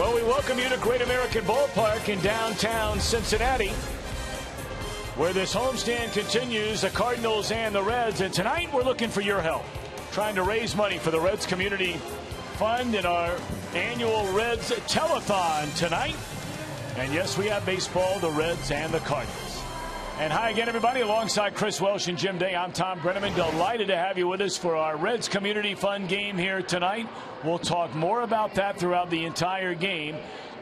Well, we welcome you to Great American Ballpark in downtown Cincinnati, where this homestand continues, the Cardinals and the Reds. And tonight we're looking for your help, trying to raise money for the Reds Community Fund in our annual Reds Telethon tonight. And yes, we have baseball, the Reds and the Cardinals. And hi again, everybody. Alongside Chris Welsh and Jim Day, I'm Tom Brenneman. Delighted to have you with us for our Reds Community Fund game here tonight. We'll talk more about that throughout the entire game.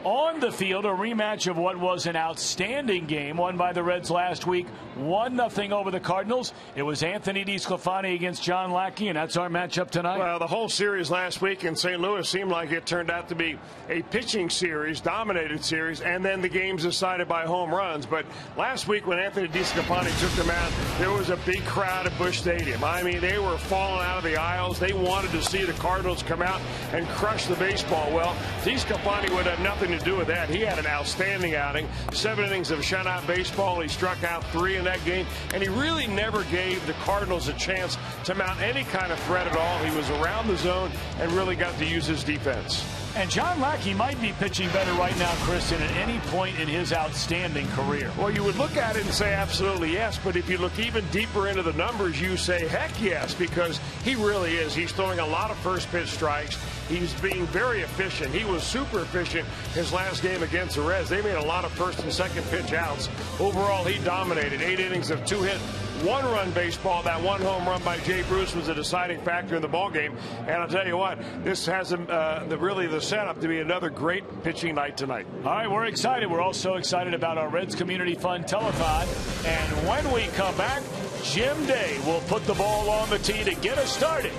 On the field, a rematch of what was an outstanding game won by the Reds last week, 1-0 over the Cardinals. It was Anthony DeSclafani against John Lackey, and that's our matchup tonight. Well, the whole series last week in St. Louis seemed like it turned out to be a pitching series, dominated series, and then the games decided by home runs. But last week when Anthony DeSclafani took them out, there was a big crowd at Busch Stadium. I mean, they were falling out of the aisles. They wanted to see the Cardinals come out and crush the baseball. Well, DeSclafani would have nothing to do with that. He had an outstanding outing, 7 innings of shutout baseball. He struck out 3 in that game, and he really never gave the Cardinals a chance to mount any kind of threat at all. He was around the zone and really got to use his defense. And John Lackey might be pitching better right now, Chris, than at any point in his outstanding career. Well, you would look at it and say absolutely yes, but if you look even deeper into the numbers, you say heck yes, because he really is. He's throwing a lot of first pitch strikes. He's being very efficient. He was super efficient his last game against the Reds. They made a lot of first and second pitch outs. Overall, he dominated. 8 innings of 2-hit, 1-run baseball. That 1 home run by Jay Bruce was a deciding factor in the ballgame. And I'll tell you what, this has really the setup to be another great pitching night tonight. All right, we're excited. We're also excited about our Reds Community Fund Telethon. And when we come back, Jim Day will put the ball on the tee to get us started.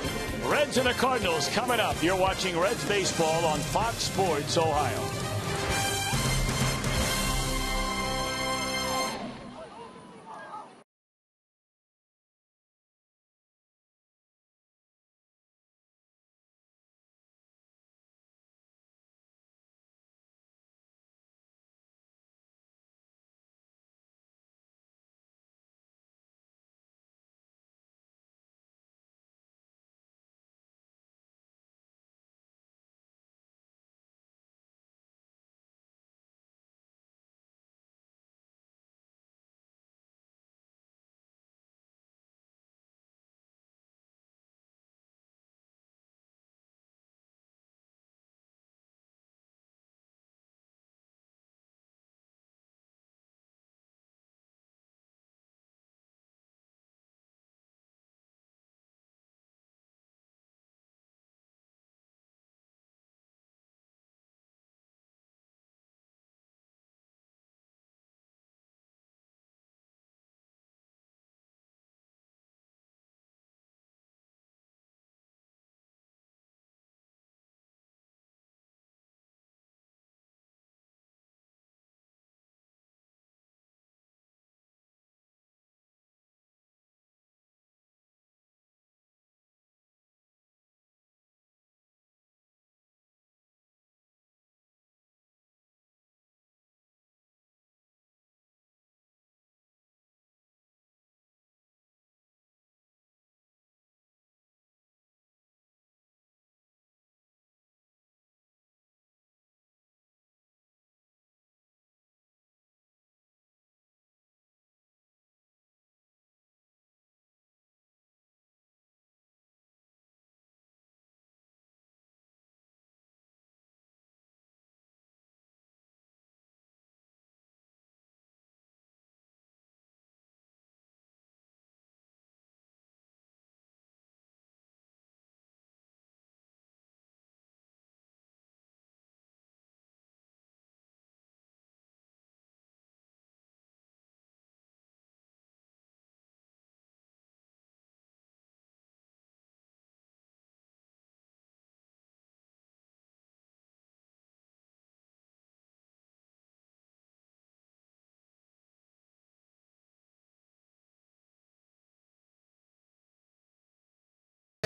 Reds and the Cardinals coming up. You're watching Reds Baseball on Fox Sports Ohio.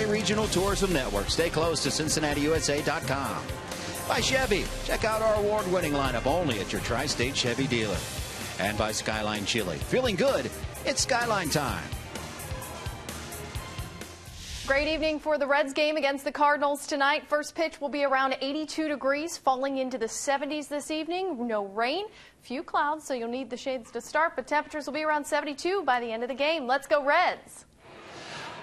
Regional Tourism Network. Stay close to CincinnatiUSA.com. By Chevy. Check out our award-winning lineup only at your Tri-State Chevy dealer. And by Skyline Chili. Feeling good? It's Skyline time. Great evening for the Reds game against the Cardinals tonight. First pitch will be around 82 degrees, falling into the 70s this evening. No rain, few clouds, so you'll need the shades to start, but temperatures will be around 72 by the end of the game. Let's go Reds.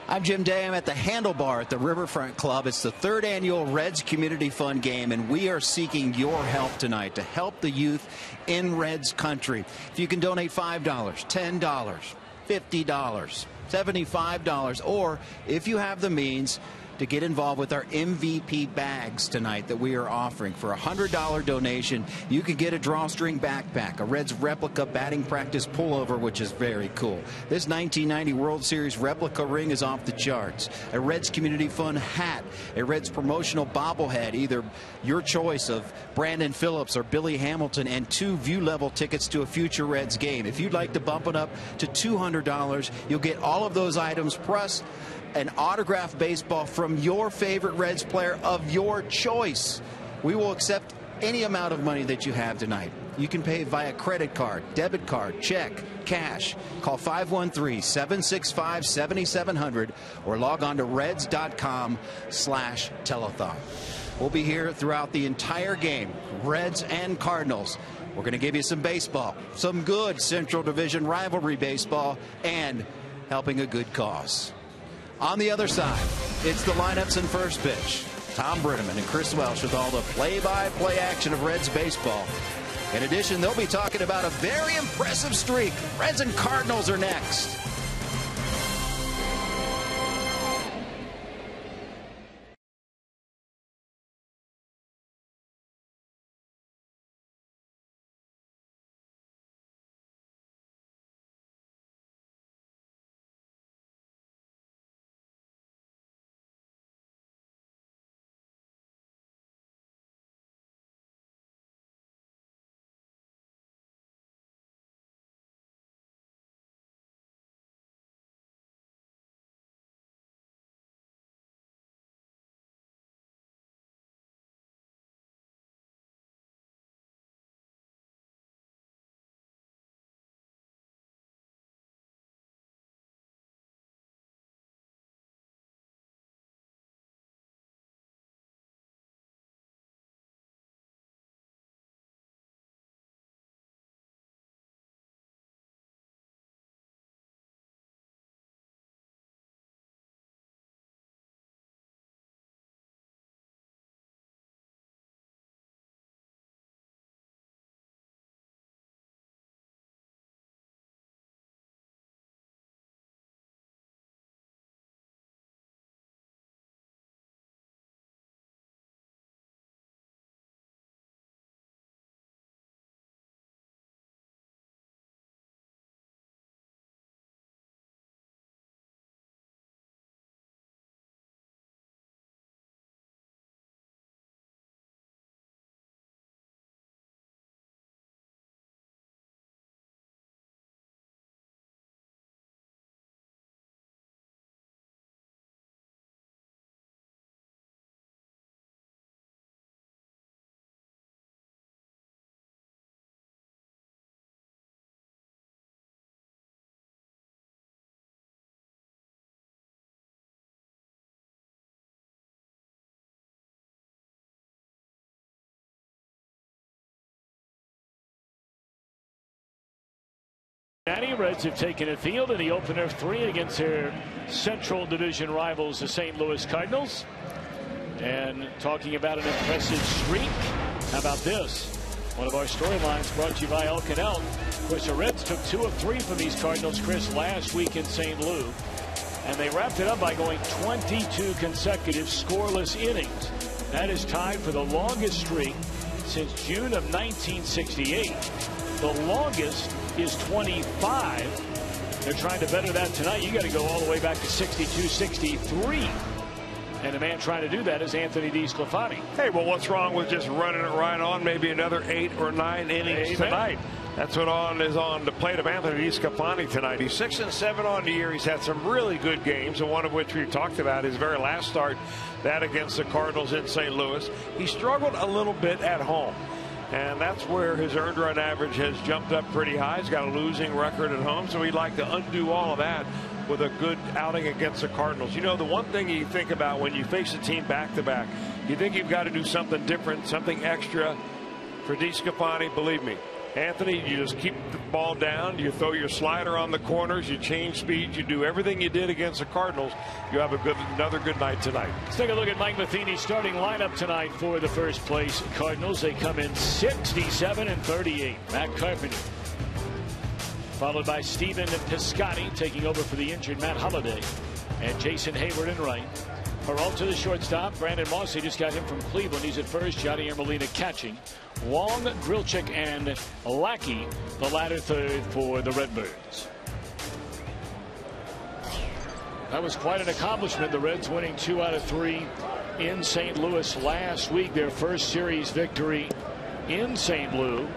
I'm Jim Day. I'm at the Handlebar at the Riverfront Club. It's the 3rd annual Reds Community Fund Game, and we are seeking your help tonight to help the youth in Reds country. If you can donate $5, $10, $50, $75, or if you have the means to get involved with our MVP bags tonight that we are offering. For a $100 donation, you can get a drawstring backpack, a Reds replica batting practice pullover, which is very cool. This 1990 World Series replica ring is off the charts. A Reds Community Fund hat, a Reds promotional bobblehead, either your choice of Brandon Phillips or Billy Hamilton, and 2 view-level tickets to a future Reds game. If you'd like to bump it up to $200, you'll get all of those items, plus an autographed baseball from your favorite Reds player of your choice. We will accept any amount of money that you have tonight. You can pay via credit card, debit card, check, cash. Call 513-765-7700 or log on to reds.com/telethon. We'll be here throughout the entire game, Reds and Cardinals. We're going to give you some baseball, some good Central Division rivalry baseball, and helping a good cause. On the other side, it's the lineups and first pitch. Tom Brenneman and Chris Welsh with all the play-by-play action of Reds baseball. In addition, they'll be talking about a very impressive streak. Reds and Cardinals are next. Reds have taken a field in the opener of 3 against their Central Division rivals, the St. Louis Cardinals. And talking about an impressive streak, how about this? One of our storylines brought to you by El Canal. Of course, the Reds took 2 of 3 from these Cardinals, Chris, last week in St. Louis. And they wrapped it up by going 22 consecutive scoreless innings. That is tied for the longest streak since June of 1968. The longest is 25. They're trying to better that tonight. You got to go all the way back to 62, 63. And the man trying to do that is Anthony DeSclafani. Hey, well, what's wrong with just running it right on? Maybe another 8 or 9 innings tonight. That's what is on the plate of Anthony DeSclafani tonight. He's 6-7 on the year. He's had some really good games, and one of which we've talked about his very last start, that against the Cardinals in St. Louis. He struggled a little bit at home, and that's where his earned run average has jumped up pretty high. He's got a losing record at home, so he'd like to undo all of that with a good outing against the Cardinals. You know, the one thing you think about when you face a team back-to-back, you think you've got to do something different, something extra. For DeSclafani, believe me, Anthony, you just keep the ball down, you throw your slider on the corners, you change speeds, you do everything you did against the Cardinals. You have another good night tonight. Let's take a look at Mike Matheny's starting lineup tonight for the first place Cardinals. They come in 67 and 38. Matt Carpenter, followed by Stephen Piscotty, taking over for the injured Matt Holliday, and Jason Hayward in right. Peralta, the shortstop. Brandon Moss, they just got him from Cleveland. He's at first. YADIER Molina catching. Wong, Grilchick, and Lackey, the latter third for the Redbirds. That was quite an accomplishment. The Reds winning 2 out of 3 in St. Louis last week. Their first series victory in St. Louis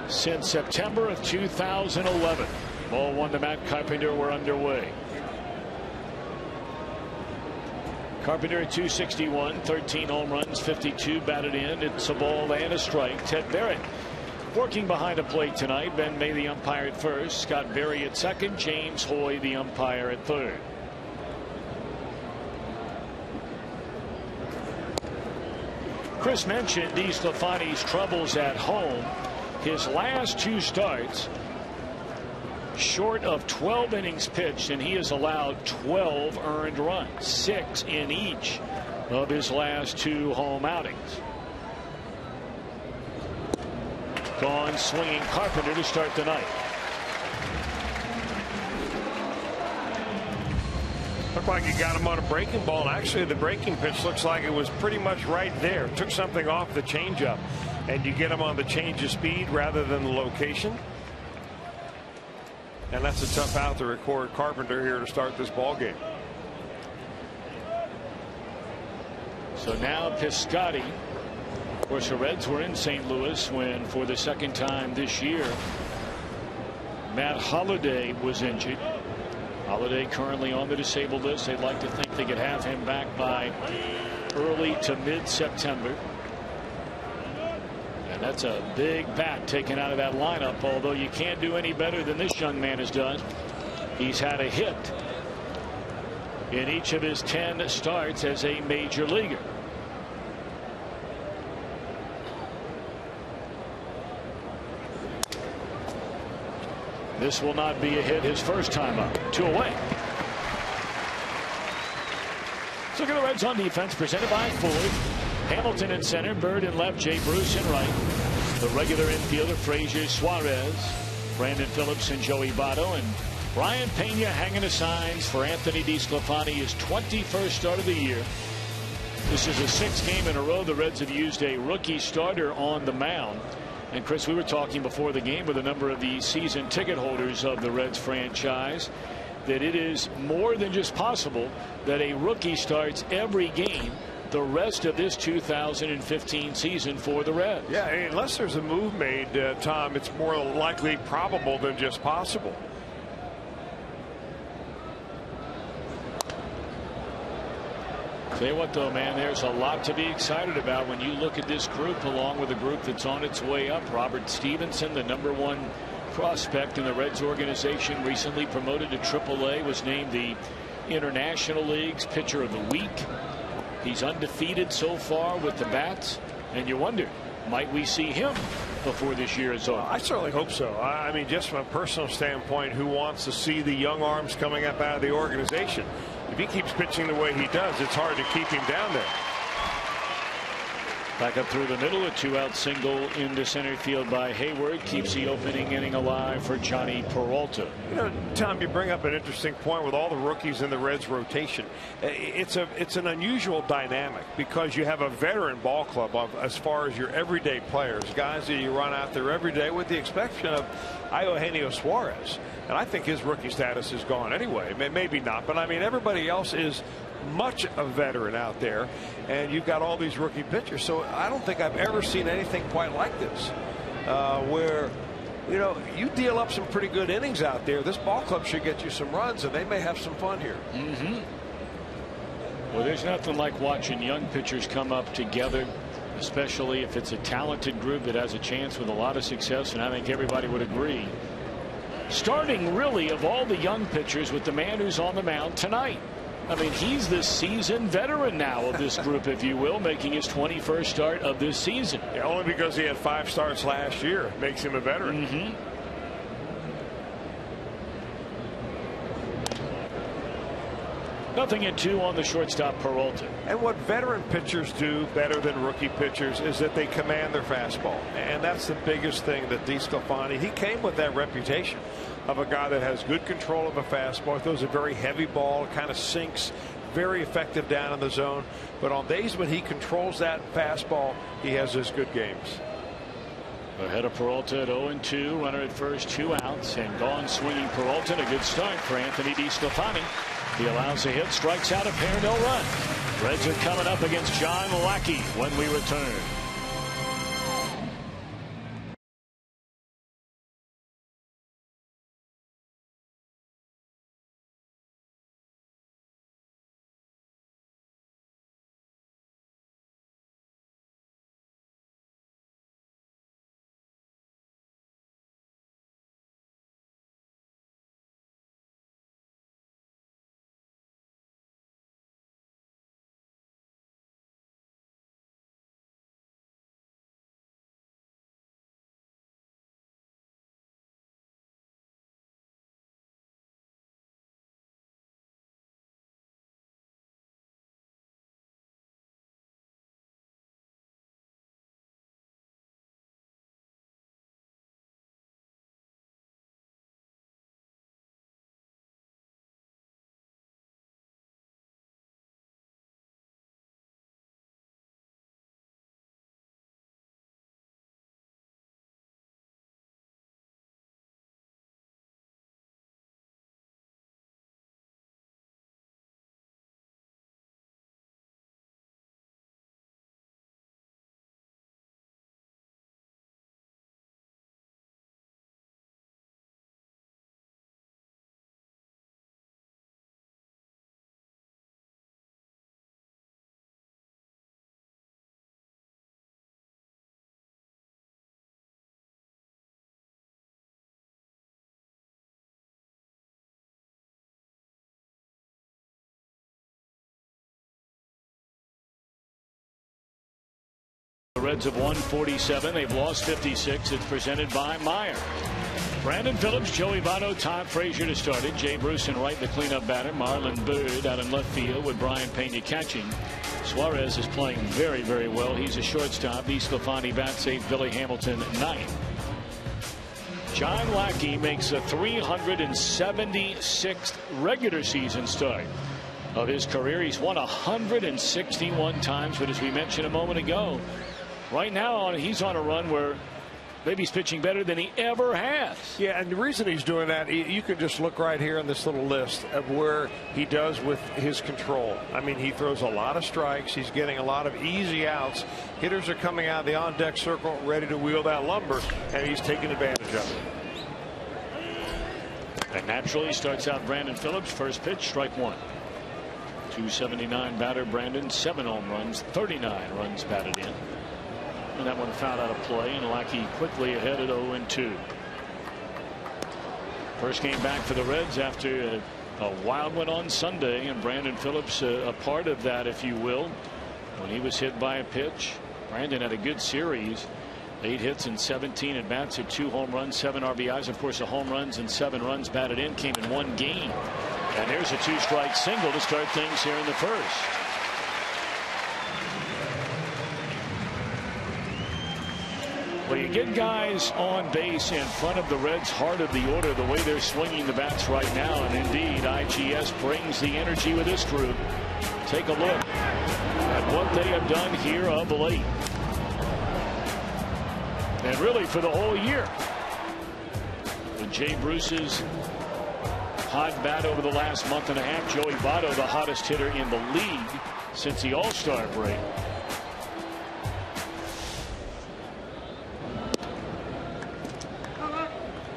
since September of 2011. Ball 1 to Matt Carpenter. We're underway. Carpenter at 261, 13 home runs, 52 batted in. It's a ball and a strike. Ted Barrett working behind the plate tonight. Ben May, the umpire, at first. Scott Berry at second. James Hoy, the umpire, at third. Chris mentioned DeSclafani's troubles at home. His last 2 starts short of 12 innings pitched, and he has allowed 12 earned runs, 6 in each of his last 2 home outings. Gone swinging Carpenter to start the night. Looked like he got him on a breaking ball. Actually, the breaking pitch looks like it was pretty much right there. Took something off the changeup, and you get him on the change of speed rather than the location. And that's a tough out to record Carpenter here to start this ball game. So now Piscotty. Of course, the Reds were in St. Louis when, for the second time this year, Matt Holliday was injured. Holliday currently on the disabled list. They'd like to think they could have him back by early to mid-September. And that's a big bat taken out of that lineup, although you can't do any better than this young man has done. He's had a hit in each of his 10 starts as a major leaguer. This will not be a hit his first time up. 2 away. So look at the Reds on defense, presented by Ford. Hamilton in center, Bird in left, Jay Bruce in right. The regular infielder, Frazier, Suarez, Brandon Phillips, and Joey Votto. And Brian Pena hanging the signs for Anthony DeSclafani, his 21st start of the year. This is the 6th game in a row the Reds have used a rookie starter on the mound. And Chris, we were talking before the game with a number of the season ticket holders of the Reds franchise that it is more than just possible that a rookie starts every game the rest of this 2015 season for the Reds. Yeah, unless there's a move made, Tom, it's more likely probable than just possible. Tell you what, though, man, there's a lot to be excited about when you look at this group, along with a group that's on its way up. Robert Stevenson, the #1 prospect in the Reds organization, recently promoted to AAA, was named the International League's Pitcher of the Week. He's undefeated so far with the bats, and you wonder, might we see him before this year is over? I certainly hope so. I mean, just from a personal standpoint, who wants to see the young arms coming up out of the organization? If he keeps pitching the way he does, it's hard to keep him down there. Back up through the middle, a 2-out single into center field by Hayward keeps the opening inning alive for Johnny Peralta. You know, Tom, you bring up an interesting point with all the rookies in the Reds rotation. It's an unusual dynamic because you have a veteran ball club as far as your everyday players, guys that you run out there every day, with the exception of EUGENIO Suarez. And I think his rookie status is gone anyway. Maybe not, but I mean, everybody else is much a veteran out there, and you've got all these rookie pitchers. So I don't think I've ever seen anything quite like this, where, you know, you deal up some pretty good innings out there. This ball club should get you some runs, and they may have some fun here. Well, there's nothing like watching young pitchers come up together, especially if it's a talented group that has a chance with a lot of success, and I think everybody would agree starting really of all the young pitchers with the man who's on the mound tonight. I mean, he's the seasoned veteran now of this group, if you will, making his 21st start of this season. Yeah, only because he had 5 starts last year makes him a veteran. Nothing at 2 on the shortstop, Peralta. And what veteran pitchers do better than rookie pitchers is that they command their fastball. And that's the biggest thing that DeSclafani, he came with that reputation of a guy that has good control of a fastball. Throws a very heavy ball, kind of sinks, very effective down in the zone. But on days when he controls that fastball, he has his good games. Ahead of Peralta at 0-2, runner at first, 2 outs, and gone swinging Peralta. A good start for Anthony DeSclafani. He allows a hit, strikes out a pair, no runs. Reds are coming up against John Lackey when we return. The Reds have won 47. They've lost 56. It's presented by Meyer. Brandon Phillips, Joey Votto, Todd Frazier to start it. Jay Bruce in right, the cleanup batter. Marlon Byrd out in left field with Brian Pena catching. Suarez is playing very, very well. He's a shortstop. DeSclafani bats 8th. Billy Hamilton 9th. John Lackey makes a 376th regular season start of his career. He's won 161 times, but as we mentioned a moment ago, right now he's on a run where maybe he's pitching better than he ever has. Yeah, and the reason he's doing that, you can just look right here on this little list of where he does with his control. I mean, he throws a lot of strikes. He's getting a lot of easy outs. Hitters are coming out of the on-deck circle ready to wheel that lumber, and he's taking advantage of it. And naturally starts out Brandon Phillips. First pitch, strike 1. 279 batter Brandon, 7 home runs, 39 runs batted in. And that one fouled out of play, and Lackey quickly ahead at 0-2. First game back for the Reds after a wild one on Sunday, and Brandon Phillips a part of that, if you will, when he was hit by a pitch. Brandon had a good series. 8 hits and 17 at bats at 2 home runs, 7 RBIs. Of course, the home runs and 7 runs batted in came in 1 game. And there's a 2-strike single to start things here in the first. Well, you get guys on base in front of the Reds' heart of the order the way they're swinging the bats right now. And indeed, IGS brings the energy with this group. Take a look at what they have done here of late. And really for the whole year. With Jay Bruce's hot bat over the last month and a half, Joey Votto, the hottest hitter in the league since the All-Star break.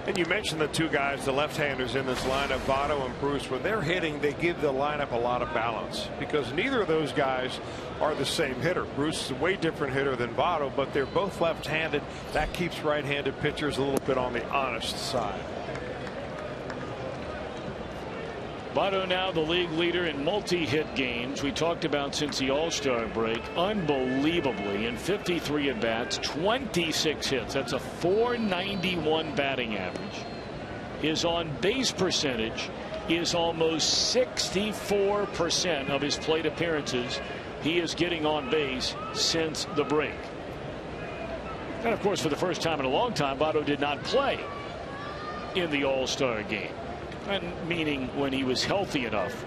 And you mentioned the 2 guys, the left-handers in this lineup, Votto and Bruce. When they're hitting, they give the lineup a lot of balance because neither of those guys are the same hitter. Bruce is a way different hitter than Votto, but they're both left-handed. That keeps right-handed pitchers a little bit on the honest side. Votto now the league leader in multi-hit games. We talked about since the All-Star break. Unbelievably, in 53 at-bats, 26 hits. That's a .491 batting average. His on-base percentage is almost 64% of his plate appearances. He is getting on base since the break. And, of course, for the first time in a long time, Votto did not play in the All-Star game. And meaning when he was healthy enough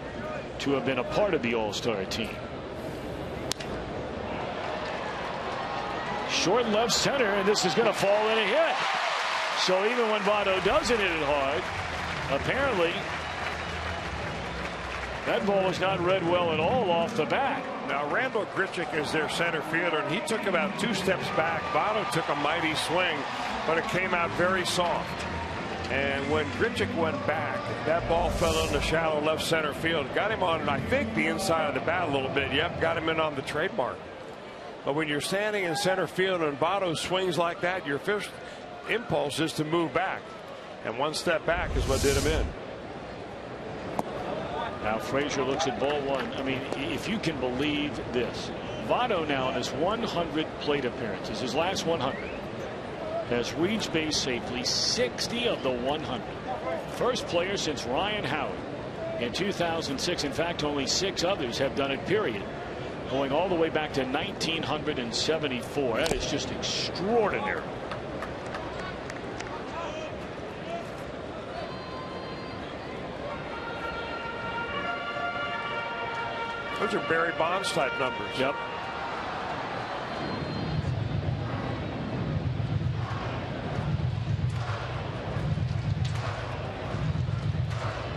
to have been a part of the All-Star team. Short left center, and this is going to fall in a hit. So even when Votto doesn't hit it hard, apparently that ball was not read well at all off the bat. Now Randall Grichuk is their center fielder, and he took about 2 steps back. Votto took a mighty swing, but it came out very soft. And when Grichuk went back, that ball fell into shallow left center field. Got him on, I think, the inside of the bat a little bit. Yep, got him in on the trademark. But when you're standing in center field and Votto swings like that, your first impulse is to move back. And 1 step back is what did him in. Now Frazier looks at ball 1. I mean, if you can believe this, Votto now in his 100 plate appearances, his last 100, has reached base safely 60 of the 100. First player since Ryan Howard in 2006. In fact, only 6 others have done it, period. Going all the way back to 1974. That is just extraordinary. Those are Barry Bonds type numbers. Yep.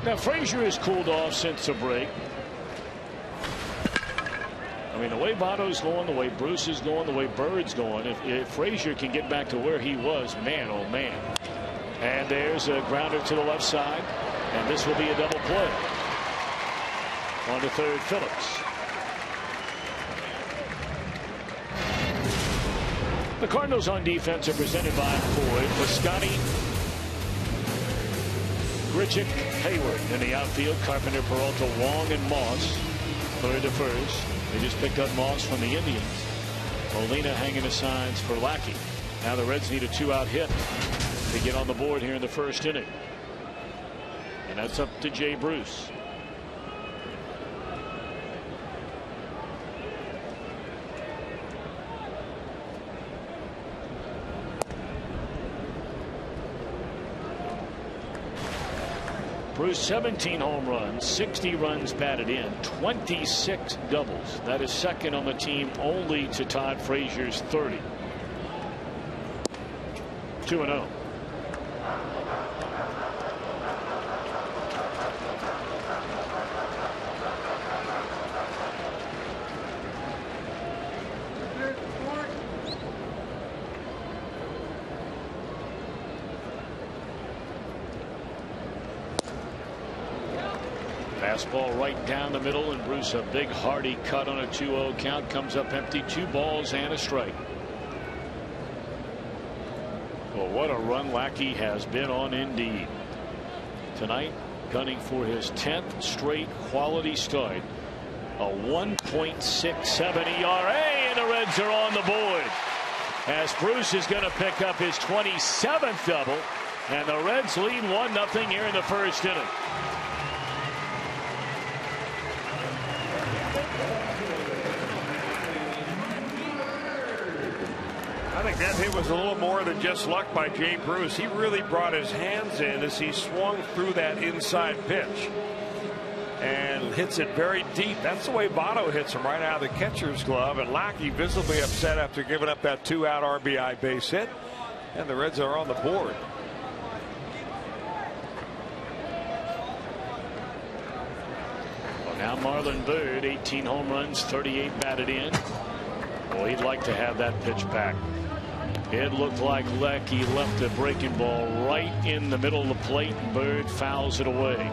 Now Frazier has cooled off since the break. I mean, the way Votto's going, the way Bruce is going, the way Bird's going, if Frazier can get back to where he was, man, oh man. And there's a grounder to the left side, and this will be a double play. On to third, Phillips. The Cardinals on defense are presented by Ford, Piscotty, Grichuk, Hayward. In the outfield, Carpenter, Peralta, Wong, and Moss. Third to first. They just picked up Moss from the Indians. Molina hanging the signs for Lackey. Now the Reds need a 2-out hit to get on the board here in the first inning. And that's up to Jay Bruce. Bruce 17 home runs, 60 runs batted in, 26 doubles. That is second on the team only to Todd Frazier's 30. 2-0. Fastball right down the middle, and Bruce a big hearty cut on a 2-0 count. Comes up empty. 2 balls and a strike. Well, what a run Lackey has been on indeed. Tonight, gunning for his 10th straight quality start. A 1.67 ERA, and the Reds are on the board. As Bruce is going to pick up his 27th double, and the Reds lead 1-0 here in the first inning. I think that hit was a little more than just luck by Jay Bruce. He really brought his hands in as he swung through that inside pitch and hits it very deep. That's the way Votto hits him, right out of the catcher's glove. And Lackey visibly upset after giving up that 2-out RBI base hit. And the Reds are on the board. Well, now Marlon Byrd, 18 home runs, 38 batted in. Well, he'd like to have that pitch back. It looked like Lackey left the breaking ball right in the middle of the plate, and Byrd fouls it away.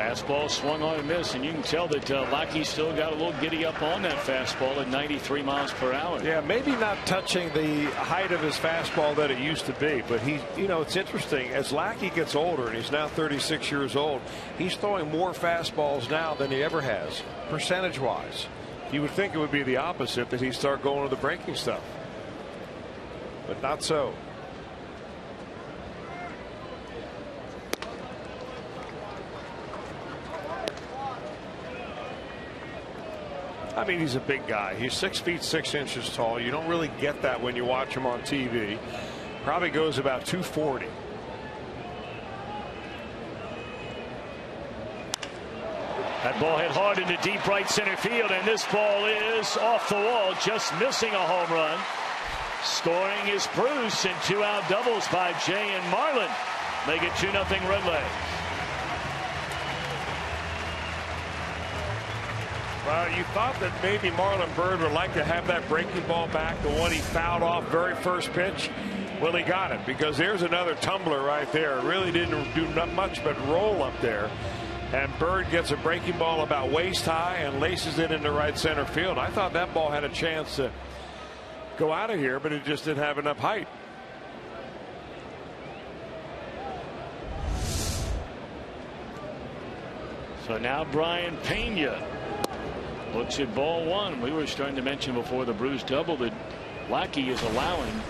Fastball swung on and missed, and you can tell that Lackey still got a little giddy up on that fastball at 93 miles per hour. Yeah, maybe not touching the height of his fastball that it used to be, but he, you know, it's interesting. As Lackey gets older, and he's now 36 years old, he's throwing more fastballs now than he ever has, percentage-wise. You would think it would be the opposite, that he'd start going to the breaking stuff, but not so. I mean, he's a big guy. He's 6 feet 6 inches tall. You don't really get that when you watch him on TV. Probably goes about 240. That ball hit hard into deep right center field, and this ball is off the wall, just missing a home run. Scoring is Bruce, and 2-out doubles by Jay and Marlon make it 2-0 Red Legs. Well, you thought that maybe Marlon Byrd would like to have that breaking ball back, the one he fouled off very first pitch. Well, he got it, because there's another tumbler right there. It really didn't do not much but roll up there. And Byrd gets a breaking ball about waist high and laces it into right center field. I thought that ball had a chance to go out of here, but it just didn't have enough height. So now Brian Pena looks at ball one. We were starting to mention before the Bruce double that Lackey is allowing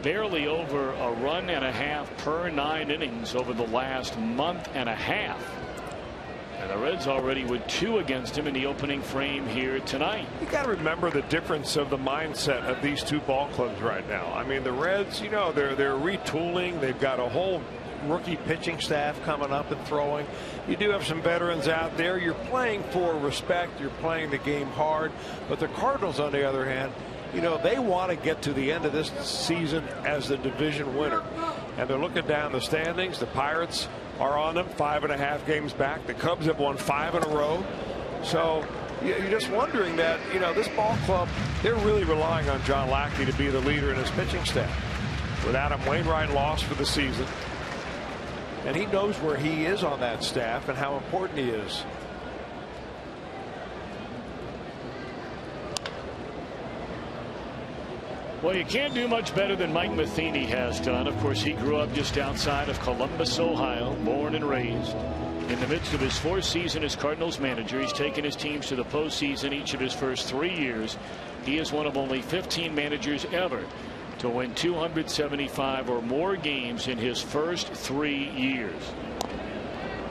barely over a run and a half per 9 innings over the last month and a half. And the Reds already with 2 against him in the opening frame here tonight. You got to remember the difference of the mindset of these two ball clubs right now. I mean, the Reds, you know, they're retooling. They've got a whole rookie pitching staff coming up and throwing. You do have some veterans out there. You're playing for respect. You're playing the game hard. But the Cardinals, on the other hand, you know, they want to get to the end of this season as the division winner. And they're looking down the standings. The Pirates are on them, 5.5 games back. The Cubs have won 5 in a row. So you're just wondering that, you know, this ball club, they're really relying on John Lackey to be the leader in his pitching staff. With Adam Wainwright lost for the season. And he knows where he is on that staff and how important he is. Well, you can't do much better than Mike Matheny has done. Of course, he grew up just outside of Columbus, Ohio, born and raised. In the midst of his 4th season as Cardinals manager, he's taken his teams to the postseason each of his first 3 years. He is one of only 15 managers ever to win 275 or more games in his first 3 years.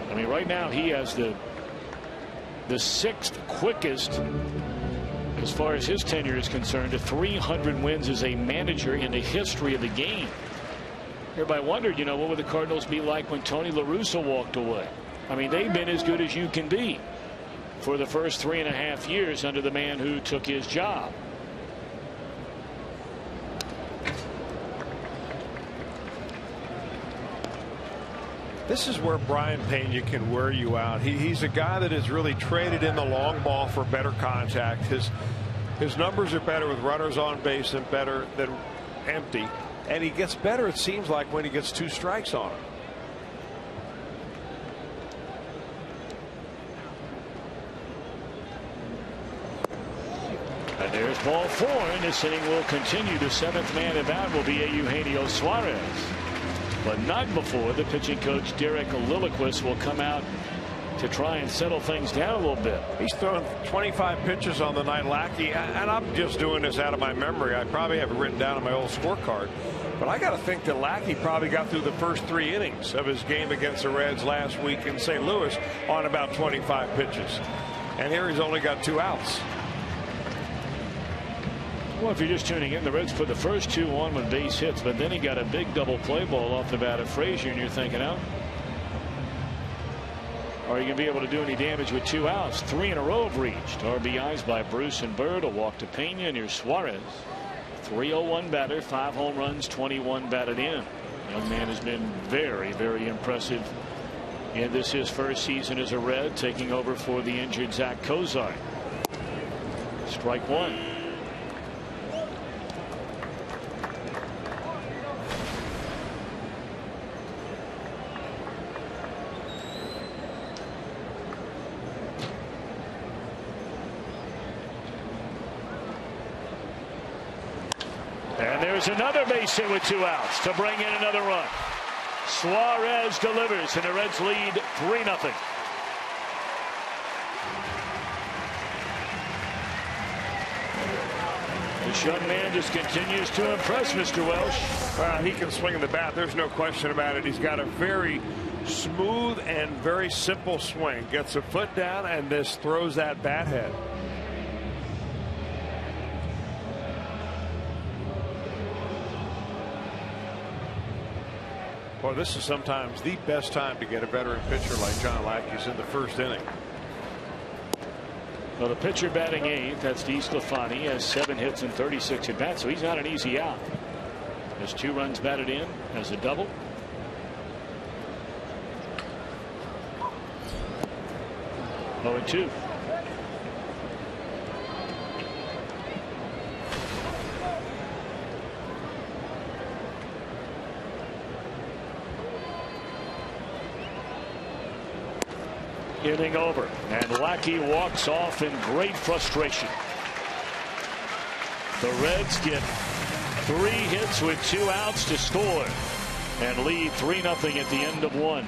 I mean, right now he has the 6th quickest, as far as his tenure is concerned, to 300 wins as a manager in the history of the game. Everybody wondered, you know, what would the Cardinals be like when Tony La Russa walked away? I mean, they've been as good as you can be for the first 3.5 years under the man who took his job. This is where Brian Pena can wear you out. He's a guy that has really traded in the long ball for better contact. His numbers are better with runners on base and better than empty. And he gets better, it seems like, when he gets 2 strikes on him. And there's ball 4, and this inning will continue. The 7th man at bat will be Eugenio Suarez. But not before the pitching coach Derek Lilliquist will come out to try and settle things down a little bit. He's thrown 25 pitches on the night, Lackey, and I'm just doing this out of my memory. I probably have it written down on my old scorecard. But I got to think that Lackey probably got through the first 3 innings of his game against the Reds last week in St. Louis on about 25 pitches. And here he's only got 2 outs. Well, if you're just tuning in, the Reds put the first 2 on with base hits, but then he got a big double play ball off the bat of Frazier, and you're thinking, oh, are you going to be able to do any damage with 2 outs? 3 in a row have reached. RBIs by Bruce and Byrd, a walk to Pena, and here's Suarez. 301 batter, 5 home runs, 21 batted in. The young man has been very, very impressive in this his first season as a Red, taking over for the injured Zach Kozar. Strike 1. And there's another base hit with 2 outs to bring in another run. Suarez delivers, and the Reds lead 3-0. This young man just continues to impress, Mr. Welsh. He can swing in the bat. There's no question about it. He's got a very smooth and very simple swing. Gets a foot down and just throws that bat head. Boy, this is sometimes the best time to get a veteran pitcher like John Lackey's in the first inning. Well, the pitcher batting 8th, that's DeSclafani. He has 7 hits and 36 at bats, so he's not an easy out. Has 2 runs batted in, has a double. Oh, and 2. Inning over, and Lackey walks off in great frustration. The Reds get 3 hits with 2 outs to score and lead 3-0 at the end of 1.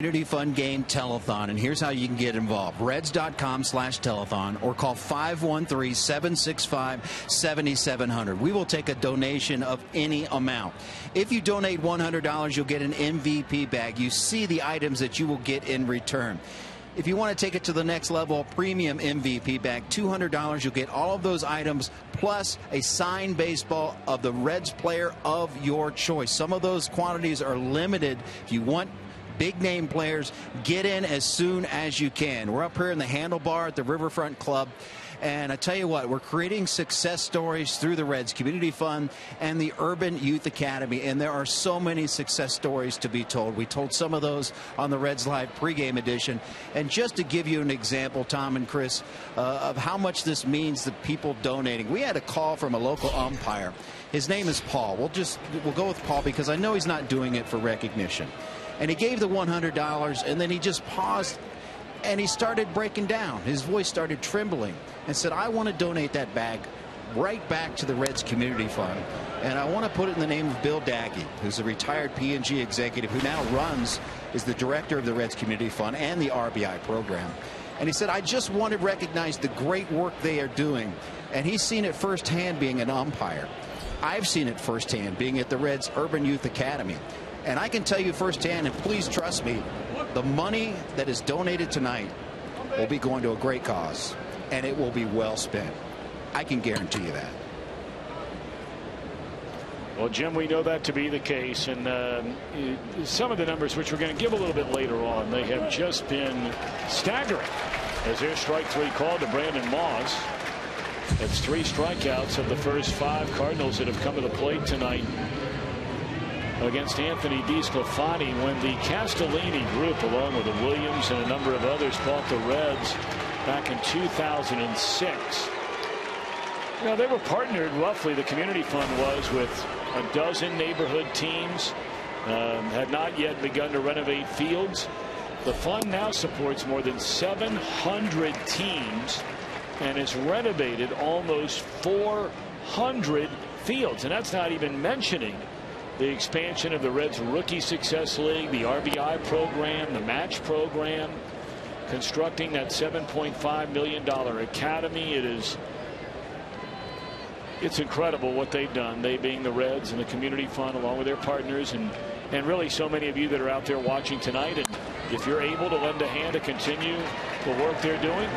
Community Fund Game Telethon, and here's how you can get involved. Reds.com/telethon or call 513-765-7700. We will take a donation of any amount. If you donate $100, you'll get an MVP bag. You see the items that you will get in return. If you want to take it to the next level, premium MVP bag, $200, you'll get all of those items plus a signed baseball of the Reds player of your choice. Some of those quantities are limited. If you want big name players, get in as soon as you can. We're up here in the Handlebar at the Riverfront Club, and I tell you what, we're creating success stories through the Reds Community Fund and the Urban Youth Academy, and there are so many success stories to be told. We told some of those on the Reds Live pregame edition, and just to give you an example, Tom and Chris, of how much this means to people donating. We had a call from a local umpire. His name is Paul. We'll go with Paul because I know he's not doing it for recognition. And he gave the $100, and then he just paused, and he started breaking down. His voice started trembling and said, I want to donate that bag right back to the Reds Community Fund, and I want to put it in the name of Bill Daggy, who's a retired P&G executive who now is the director of the Reds Community Fund and the RBI program. And he said, I just want to recognize the great work they are doing. And he's seen it firsthand being an umpire. I've seen it firsthand being at the Reds Urban Youth Academy. And I can tell you firsthand, and please trust me, the money that is donated tonight will be going to a great cause, and it will be well spent. I can guarantee you that. Well, Jim, we know that to be the case, and some of the numbers, which we're going to give a little bit later on, they have just been staggering. As there's strike 3 called to Brandon Moss. That's 3 strikeouts of the first 5 Cardinals that have come to the plate tonight against Anthony DeSclafani. When the Castellini group, along with the Williams and a number of others, bought the Reds back in 2006. You know, they were partnered roughly, the community fund was, with a dozen neighborhood teams. Had not yet begun to renovate fields. The fund now supports more than 700 teams and has renovated almost 400 fields. And that's not even mentioning the expansion of the Reds Rookie Success League, the RBI program, the match program, constructing that $7.5 million academy. It's incredible what they've done, they being the Reds and the community fund, along with their partners, and really so many of you that are out there watching tonight. And if you're able to lend a hand to continue the work they're doing,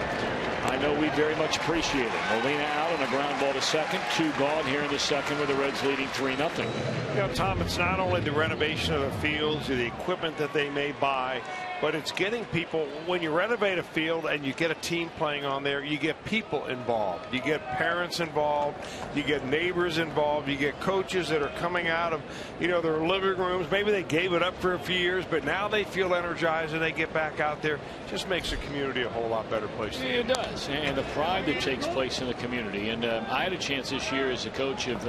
I know we very much appreciate it. Molina out on a ground ball to second. 2 gone here in the second with the Reds leading 3-0. You know, Tom, it's not only the renovation of the fields or the equipment that they may buy, but it's getting people. When you renovate a field and you get a team playing on there, you get people involved. You get parents involved. You get neighbors involved. You get coaches that are coming out of, you know, their living rooms. Maybe they gave it up for a few years, but now they feel energized and they get back out there. Just makes the community a whole lot better place. It does, and the pride that takes place in the community. And I had a chance this year as a coach of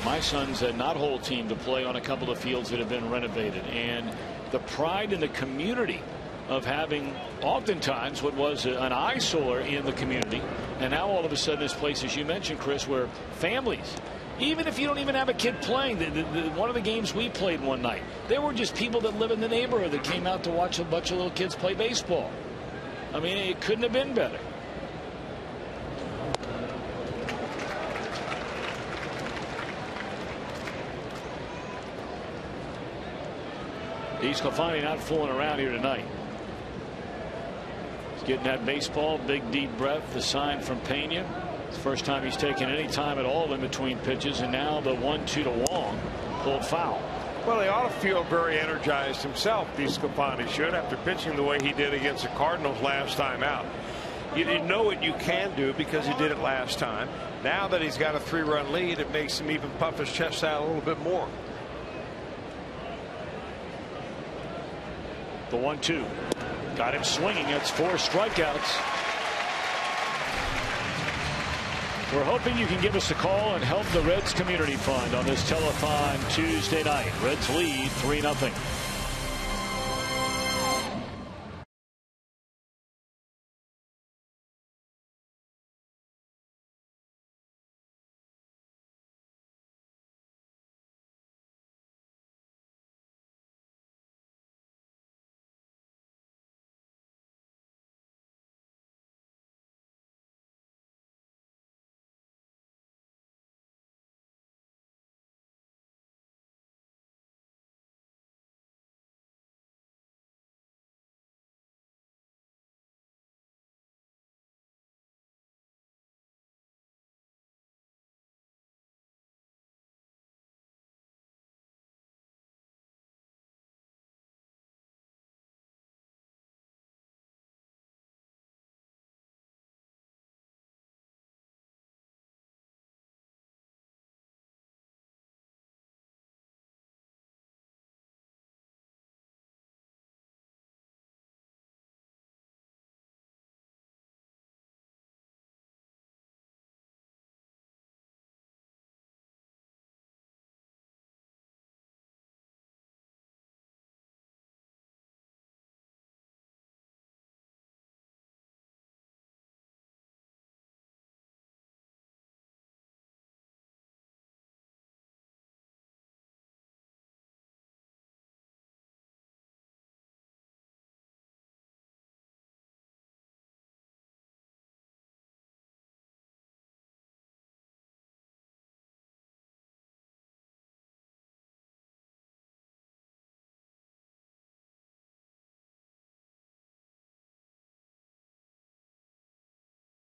my son's not whole team to play on a couple of fields that have been renovated, and the pride in the community of having oftentimes what was an eyesore in the community, and now all of a sudden this place, as you mentioned, Chris, where families, even if you don't even have a kid playing, one of the games we played one night, there were just people that live in the neighborhood that came out to watch a bunch of little kids play baseball. I mean, it couldn't have been better. DeSclafani not fooling around here tonight. He's getting that baseball, big deep breath, the sign from Pena. It's the first time he's taken any time at all in between pitches, and now the 1-2 to Wong, pulled foul. Well, he ought to feel very energized himself, DeSclafani should, after pitching the way he did against the Cardinals last time out. You know what you can do because he did it last time. Now that he's got a 3-run lead, it makes him even puff his chest out a little bit more. The 1-2 got him swinging. That's 4 strikeouts. We're hoping you can give us a call and help the Reds Community Fund on this telethon Tuesday night. Reds lead 3-0.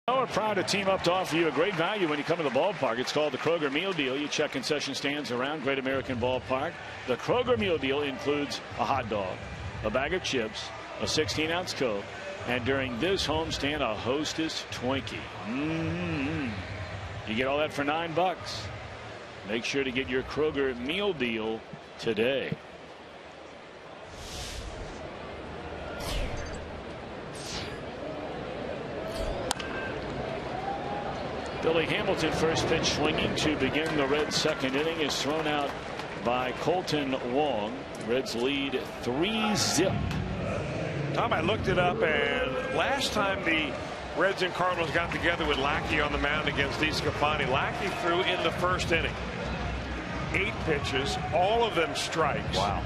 We're proud to team up to offer you a great value when you come to the ballpark. It's called the Kroger Meal Deal. You check concession stands around Great American Ballpark. The Kroger Meal Deal includes a hot dog, a bag of chips, a 16-ounce Coke, And during this homestand, a Hostess Twinkie. You get all that for $9. Make sure to get your Kroger meal deal today. Billy Hamilton, first pitch swinging to begin the Reds' second inning, is thrown out by Kolten Wong. Reds lead 3-zip. Tom, I looked it up, and last time the Reds and Cardinals got together with Lackey on the mound against DeSclafani, Lackey threw in the first inning 8 pitches, all of them strikes. Wow.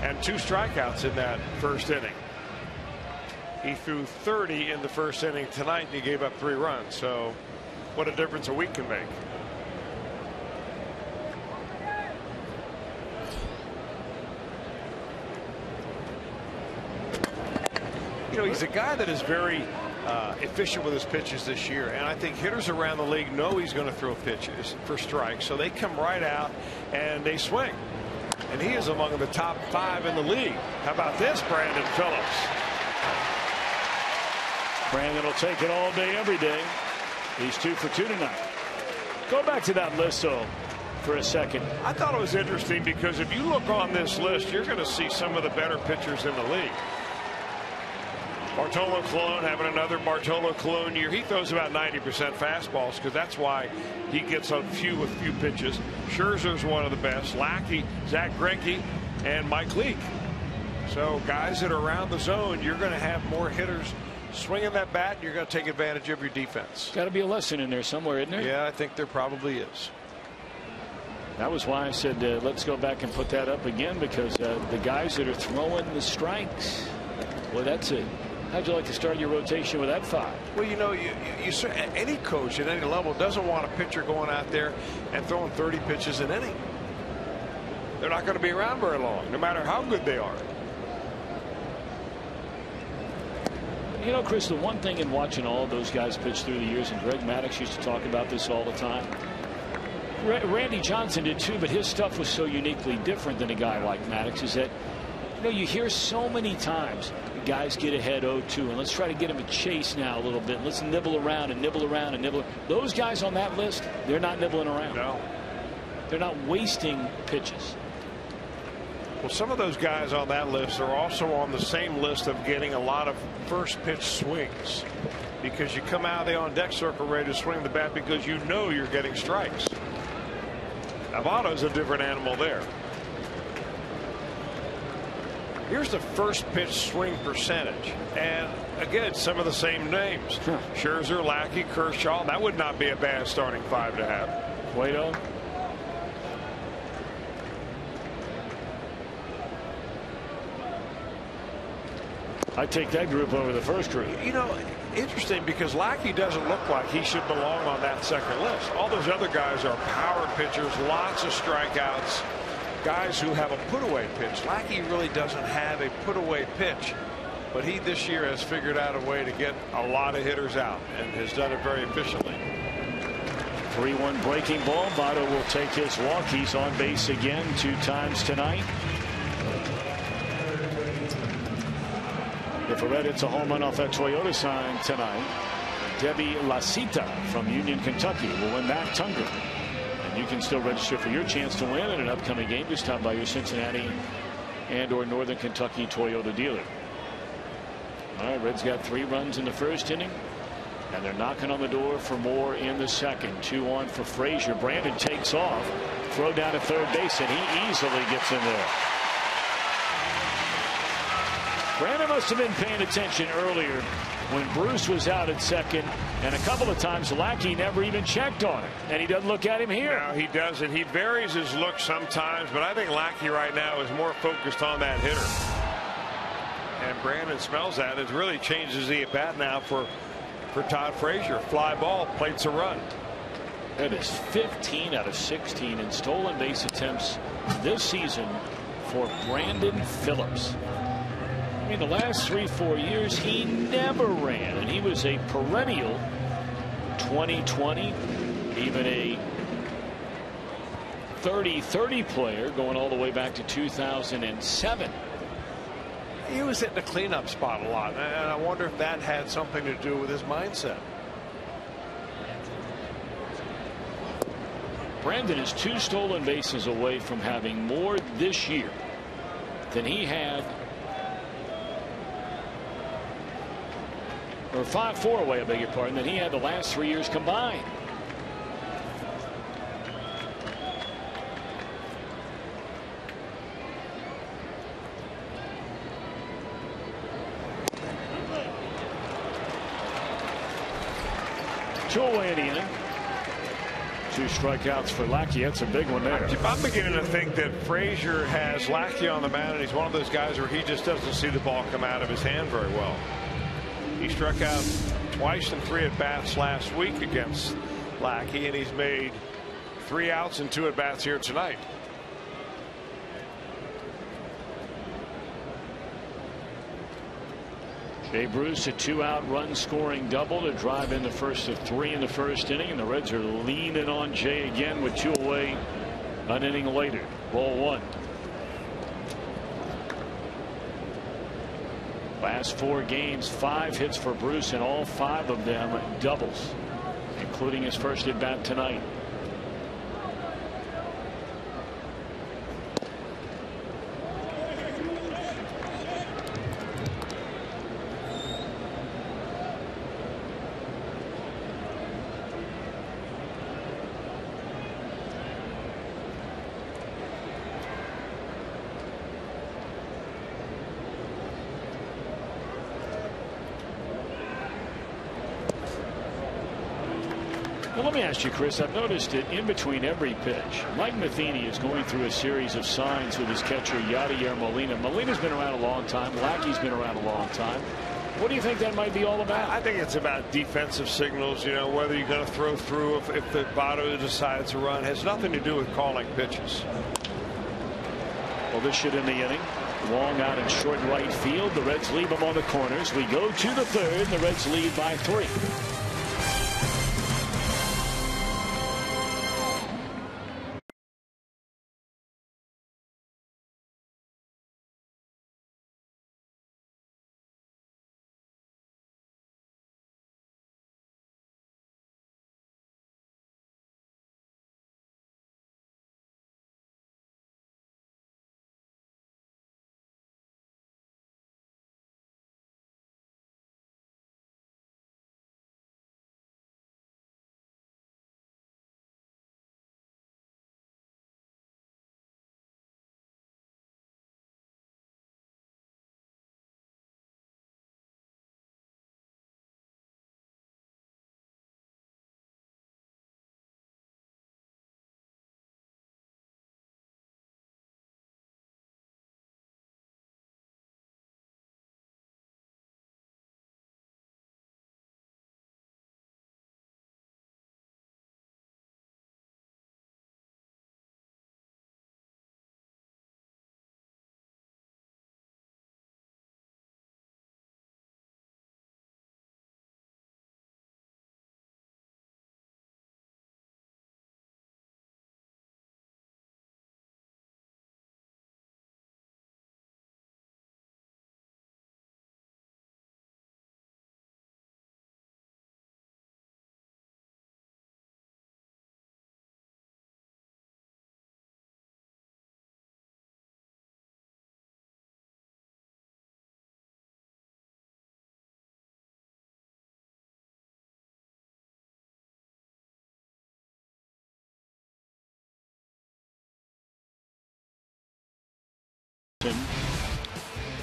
And 2 strikeouts in that first inning. He threw 30 in the first inning tonight, and he gave up 3 runs. So what a difference a week can make. You know, he's a guy that is very efficient with his pitches this year, and I think hitters around the league know he's going to throw pitches for strikes, so they come right out and they swing. And he is among the top 5 in the league. How about this, Brandon Phillips? Brandon will take it all day, every day. He's 2 for 2 tonight. Go back to that list, though, for a second. I thought it was interesting because if you look on this list, you're going to see some of the better pitchers in the league. Bartolo Colon having another Bartolo Colon year. He throws about 90% fastballs because that's why he gets a few pitches. Scherzer's one of the best. Lackey, Zach Greinke, and Mike Leake. So guys that are around the zone, you're going to have more hitters swinging that bat, and you're going to take advantage of your defense. Got to be a lesson in there somewhere, isn't there? Yeah, I think there probably is. That was why I said let's go back and put that up again, because the guys that are throwing the strikes, well, that's it. How'd you like to start your rotation with that 5? Well, you know, any coach at any level doesn't want a pitcher going out there and throwing 30 pitches an inning. They're not going to be around very long, no matter how good they are. You know, Chris, the one thing in watching all of those guys pitch through the years, and Greg Maddux used to talk about this all the time. Randy Johnson did too, but his stuff was so uniquely different than a guy like Maddux, is that, you know, you hear so many times guys get ahead 0-2, and let's try to get him a chase now a little bit. Let's nibble around and nibble around and nibble. Those guys on that list, they're not nibbling around. No. They're not wasting pitches. Well, some of those guys on that list are also on the same list of getting a lot of first pitch swings, because you come out of the on deck circle ready to swing the bat because you know you're getting strikes. Votto's a different animal there. Here's the first pitch swing percentage, and again, some of the same names. Scherzer, Lackey, Kershaw. That would not be a bad starting 5 to have. Cueto. I take that group over the first group. You know, interesting, because Lackey doesn't look like he should belong on that second list. All those other guys are power pitchers, lots of strikeouts, guys who have a put-away pitch. Lackey really doesn't have a put-away pitch, but he this year has figured out a way to get a lot of hitters out and has done it very efficiently. 3-1 breaking ball. Votto will take his walk. He's on base again 2 times tonight. If a Red hits a home run off that Toyota sign tonight, Debbie Lasita from Union, Kentucky will win that Tunger. And you can still register for your chance to win in an upcoming game. Just stop by your Cincinnati and or Northern Kentucky Toyota dealer. All right, Reds got 3 runs in the first inning, and they're knocking on the door for more in the second. 2 on for Frazier. Brandon takes off. Throw down to third base, and he easily gets in there. Brandon must have been paying attention earlier when Bruce was out at second, and a couple of times Lackey never even checked on him, and he doesn't look at him here. No, he doesn't. He varies his look sometimes, but I think Lackey right now is more focused on that hitter. And Brandon smells that. It really changes the at-bat now for Todd Frazier. Fly ball, plates a run. That is 15 out of 16 in stolen base attempts this season for Brandon Phillips. I mean, the last 3-4 years he never ran, and he was a perennial 20-20, even a 30-30 player going all the way back to 2007. he was hitting the cleanup spot a lot, and I wonder if that had something to do with his mindset. Brandon is 2 stolen bases away from having more this year than he had, or 5-4 away, I beg your pardon, than he had the last 3 years combined. Two away in the inning. 2 strikeouts for Lackey. That's a big one there. I'm beginning to think that Frazier has Lackey on the mound, and he's one of those guys where he just doesn't see the ball come out of his hand very well. He struck out twice in 3 at-bats last week against Lackey, and he's made 3 outs and 2 at-bats here tonight. Jay Bruce, a 2-out run scoring double to drive in the first of 3 in the first inning, and the Reds are leaning on Jay again with 2 away an inning later. Ball 1. Last 4 games, 5 hits for Bruce, and all 5 of them doubles, including his first at bat tonight. Well, let me ask you, Chris, I've noticed it in between every pitch. Mike Matheny is going through a series of signs with his catcher, Yadier Molina. Molina's been around a long time. Lackey's been around a long time. What do you think that might be all about? I think it's about defensive signals, you know, whether you're going to throw through if the VOTTO decides to run. It has nothing to do with calling pitches. Well, this should end the inning. Long out in short right field. The Reds leave him on the corners. We go to the 3rd. The Reds lead by 3.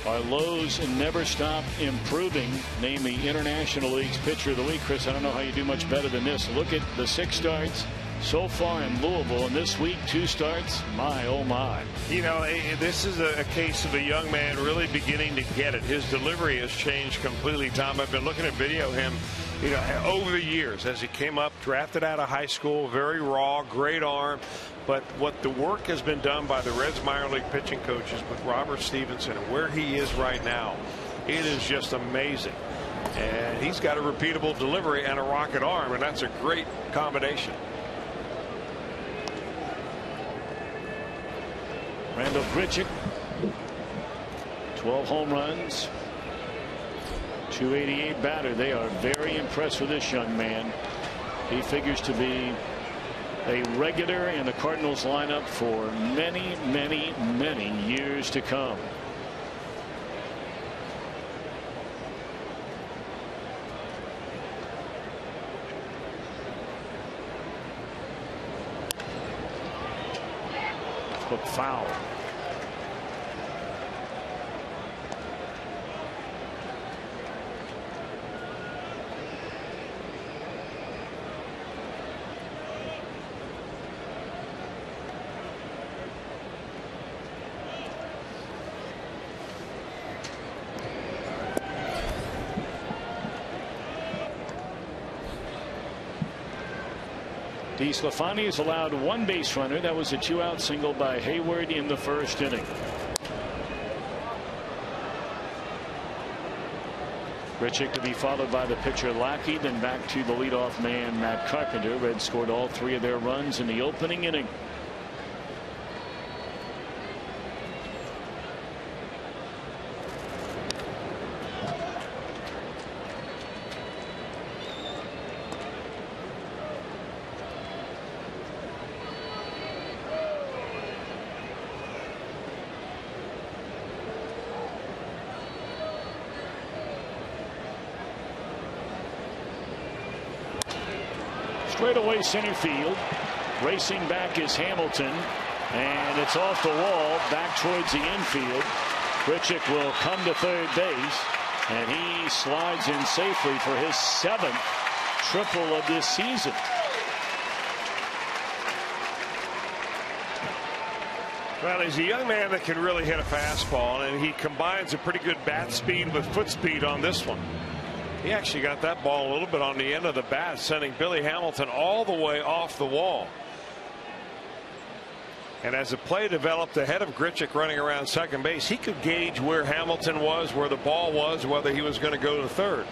Our lows never stop improving. Named the International League's Pitcher of the Week. Chris, I don't know how you do much better than this. Look at the 6 starts so far in Louisville, and this week 2 starts. My, oh my. You know, this is a case of a young man really beginning to get it. His delivery has changed completely, Tom. I've been looking at video of him, you know, over the years as he came up, drafted out of high school, very raw, great arm. But what the work has been done by the Reds minor league pitching coaches with Robert Stevenson and where he is right now, it is just amazing. And he's got a repeatable delivery and a rocket arm, and that's a great combination. Randall Grichuk 12 home runs, 288 batter. They are very impressed with this young man. He figures to be a regular in the Cardinals lineup for many, many, many years to come. Hook foul. DeSclafani is allowed one base runner. That was a 2-out single by Hayward in the first inning. Grichuk to be followed by the pitcher Lackey, then back to the leadoff man Matt Carpenter. Reds scored all 3 of their runs in the opening inning. Straightaway center field. Racing back is Hamilton, and it's off the wall back towards the infield. Grichuk will come to third base, and he slides in safely for his 7th triple of this season. Well, he's a young man that can really hit a fastball, and he combines a pretty good bat speed with foot speed on this one. He actually got that ball a little bit on the end of the bat, sending Billy Hamilton all the way off the wall. And as the play developed ahead of Grichuk running around second base, he could gauge where Hamilton was, where the ball was, whether he was going to go to third.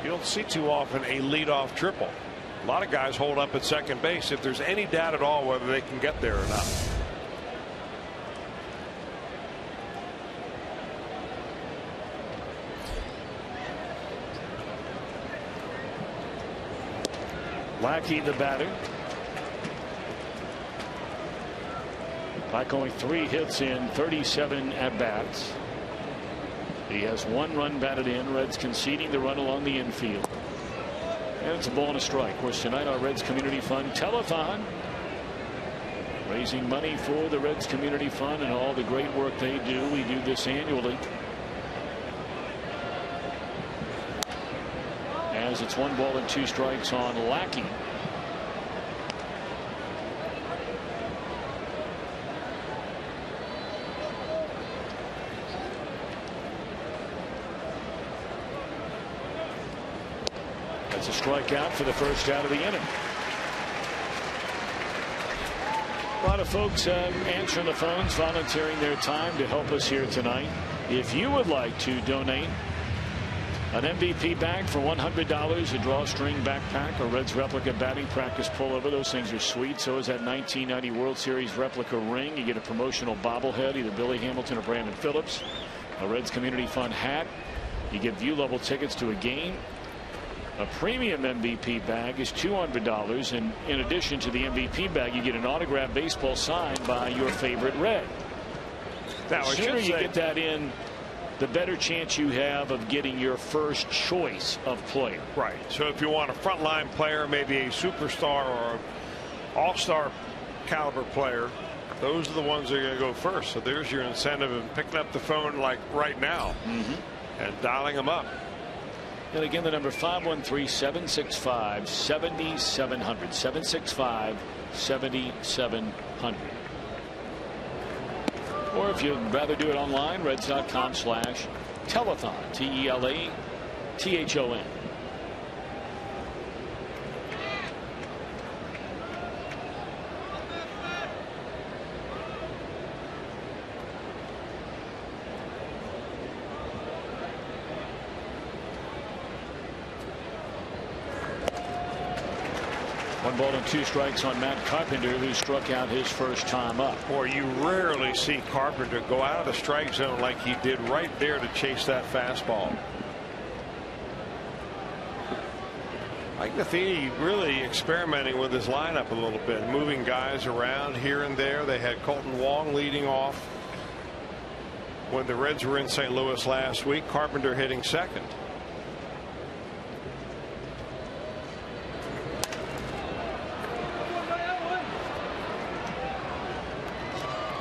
You don't see too often a leadoff triple. A lot of guys hold up at second base if there's any doubt at all whether they can get there or not. Lackey the batter. Like only 3 hits in 37 at bats. He has 1 run batted in. Reds conceding the run along the infield. And it's a ball and a strike. Of course, tonight our Reds Community Fund telethon, raising money for the Reds Community Fund and all the great work they do. We do this annually. As it's 1 ball and 2 strikes on Lackey. That's a strikeout for the first out of the inning. A lot of folks answering the phones, volunteering their time to help us here tonight. If you would like to donate an MVP bag for $100, a drawstring backpack, a Reds replica batting practice pullover. Those things are sweet. So is that 1990 World Series replica ring. You get a promotional bobblehead, either Billy Hamilton or Brandon Phillips. A Reds Community Fund hat. You get view level tickets to a game. A premium MVP bag is $200, and in addition to the MVP bag, you get an autographed baseball signed by your favorite Red. Now, the sooner you get that in, the better chance you have of getting your first choice of player. Right. So if you want a frontline player, maybe a superstar or an all-star caliber player, those are the ones that are going to go first. So there's your incentive of picking up the phone like right now and dialing them up. And again, the number 513-765-7700. 765-7700. Or if you'd rather do it online, reds.com/telethon. TELATHON. 1-2 strikes on Matt Carpenter, who struck out his first time up. Boy, you rarely see Carpenter go out of the strike zone like he did right there to chase that fastball. Mike Matheny really experimenting with his lineup a little bit, moving guys around here and there. They had Kolten Wong leading off when the Reds were in St. Louis last week. Carpenter hitting second.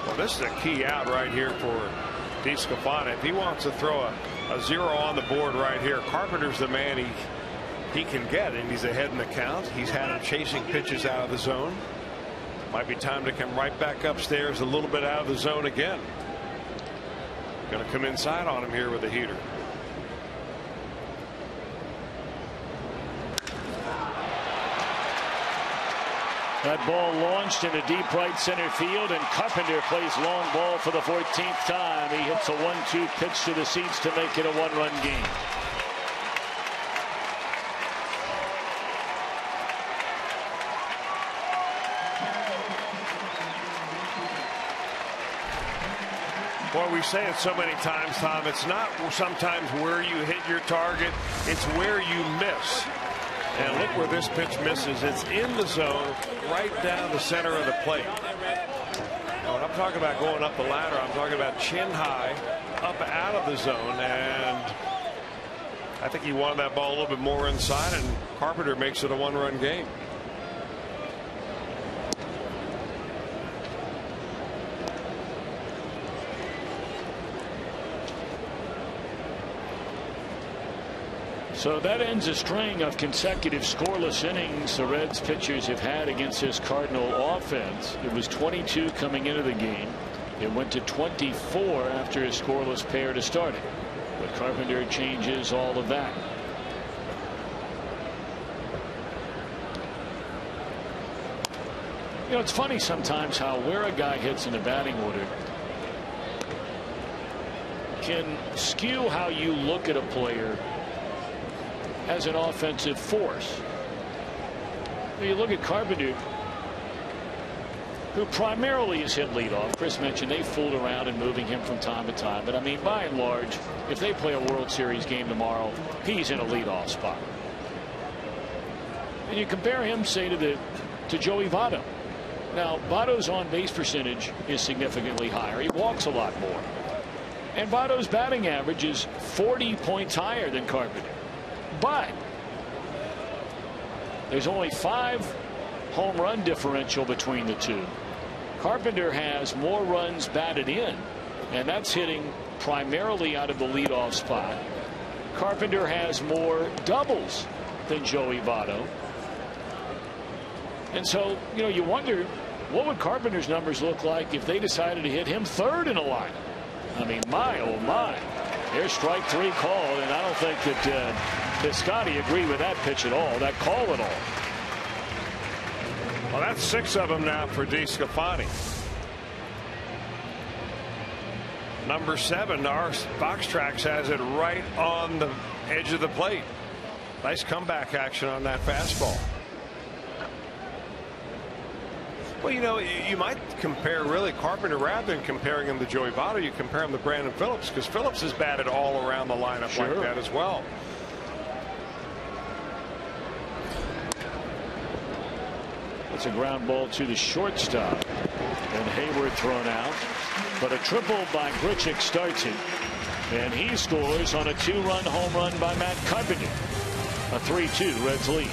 Well, this is a key out right here for DeSclafani. If he wants to throw a 0 on the board right here, Carpenter's the man he can get, and he's ahead in the count. He's had him chasing pitches out of the zone. Might be time to come right back upstairs a little bit out of the zone again. Going to come inside on him here with a heater. That ball launched into deep right center field, and Carpenter plays long ball for the 14th time. He hits a 1-2 pitch to the seats to make it a 1-run game. Boy, we say it so many times, Tom. It's not sometimes where you hit your target, it's where you miss. And look where this pitch misses. It's in the zone, right down the center of the plate. Now, when I'm talking about going up the ladder, I'm talking about chin high, up out of the zone. And I think he wanted that ball a little bit more inside, and Carpenter makes it a 1-run game. So that ends a string of consecutive scoreless innings the Reds pitchers have had against this Cardinal offense. It was 22 coming into the game. It went to 24 after a scoreless pair to start it. But Carpenter changes all of that. You know, it's funny sometimes how where a guy hits in the batting order can skew how you look at a player as an offensive force. You look at Carpenter, who primarily is hit leadoff. Chris mentioned they fooled around in moving him from time to time, but I mean, by and large, if they play a World Series game tomorrow, he's in a leadoff spot. And you compare him, say, to Joey Votto. Now, Votto's on base percentage is significantly higher. He walks a lot more, and Votto's batting average is 40 points higher than Carpenter. But there's only 5 home run differential between the two. Carpenter has more runs batted in, and that's hitting primarily out of the leadoff spot. Carpenter has more doubles than Joey Votto. And so, you know, you wonder what would Carpenter's numbers look like if they decided to hit him third in a lineup. I mean, my, oh my. There's strike 3 called, and I don't think that Scotty agreed with that pitch at all, that call at all. Well, that's 6 of them now for DeSclafani. Number 7, our box tracks has it right on the edge of the plate. Nice comeback action on that fastball. Well, you know, you might compare really Carpenter rather than comparing him to Joey Votto. You compare him to Brandon Phillips, because Phillips has batted all around the lineup like that as well. It's a ground ball to the shortstop, and Hayward thrown out. But a triple by Grichuk starts it, and he scores on a 2-run home run by Matt Carpenter. A 3-2 Reds lead.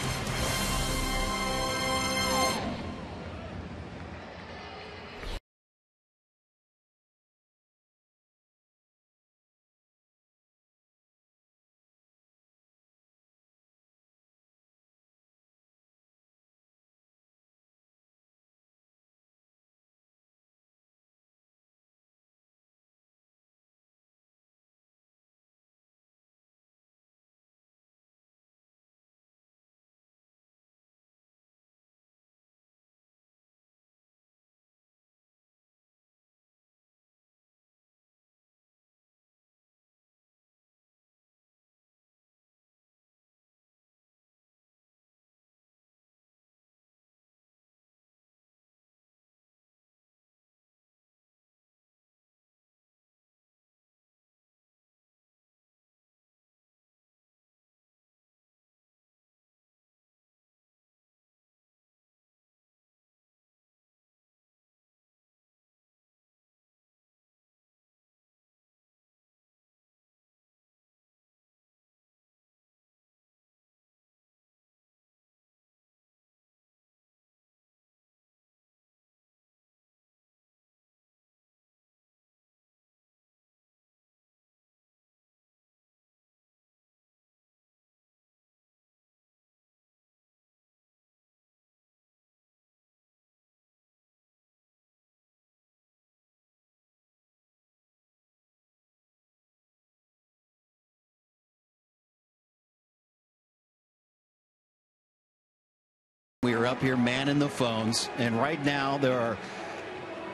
are up here manning the phones. And right now there are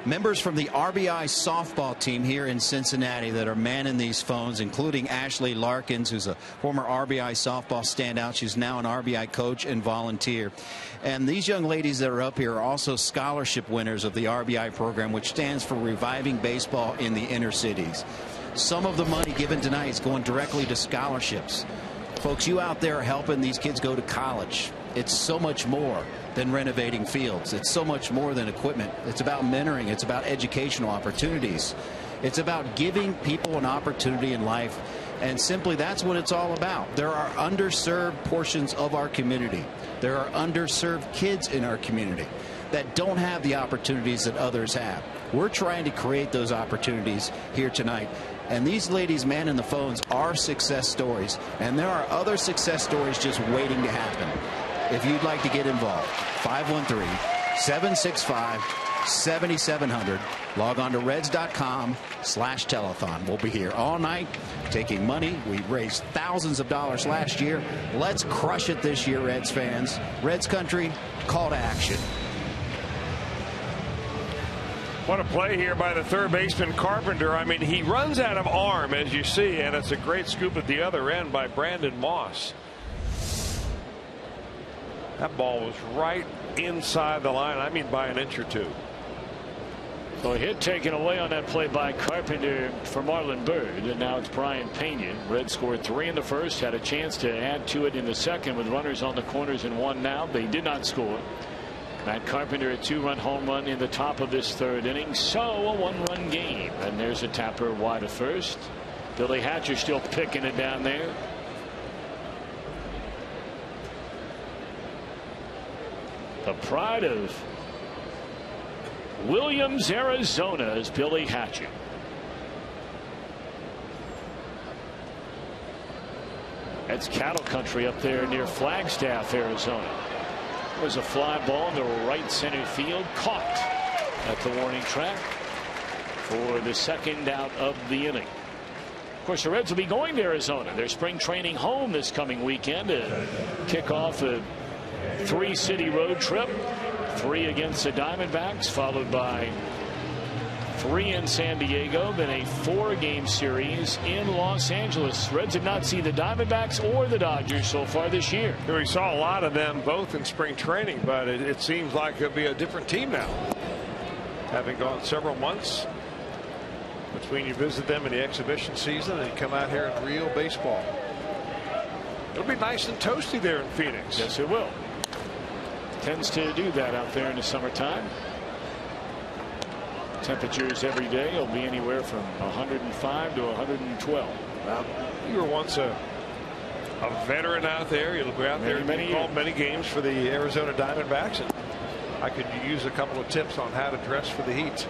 members from the RBI softball team here in Cincinnati that are manning these phones, including Ashley Larkins, who's a former RBI softball standout. She's now an RBI coach and volunteer. And these young ladies that are up here are also scholarship winners of the RBI program, which stands for Reviving Baseball in the Inner Cities. Some of the money given tonight is going directly to scholarships. Folks, you out there are helping these kids go to college. It's so much more than renovating fields. It's so much more than equipment. It's about mentoring. It's about educational opportunities. It's about giving people an opportunity in life. And simply that's what it's all about. There are underserved portions of our community. There are underserved kids in our community that don't have the opportunities that others have. We're trying to create those opportunities here tonight. And these ladies manning the phones are success stories. And there are other success stories just waiting to happen. If you'd like to get involved, 513-765-7700. Log on to reds.com/telethon. We'll be here all night taking money. We raised thousands of dollars last year. Let's crush it this year, Reds fans. Reds country, call to action. What a play here by the third baseman Carpenter. I mean, he runs out of arm, as you see, and it's a great scoop at the other end by Brandon Moss. That ball was right inside the line. I mean, by an inch or two. So a hit taken away on that play by Carpenter for Marlon Byrd, and now it's Brian Pena. Reds scored 3 in the first, had a chance to add to it in the second with runners on the corners and 1 now. They did not score. Matt Carpenter, a 2-run home run in the top of this third inning, so a 1-run game. And there's a tapper wide of first. Billy Hatcher still picking it down there. The pride of Williams, Arizona, is Billy Hatcher. That's cattle country up there near Flagstaff, Arizona. Was a fly ball in the right center field, caught at the warning track for the second out of the inning. Of course, the Reds will be going to Arizona. Their spring training home this coming weekend to kick off a 3-city road trip. 3 against the Diamondbacks, followed by 3 in San Diego, then a 4-game series in Los Angeles. Reds have not seen the Diamondbacks or the Dodgers so far this year. We saw a lot of them both in spring training, but it seems like it'll be a different team now. Having gone several months between you visit them in the exhibition season and come out here in real baseball. It'll be nice and toasty there in Phoenix. Yes, it will. Tends to do that out there in the summertime. Temperatures every day will be anywhere from 105 to 112. Now, you were once a veteran out there. You'll go out there and called many games for the Arizona Diamondbacks, and I could use a couple of tips on how to dress for the heat.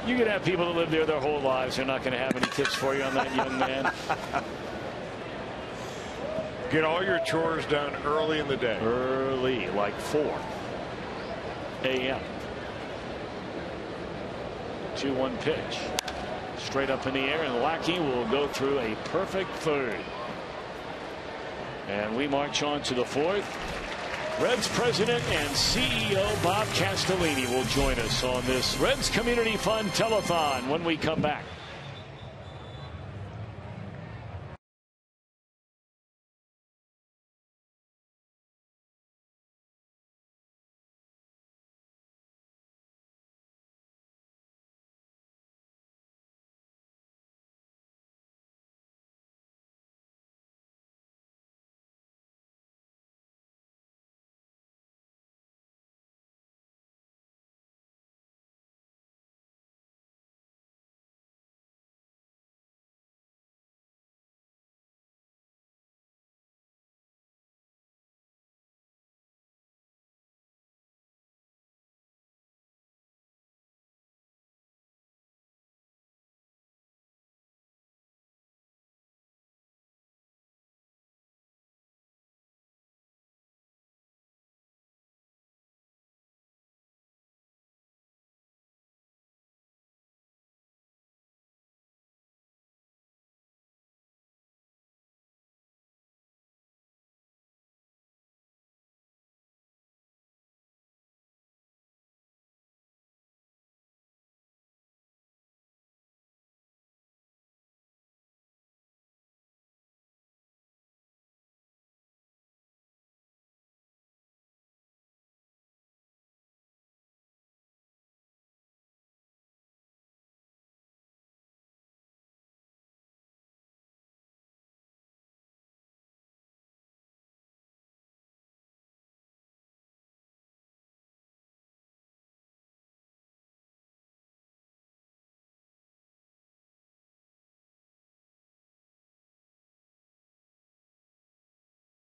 You could have people that live there their whole lives. They're not going to have any tips for you on that, young man. Get all your chores done early in the day. Early, like 4 a.m. 2-1 pitch. Straight up in the air, and Lackey will go through a perfect third. And we march on to the 4th. Reds president and CEO Bob Castellini will join us on this Reds Community Fund Telethon when we come back.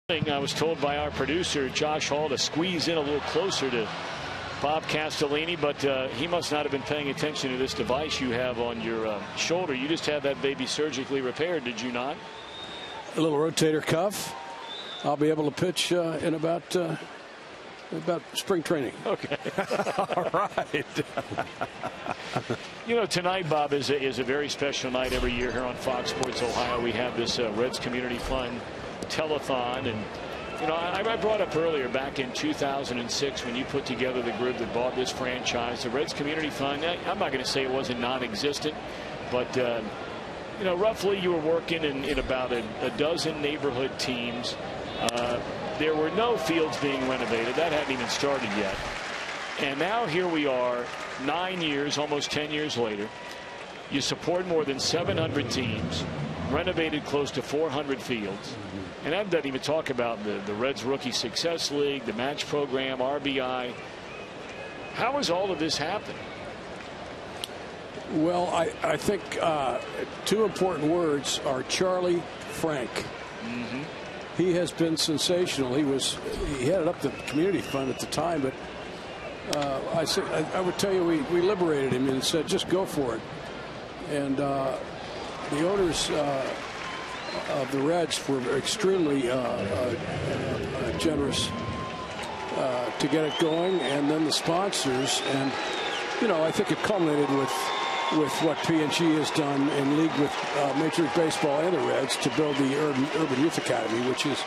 I was told by our producer, Josh Hall, to squeeze in a little closer to Bob Castellini, but he must not have been paying attention to this device you have on your shoulder. You just had that baby surgically repaired, did you not? A little rotator cuff. I'll be able to pitch in about spring training. Okay. All right. You know, tonight, Bob, is a very special night every year here on Fox Sports Ohio. We have this Reds Community Fund telethon, and you know, I brought up earlier back in 2006 when you put together the group that bought this franchise, the Reds Community Fund. I'm not going to say it wasn't non-existent, but you know, roughly you were working in about a dozen neighborhood teams. There were no fields being renovated. That hadn't even started yet. And now here we are, 9 years, almost 10 years later. You support more than 700 teams, renovated close to 400 fields. And that doesn't even talk about the Reds Rookie Success League, the match program, RBI. How has all of this happened? Well, I think two important words are Charlie Frank. Mm-hmm. He has been sensational. He headed up the community fund at the time, but I would tell you we liberated him and said just go for it. And the owners of the Reds were extremely generous to get it going, and then the sponsors, and you know, I think it culminated with what P&G has done in league with Major League Baseball and the Reds to build the Urban Youth Academy, which is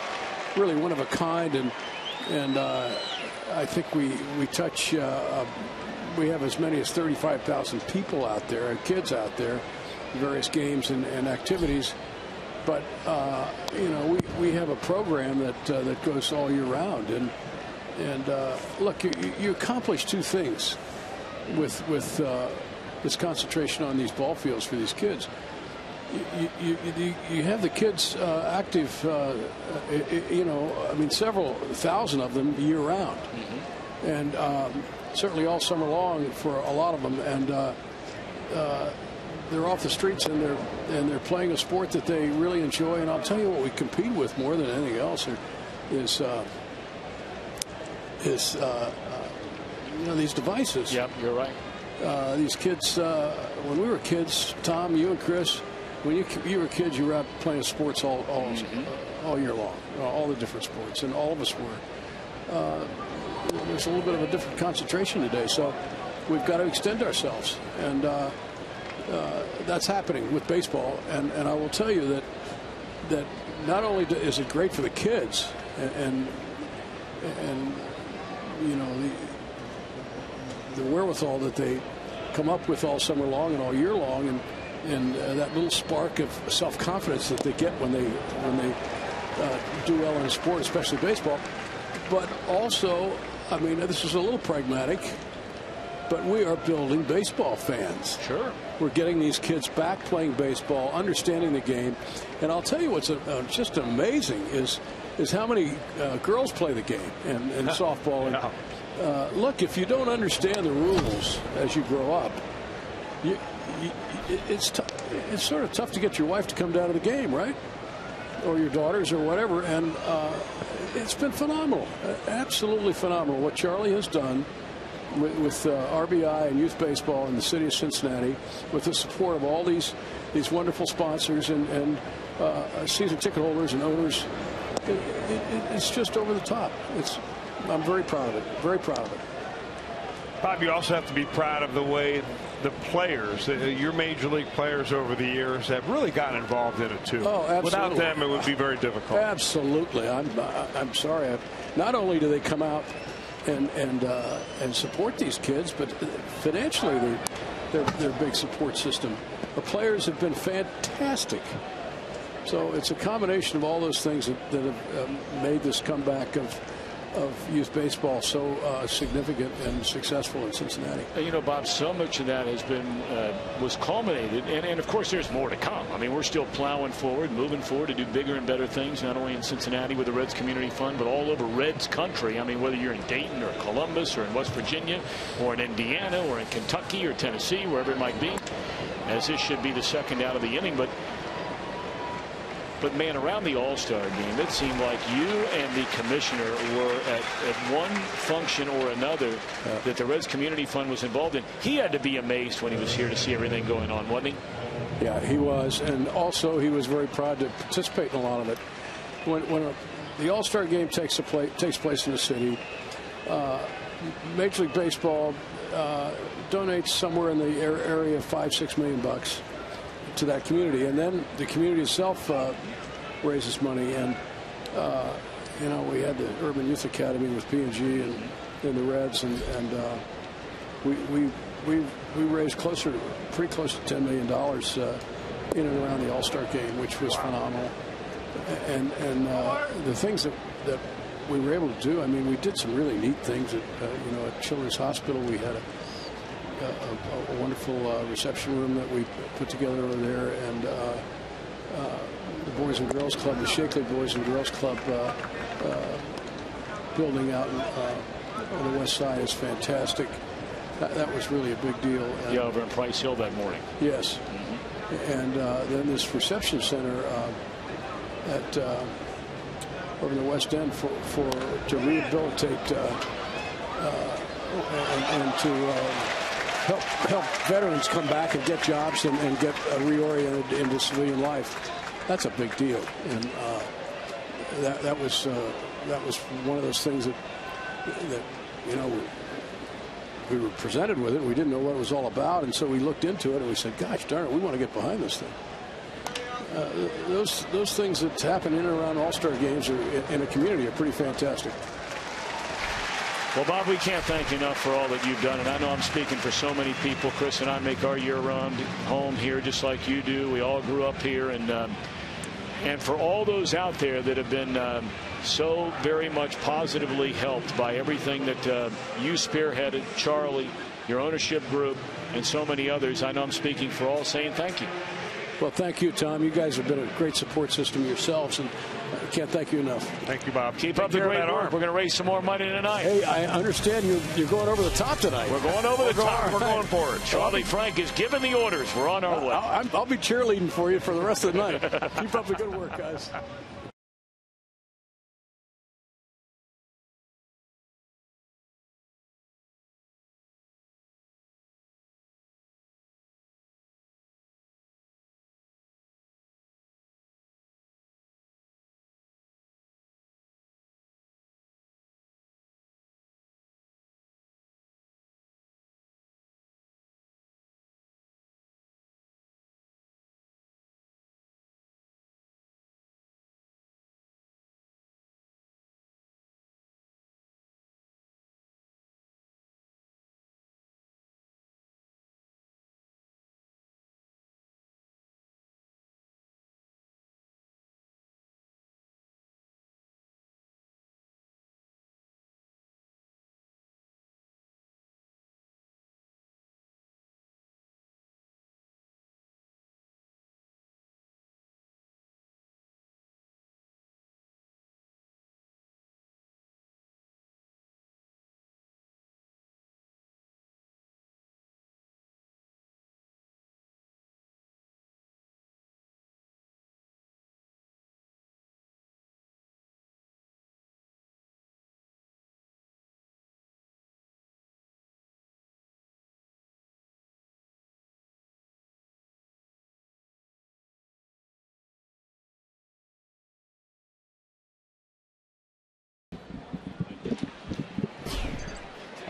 really one of a kind, and I think we touch we have as many as 35,000 people out there, kids out there, various games and activities. But you know, we have a program that goes all year round, and look, you accomplish two things with this concentration on these ball fields for these kids. You have the kids active, you know, I mean, several thousand of them year round, and certainly all summer long for a lot of them, and they're off the streets and they're playing a sport that they really enjoy. And I'll tell you what we compete with more than anything else is you know, these devices. Yep, you're right. These kids, when we were kids, Tom, you and Chris, when you were kids, you were out playing sports all year long, all the different sports, and all of us were. There's a little bit of a different concentration today, so we've got to extend ourselves, and that's happening with baseball. And I will tell you that not only is it great for the kids, and you know, the wherewithal that they come up with all summer long and all year long, and that little spark of self-confidence that they get when they do well in a sport, especially baseball. But also, I mean, this is a little pragmatic, but we are building baseball fans. Sure. We're getting these kids back playing baseball, understanding the game. And I'll tell you what's just amazing is how many girls play the game and softball. And, look, if you don't understand the rules as you grow up, it's sort of tough to get your wife to come down to the game, right? Or your daughters or whatever. And it's been phenomenal, absolutely phenomenal what Charlie has done with RBI and youth baseball in the city of Cincinnati, with the support of all these wonderful sponsors and season ticket holders and owners. It's just over the top. I'm very proud of it. Very proud of it. Bob, you also have to be proud of the way the players, your major league players over the years, have really gotten involved in it too. Oh, absolutely. Without them, it would be very difficult. Absolutely. I'm sorry. Not only do they come out and support these kids, but financially they're a big support system. The players have been fantastic. So it's a combination of all those things that have made this comeback of youth baseball so significant and successful in Cincinnati. You know, Bob, so much of that has been was culminated, and of course there's more to come. I mean, we're still plowing forward, moving forward to do bigger and better things, not only in Cincinnati with the Reds Community Fund, but all over Reds country. I mean, whether you're in Dayton or Columbus or in West Virginia or in Indiana or in Kentucky or Tennessee, wherever it might be, as this should be the second out of the inning. But But, man, around the All-Star game, it seemed like you and the commissioner were at one function or another that the Reds Community Fund was involved in. He had to be amazed when he was here to see everything going on, wasn't he? Yeah, he was. And also he was very proud to participate in a lot of it. When the All-Star game takes place in the city, Major League Baseball donates somewhere in the area of $5-6 million to that community, and then the community itself raises money. And you know, we had the Urban Youth Academy with P&G and the Reds, and we raised pretty close to $10 million in and around the All-Star game, which was phenomenal. And the things that we were able to do, I mean, we did some really neat things at you know, at Children's Hospital. We had a wonderful reception room that we put together over there, and the Boys and Girls Club, the Shakely Boys and Girls Club building out on the west side is fantastic. That was really a big deal. And, yeah, over in Price Hill that morning. Yes. And then this reception center at over in the West End to rehabilitate and to help veterans come back and get jobs and get reoriented into civilian life. That's a big deal, and that was one of those things that you know, we were presented with it. We didn't know what it was all about, and so we looked into it and we said, "Gosh darn it, we want to get behind this thing." Those things that happen in and around All-Star games in a community are pretty fantastic. Well, Bob, we can't thank you enough for all that you've done. And I know I'm speaking for so many people. Chris and I make our year-round home here just like you do. We all grew up here. And for all those out there that have been so very much positively helped by everything that you spearheaded, Charlie, your ownership group, and so many others, I know I'm speaking for all saying thank you. Well, thank you, Tom. You guys have been a great support system yourselves, and I can't thank you enough. Thank you, Bob. Keep up the great work. We're going to raise some more money tonight. Hey, I understand you're going over the top tonight. We're going over the top. We're going for it. Charlie Frank is giving the orders. We're on our way. I'll be cheerleading for you for the rest of the night. Keep up the good work, guys.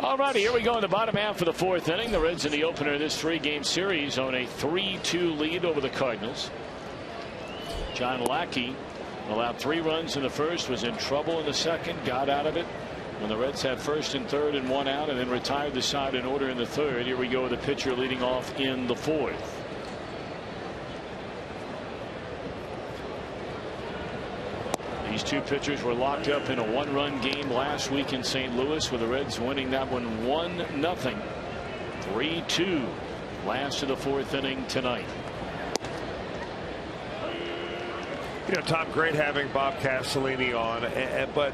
All righty, here we go in the bottom half of the fourth inning. The Reds in the opener of this three-game series own a 3-2 lead over the Cardinals. John Lackey allowed 3 runs in the first, was in trouble in the second, got out of it when the Reds had first and third and 1 out, and then retired the side in order in the third. Here we go with the pitcher leading off in the fourth. These two pitchers were locked up in a 1-run game last week in St. Louis, with the Reds winning that one 1-0. 3-2 last of the fourth inning tonight. You know, Tom, great having Bob Castellini on, but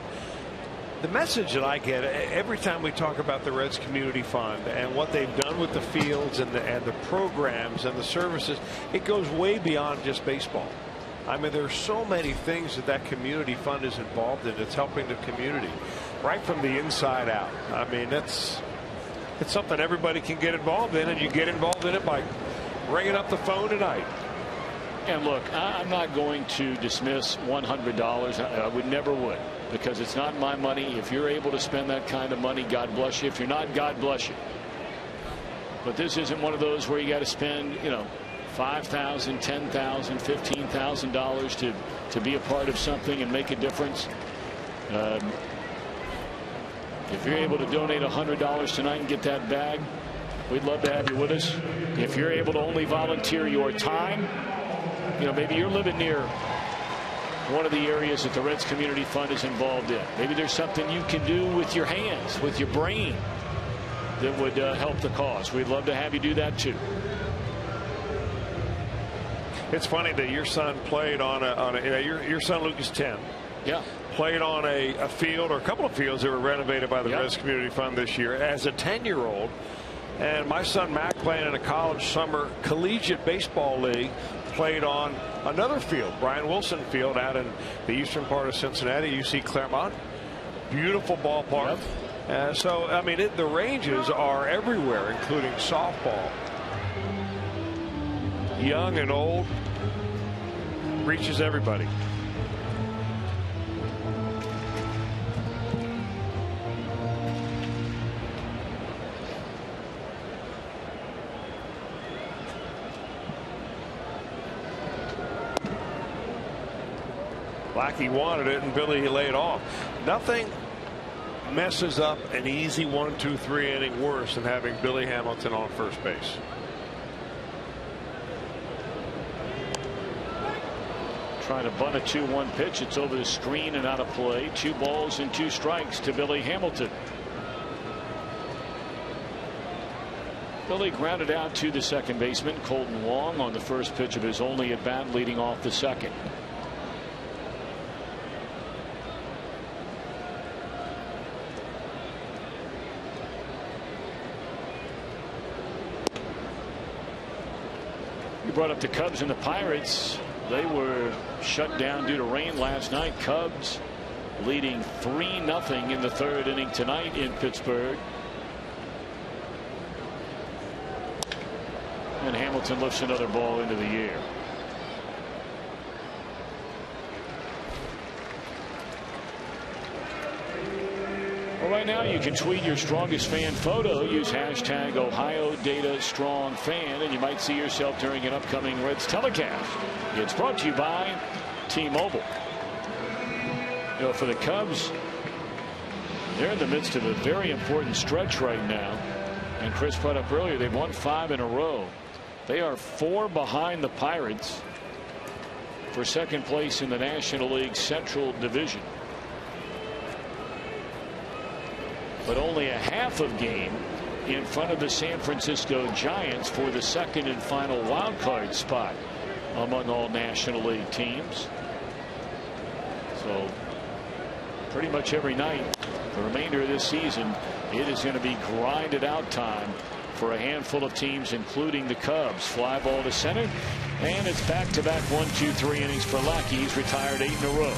the message that I get every time we talk about the Reds Community Fund and what they've done with the fields and the programs and the services, it goes way beyond just baseball. I mean, there's so many things that community fund is involved in. It's helping the community right from the inside out. I mean, it's something everybody can get involved in, and you get involved in it by ringing up the phone tonight. And look, I'm not going to dismiss $100. I would never would, because it's not my money. If you're able to spend that kind of money, God bless you. If you're not, God bless you. But this isn't one of those where you got to spend, you know, $5,000, $10,000, $15,000 to be a part of something and make a difference. If you're able to donate $100 tonight and get that bag, we'd love to have you with us. If you're able to only volunteer your time, you know, maybe you're living near one of the areas that the Reds Community Fund is involved in. Maybe there's something you can do with your hands, with your brain, that would help the cause. We'd love to have you do that too. It's funny that your son played on your son Luke is 10. Yeah. Played on a field, or a couple of fields that were renovated by the Reds Community Fund this year as a 10-year-old. And my son Mac, playing in a college summer collegiate baseball league, played on another field, Brian Wilson Field, out in the eastern part of Cincinnati, UC Claremont. Beautiful ballpark. Yep. So, I mean, the ranges are everywhere, including softball. Young and old, reaches everybody. Blackie wanted it, and Billy laid off. Nothing messes up an easy 1-2-3 inning worse than having Billy Hamilton on first base. Trying to bunt a 2-1 pitch. It's over the screen and out of play. 2 balls and 2 strikes to Billy Hamilton. Billy grounded out to the second baseman, Colton Wong, on the first pitch of his only at bat, leading off the second. You brought up the Cubs and the Pirates. They were shut down due to rain last night. Cubs leading 3-0 in the third inning tonight in Pittsburgh. And Hamilton lifts another ball into the air. Well, right now you can tweet your strongest fan photo. Use hashtag OhioDataStrongFan, and you might see yourself during an upcoming Reds telecast. It's brought to you by T-Mobile. You know, for the Cubs, they're in the midst of a very important stretch right now. And Chris brought up earlier, they've won 5 in a row. They are 4 behind the Pirates for second place in the National League Central Division. But only a half of game in front of the San Francisco Giants for the second and final wild card spot among all National League teams. So pretty much every night the remainder of this season, it is going to be grinded out time for a handful of teams, including the Cubs. Fly ball to center, and it's back-to-back 1-2-3 innings for Lackey. He's retired 8 in a row.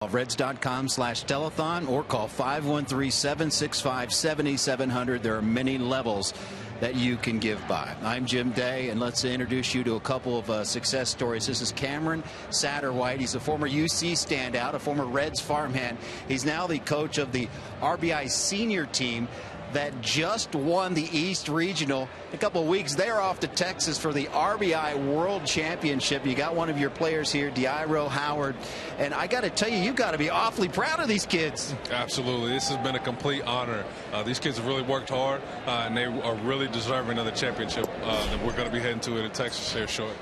Reds.com/telethon or call 513-765-7700. There are many levels that you can give by. I'm Jim Day, and let's introduce you to a couple of success stories. This is Cameron Satterwhite. He's a former UC standout, a former Reds farmhand. He's now the coach of the RBI senior team that just won the East Regional. In a couple of weeks, they're off to Texas for the RBI World Championship. You got one of your players here, Diairo Howard, and I got to tell you, you've got to be awfully proud of these kids. Absolutely. This has been a complete honor. These kids have really worked hard, and they are really deserving of the championship that we're going to be heading to in Texas here short.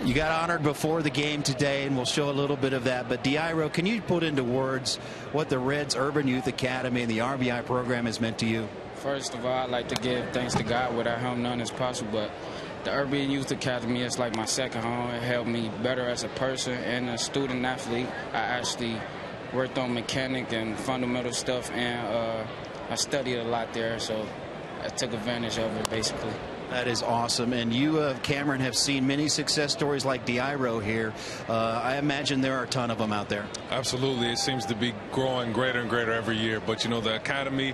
You got honored before the game today, and we'll show a little bit of that. But Diairo, can you put into words what the Reds Urban Youth Academy and the RBI program has meant to you? First of all, I'd like to give thanks to God. Without him, none is possible. But the Urban Youth Academy is like my second home. It helped me better as a person and a student athlete. I actually worked on mechanic and fundamental stuff, and I studied a lot there, so I took advantage of it, basically. That is awesome. And you, Cameron, have seen many success stories like Diairo here. I imagine there are a ton of them out there. Absolutely. It seems to be growing greater and greater every year. But, you know, the academy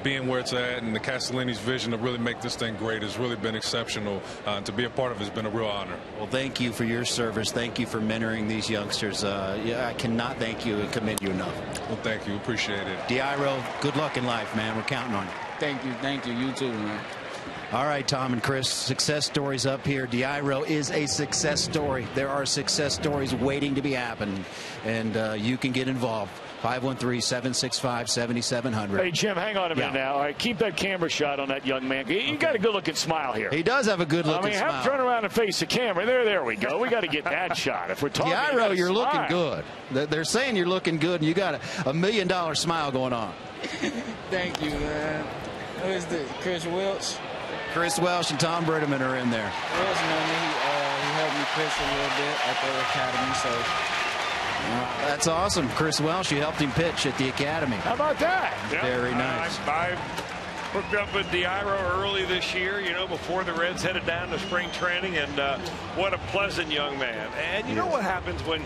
being where it's at and the Castellini's vision to really make this thing great has really been exceptional. To be a part of it has been a real honor. Well, thank you for your service. Thank you for mentoring these youngsters. Yeah, I cannot thank you and commend you enough. Well, thank you. Appreciate it. Diairo, good luck in life, man. We're counting on you. Thank you. Thank you. You too, man. All right, Tom and Chris, success stories up here. Diairo is a success story. There are success stories waiting to be happened, and you can get involved. 513-765-7700. Hey, Jim, hang on a minute now. All right, keep that camera shot on that young man. You got a good-looking smile here. He does have a good-looking smile. Have him turn around and face the camera. There we go. We got to get that shot. If we're talking, Diairo, you're looking good. They're saying you're looking good, and you got a $1 million smile going on. Thank you, man. Who is this? Chris Welch? Chris Welch and Tom Britterman are in there. Welch, he helped me pitch a little bit at the academy, so. That's awesome. Chris Welch, you helped him pitch at the academy. How about that? Very nice. I hooked up with Diairo early this year, you know, before the Reds headed down to spring training, and what a pleasant young man. And you know what happens when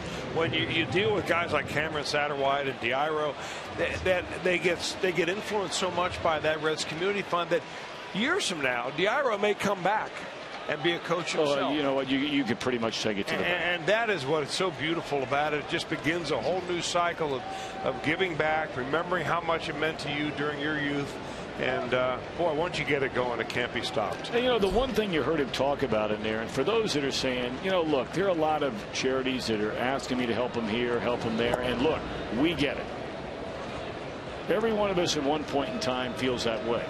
you deal with guys like Cameron Satterwhite and Diairo, that they get influenced so much by that Reds Community Fund that years from now, Diairo may come back and be a coach himself. Well, you know what? You could pretty much take it to the bank. And that is what is so beautiful about it. It just begins a whole new cycle of giving back, remembering how much it meant to you during your youth. And, boy, once you get it going, it can't be stopped. And, you know, the one thing you heard him talk about in there, and for those that are saying, you know, look, there are a lot of charities that are asking me to help them here, help them there. And, look, we get it. Every one of us at one point in time feels that way.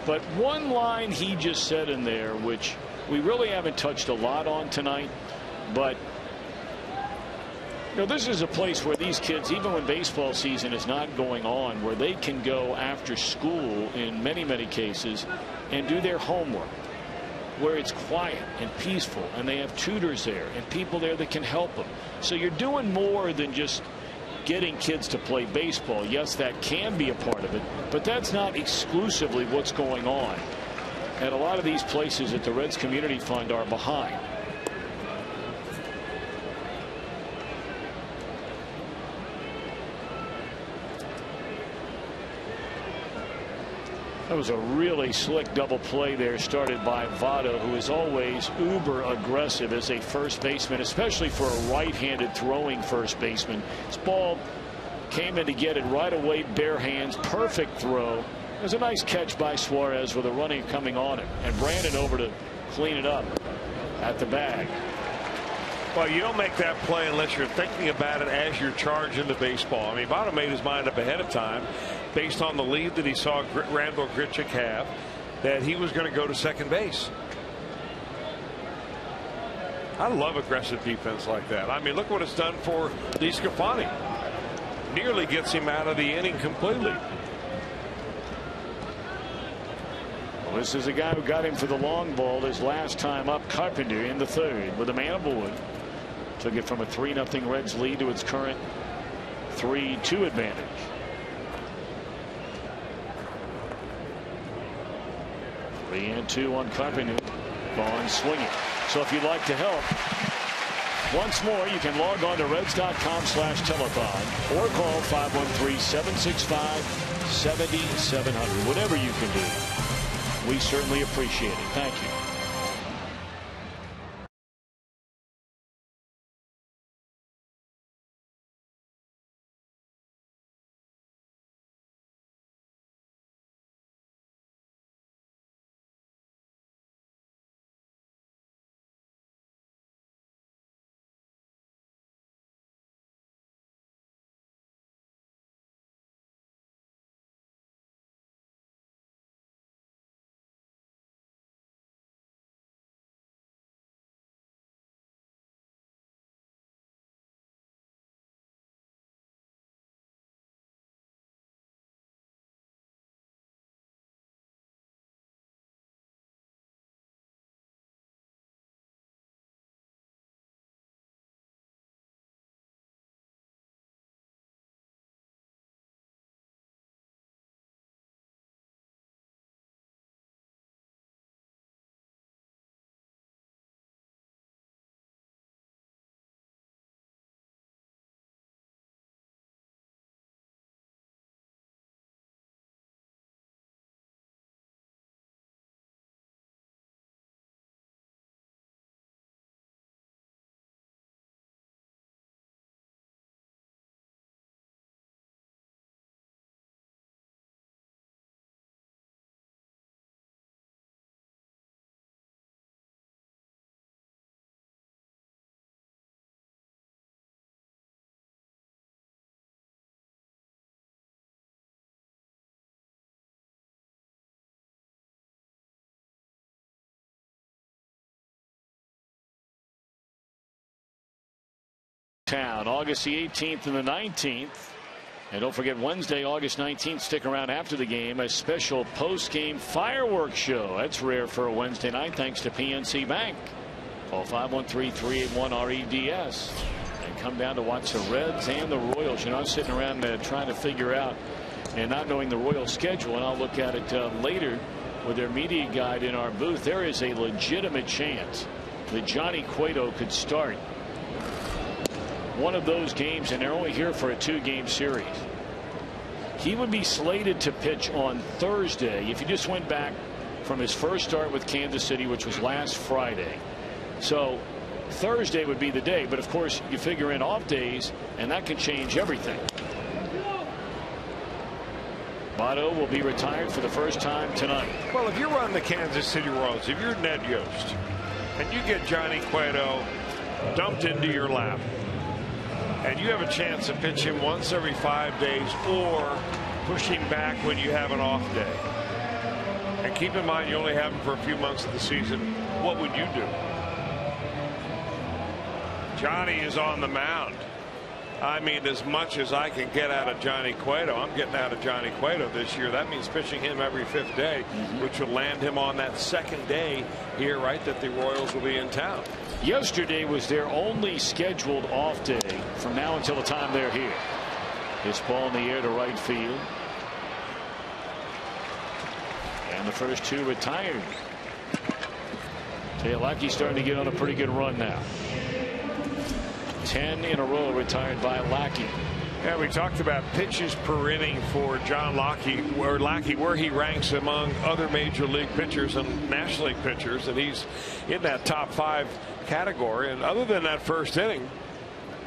But one line he just said in there, which we really haven't touched a lot on tonight, but you know, this is a place where these kids, even when baseball season is not going on, where they can go after school in many cases and do their homework, where it's quiet and peaceful, and they have tutors there and people there that can help them. So you're doing more than just getting kids to play baseball. Yes, that can be a part of it, but that's not exclusively what's going on. And a lot of these places that the Reds Community Fund are behind. That was a really slick double play there, started by VOTTO, who is always uber aggressive as a first baseman, especially for a right-handed throwing first baseman. This ball came in to get it right away, bare hands, perfect throw. It was a nice catch by Suarez with a running coming on it, and Brandon over to clean it up at the bag. Well, you don't make that play unless you're thinking about it as you're charged into baseball. I mean, VOTTO made his mind up ahead of time based on the lead that he saw Randall Grichuk have, that he was going to go to second base. I love aggressive defense like that. I mean, look what it's done for DeSclafani. Nearly gets him out of the inning completely. Well, this is a guy who got him for the long ball his last time up. Carpenter in the third with a man aboard. Took it from a 3-0 Reds lead to its current 3-2 advantage. Three and 2 on Carpenter. Ball swinging. So if you'd like to help, Once more, you can log on to Reds.com/telethon or call 513-765-7700. Whatever you can do, we certainly appreciate it. Thank you. Town, August the 18th and the 19th. And don't forget, Wednesday, August 19th, stick around after the game, a special post-game fireworks show. That's rare for a Wednesday night, thanks to PNC Bank. Call 513-381-REDS and come down to watch the Reds and the Royals. You know, I'm sitting around trying to figure out and not knowing the Royals schedule, and I'll look at it later with their media guide in our booth. There is a legitimate chance that Johnny Cueto could start one of those games, and they're only here for a 2-game series. He would be slated to pitch on Thursday if he just went back from his first start with Kansas City, which was last Friday. So Thursday would be the day, but of course you figure in off days, and that can change everything. VOTTO will be retired for the first time tonight. Well, if you're running the Kansas City Royals, if you're Ned Yost and you get Johnny Cueto dumped into your lap, and you have a chance to pitch him once every 5 days or push him back when you have an off day. And keep in mind, you only have him for a few months of the season. What would you do? Johnny is on the mound. I mean, as much as I can get out of Johnny Cueto, I'm getting out of Johnny Cueto this year. That means pitching him every 5th day, which will land him on that 2nd day here, right, that the Royals will be in town. Yesterday was their only scheduled off day from now until the time they're here. This ball in the air to right field. And the first 2 retired. Lackey's starting to get on a pretty good run now. 10 in a row retired by Lackey. Yeah, we talked about pitches per inning for John Lackey, where he ranks among other major league pitchers and National League pitchers, and he's in that top 5 category. And other than that first inning,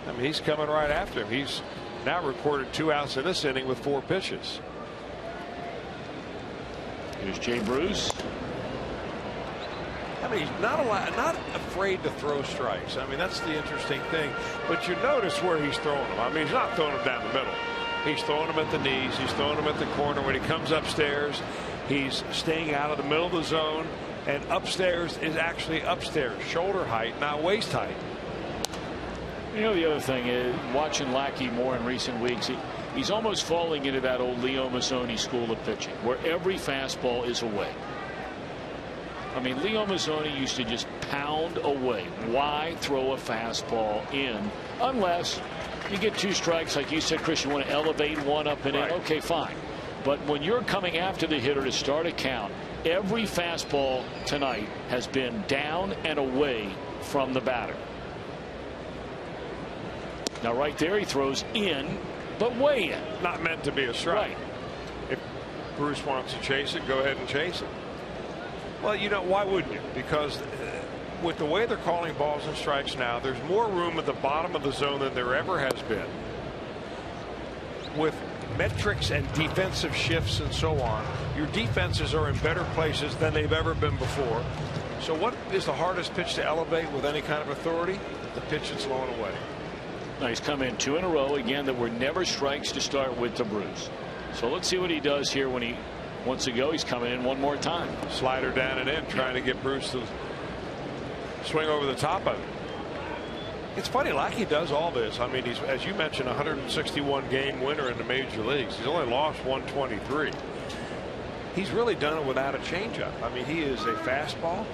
I mean, he's coming right after him. He's now recorded 2 outs in this inning with 4 pitches. Here's Jay Bruce. I mean, he's not afraid to throw strikes. I mean, that's the interesting thing. But you notice where he's throwing them. I mean, he's not throwing them down the middle. He's throwing them at the knees. He's throwing them at the corner. When he comes upstairs, he's staying out of the middle of the zone. And upstairs is actually upstairs, shoulder height, not waist height. You know, the other thing is, watching Lackey more in recent weeks, he's almost falling into that old Leo Mazzoni school of pitching, where every fastball is away. I mean, Leo Mazzoni used to just pound away. Why throw a fastball in unless you get 2 strikes, like you said, Chris, you want to elevate one up and in. Okay, fine. But when you're coming after the hitter to start a count, every fastball tonight has been down and away from the batter. Now right there he throws in, but way in. Not meant to be a strike. Right. If Bruce wants to chase it, go ahead and chase it. Well, you know, why wouldn't you? Because with the way they're calling balls and strikes now, there's more room at the bottom of the zone than there ever has been. With metrics and defensive shifts and so on, your defenses are in better places than they've ever been before. So what is the hardest pitch to elevate with any kind of authority? The pitch that's blown away. Now he's come in 2 in a row again that were never strikes to start with to Bruce. So let's see what he does here when he wants to go. He's coming in one more time. Slider down and in, trying to get Bruce to swing over the top of it. It's funny, Lackey does all this. I mean, he's, as you mentioned, 161 game winner in the major leagues. He's only lost 123. He's really done it without a changeup. I mean, he is a fastball,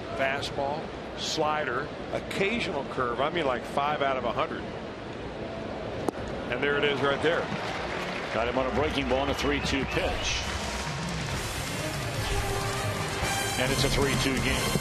slider, occasional curve. I mean, like 5 out of 100. And there it is right there. Got him on a breaking ball and a 3-2 pitch. And it's a 3-2 game.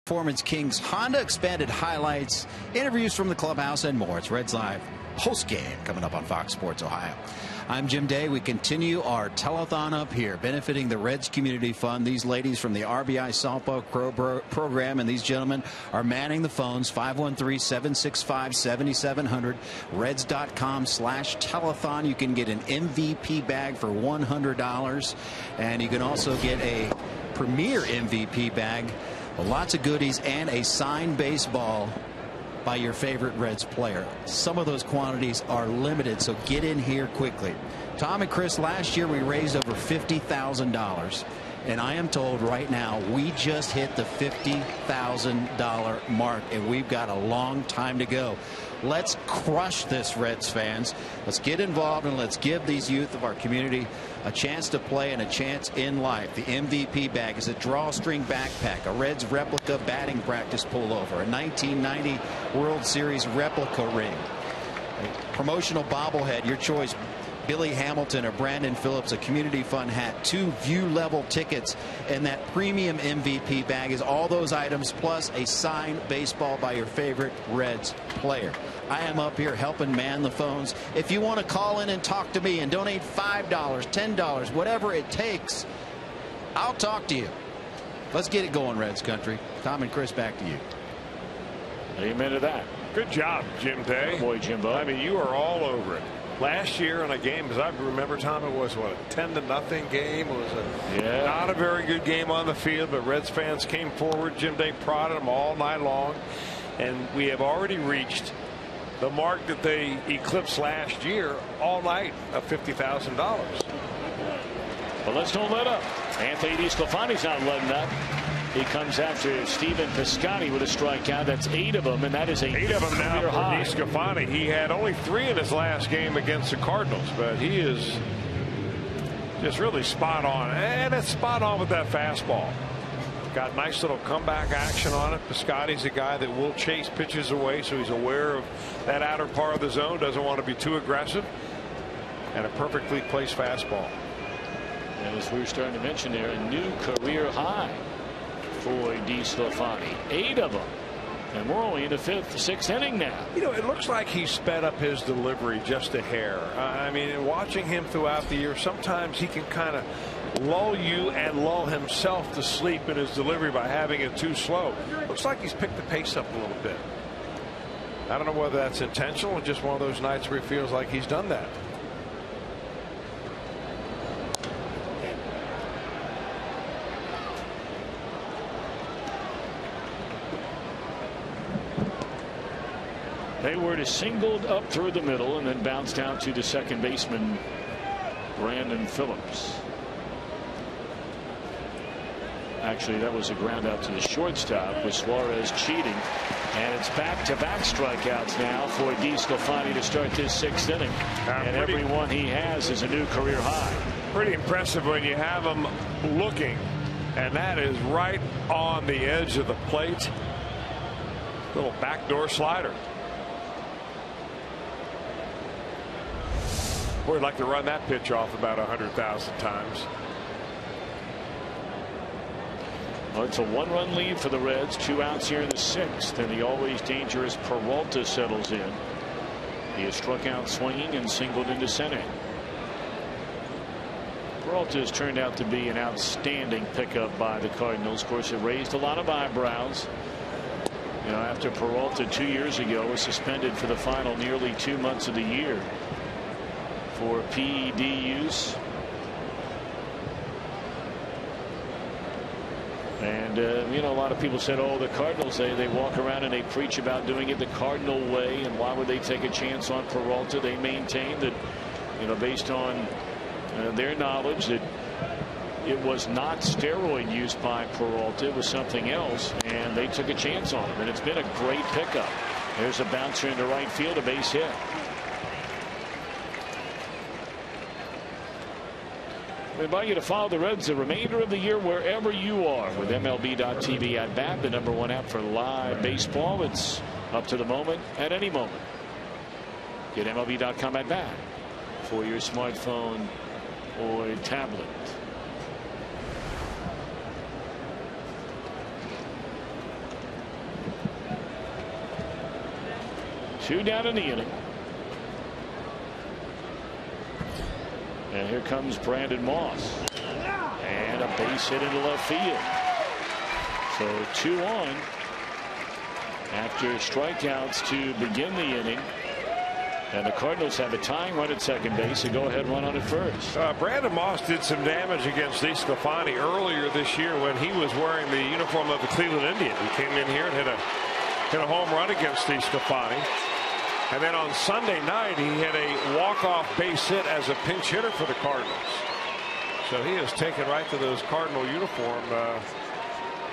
Performance Kings Honda expanded highlights, interviews from the clubhouse, and more. It's Reds Live post game coming up on Fox Sports Ohio. I'm Jim Day. We continue our telethon up here, benefiting the Reds Community Fund. These ladies from the RBI softball program and these gentlemen are manning the phones. 513-765-7700, reds.com/telethon. You can get an MVP bag for $100, and you can also get a premier MVP bag. Lots of goodies and a signed baseball by your favorite Reds player. Some of those quantities are limited, so get in here quickly. Tom and Chris, last year we raised over $50,000, and I am told right now we just hit the $50,000 mark, and we've got a long time to go. Let's crush this, Reds fans. Let's get involved and let's give these youth of our community a chance to play and a chance in life. The MVP bag is a drawstring backpack, a Reds replica batting practice pullover, a 1990 World Series replica ring, a promotional bobblehead, your choice, Billy Hamilton or Brandon Phillips, a community fund hat, 2 view level tickets, and that premium MVP bag is all those items plus a signed baseball by your favorite Reds player. I am up here helping man the phones. If you want to call in and talk to me and donate $5, $10, whatever it takes, I'll talk to you. Let's get it going, Reds country. Tom and Chris, back to you. Amen to that. Good job, Jim Day. Good boy, Jimbo. I mean, you are all over it. Last year in a game, as I remember, Tom, it was what, a 10-0 game. It was not a very good game on the field, but Reds fans came forward. Jim Day prodded them all night long, and we have already reached the mark that they eclipsed last year all night of $50,000. But let's don't let up. Anthony DeSclafani's not letting up. He comes after Stephen Piscotty with a strikeout. That's 8 of them, and that is 8 of them now for DeSclafani. He had only 3 in his last game against the Cardinals, but he is Just really spot on, and it's spot on with that fastball. Got nice little comeback action on it. Piscotty's a guy that will chase pitches away, so he's aware of that outer part of the zone, doesn't want to be too aggressive, and a perfectly placed fastball. As we were starting to mention there, a new career high for DeSclafani. 8 of them. And we're only in the 6th inning now. You know, it looks like he sped up his delivery just a hair. I mean, watching him throughout the year, sometimes he can kind of lull you and lull himself to sleep in his delivery by having it too slow. Looks like he's picked the pace up a little bit. I don't know whether that's intentional or just one of those nights where he feels like he's done that. Hayward is singled up through the middle and then bounced out to the second baseman, Brandon Phillips. Actually, that was a ground out to the shortstop with Suarez cheating. And it's back-to-back strikeouts now for DeSclafani to start this 6th inning. And every one he has is a new career high. Pretty impressive when you have him looking. And that is right on the edge of the plate. Little backdoor slider. Boy, I'd like to run that pitch off about 100,000 times. Well, it's a 1-run lead for the Reds. 2 outs here in the 6th, and the always dangerous Peralta settles in. He has struck out swinging and singled into center. Peralta has turned out to be an outstanding pickup by the Cardinals. Of course, it raised a lot of eyebrows. You know, after Peralta 2 years ago was suspended for the final nearly 2 months of the year for PED use. And you know, a lot of people said, oh, the Cardinals, they walk around and they preach about doing it the Cardinal way, and why would they take a chance on Peralta? They maintain that, you know, based on their knowledge, that it was not steroid use by Peralta, it was something else, and they took a chance on him, and it's been a great pickup. There's a bouncer into right field, a base hit. We invite you to follow the Reds the remainder of the year wherever you are with MLB.TV at bat, the #1 app for live baseball. It's up to the moment at any moment. Get MLB.com at bat for your smartphone or tablet. Two down in the inning. And here comes Brandon Moss. And a base hit into left field. So 2 on after strikeouts to begin the inning. And the Cardinals have a tying run at second base, a go-ahead run on at first. Brandon Moss did some damage against DeSclafani earlier this year when he was wearing the uniform of the Cleveland Indians. He came in here and hit a home run against DeSclafani. And then on Sunday night, he had a walk-off base hit as a pinch hitter for the Cardinals. So he has taken right to those Cardinal uniform.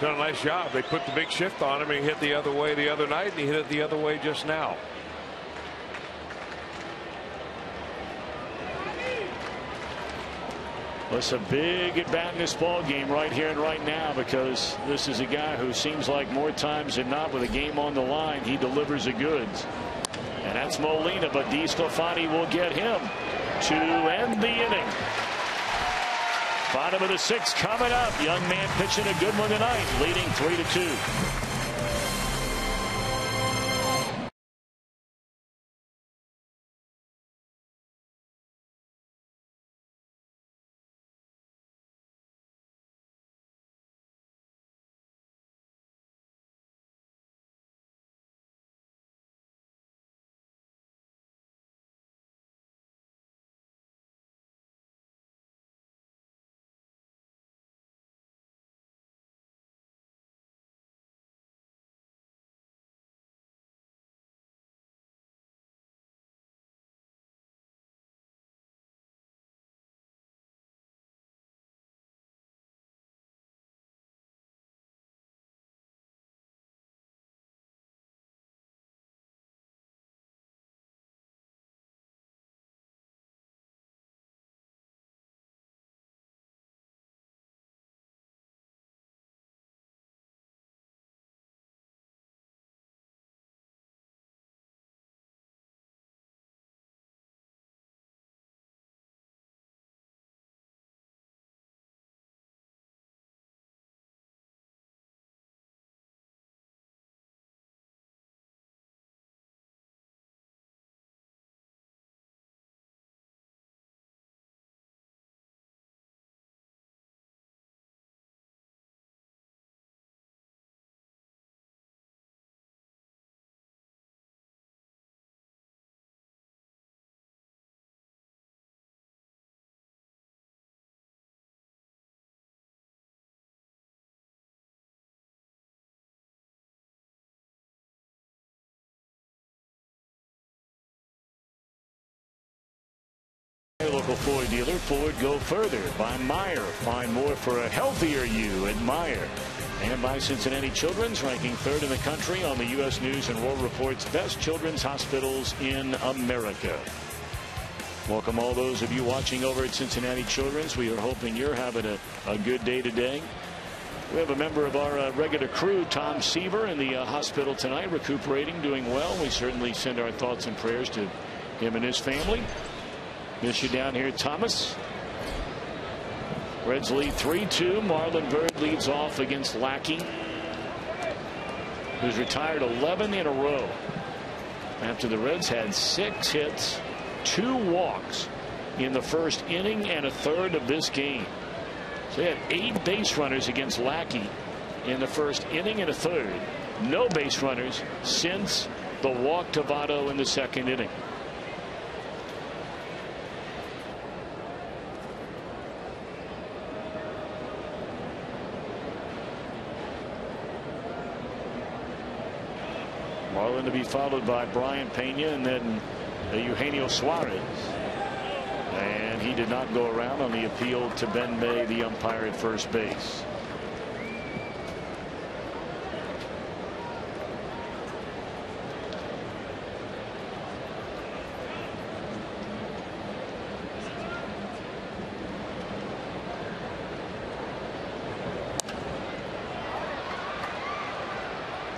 Done a nice job. They put the big shift on him. He hit the other way the other night, and he hit it the other way just now. Well, it's a big at bat in this ball game right here and right now, because this is a guy who seems like more times than not, with a game on the line, he delivers the goods. And that's Molina, but DeSclafani will get him to end the inning. Bottom of the 6th coming up. Young man pitching a good one tonight, leading 3-2. local Ford dealer. Ford, go further. By Meyer. Find more for a healthier you at Meyer. And by Cincinnati Children's, ranking 3rd in the country on the U.S. News and World Report's best children's hospitals in America. Welcome all those of you watching over at Cincinnati Children's. We are hoping you're having a good day today. We have a member of our regular crew, Tom Seaver, in the hospital tonight, recuperating, doing well. We certainly send our thoughts and prayers to him and his family. Miss you down here, Thomas. Reds lead 3-2. Marlon Byrd leads off against Lackey, who's retired 11 in a row after the Reds had 6 hits, 2 walks in the first inning and a third of this game. So they had 8 base runners against Lackey in the first inning and a third. No base runners since the walk to VOTTO in the second inning. Marlon to be followed by Brian Pena and then Eugenio Suarez. And he did not go around on the appeal to Ben May, the umpire at first base.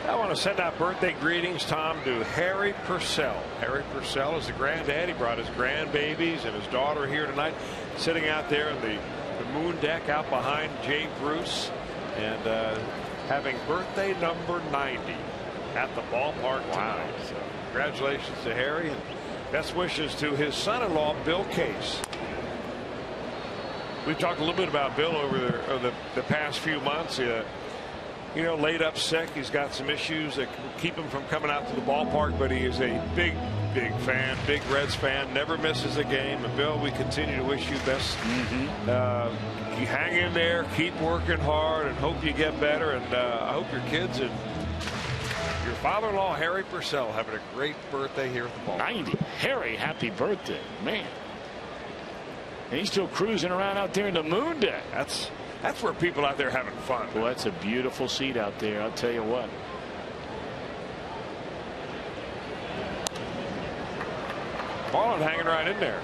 I want to send out birthday greetings, Tom, to Harry Purcell. Harry Purcell is the granddad. He brought his grandbabies and his daughter here tonight, sitting out there in the moon deck out behind Jay Bruce, and having birthday number 90 at the ballpark tonight. So congratulations to Harry, and best wishes to his son-in-law, Bill Case. We've talked a little bit about Bill over the past few months. You know, laid up sick. He's got some issues that keep him from coming out to the ballpark, but he is a big fan, big Reds fan, never misses a game. And Bill, we continue to wish you best. You hang in there, keep working hard, and hope you get better. And I hope your kids and your father-in-law, Harry Purcell, having a great birthday here at the ballpark. 90. Harry, happy birthday, man. And he's still cruising around out there in the moon deck. That's where people out there having fun. Well, that's a beautiful seat out there, I'll tell you what. Marlon hanging right in there.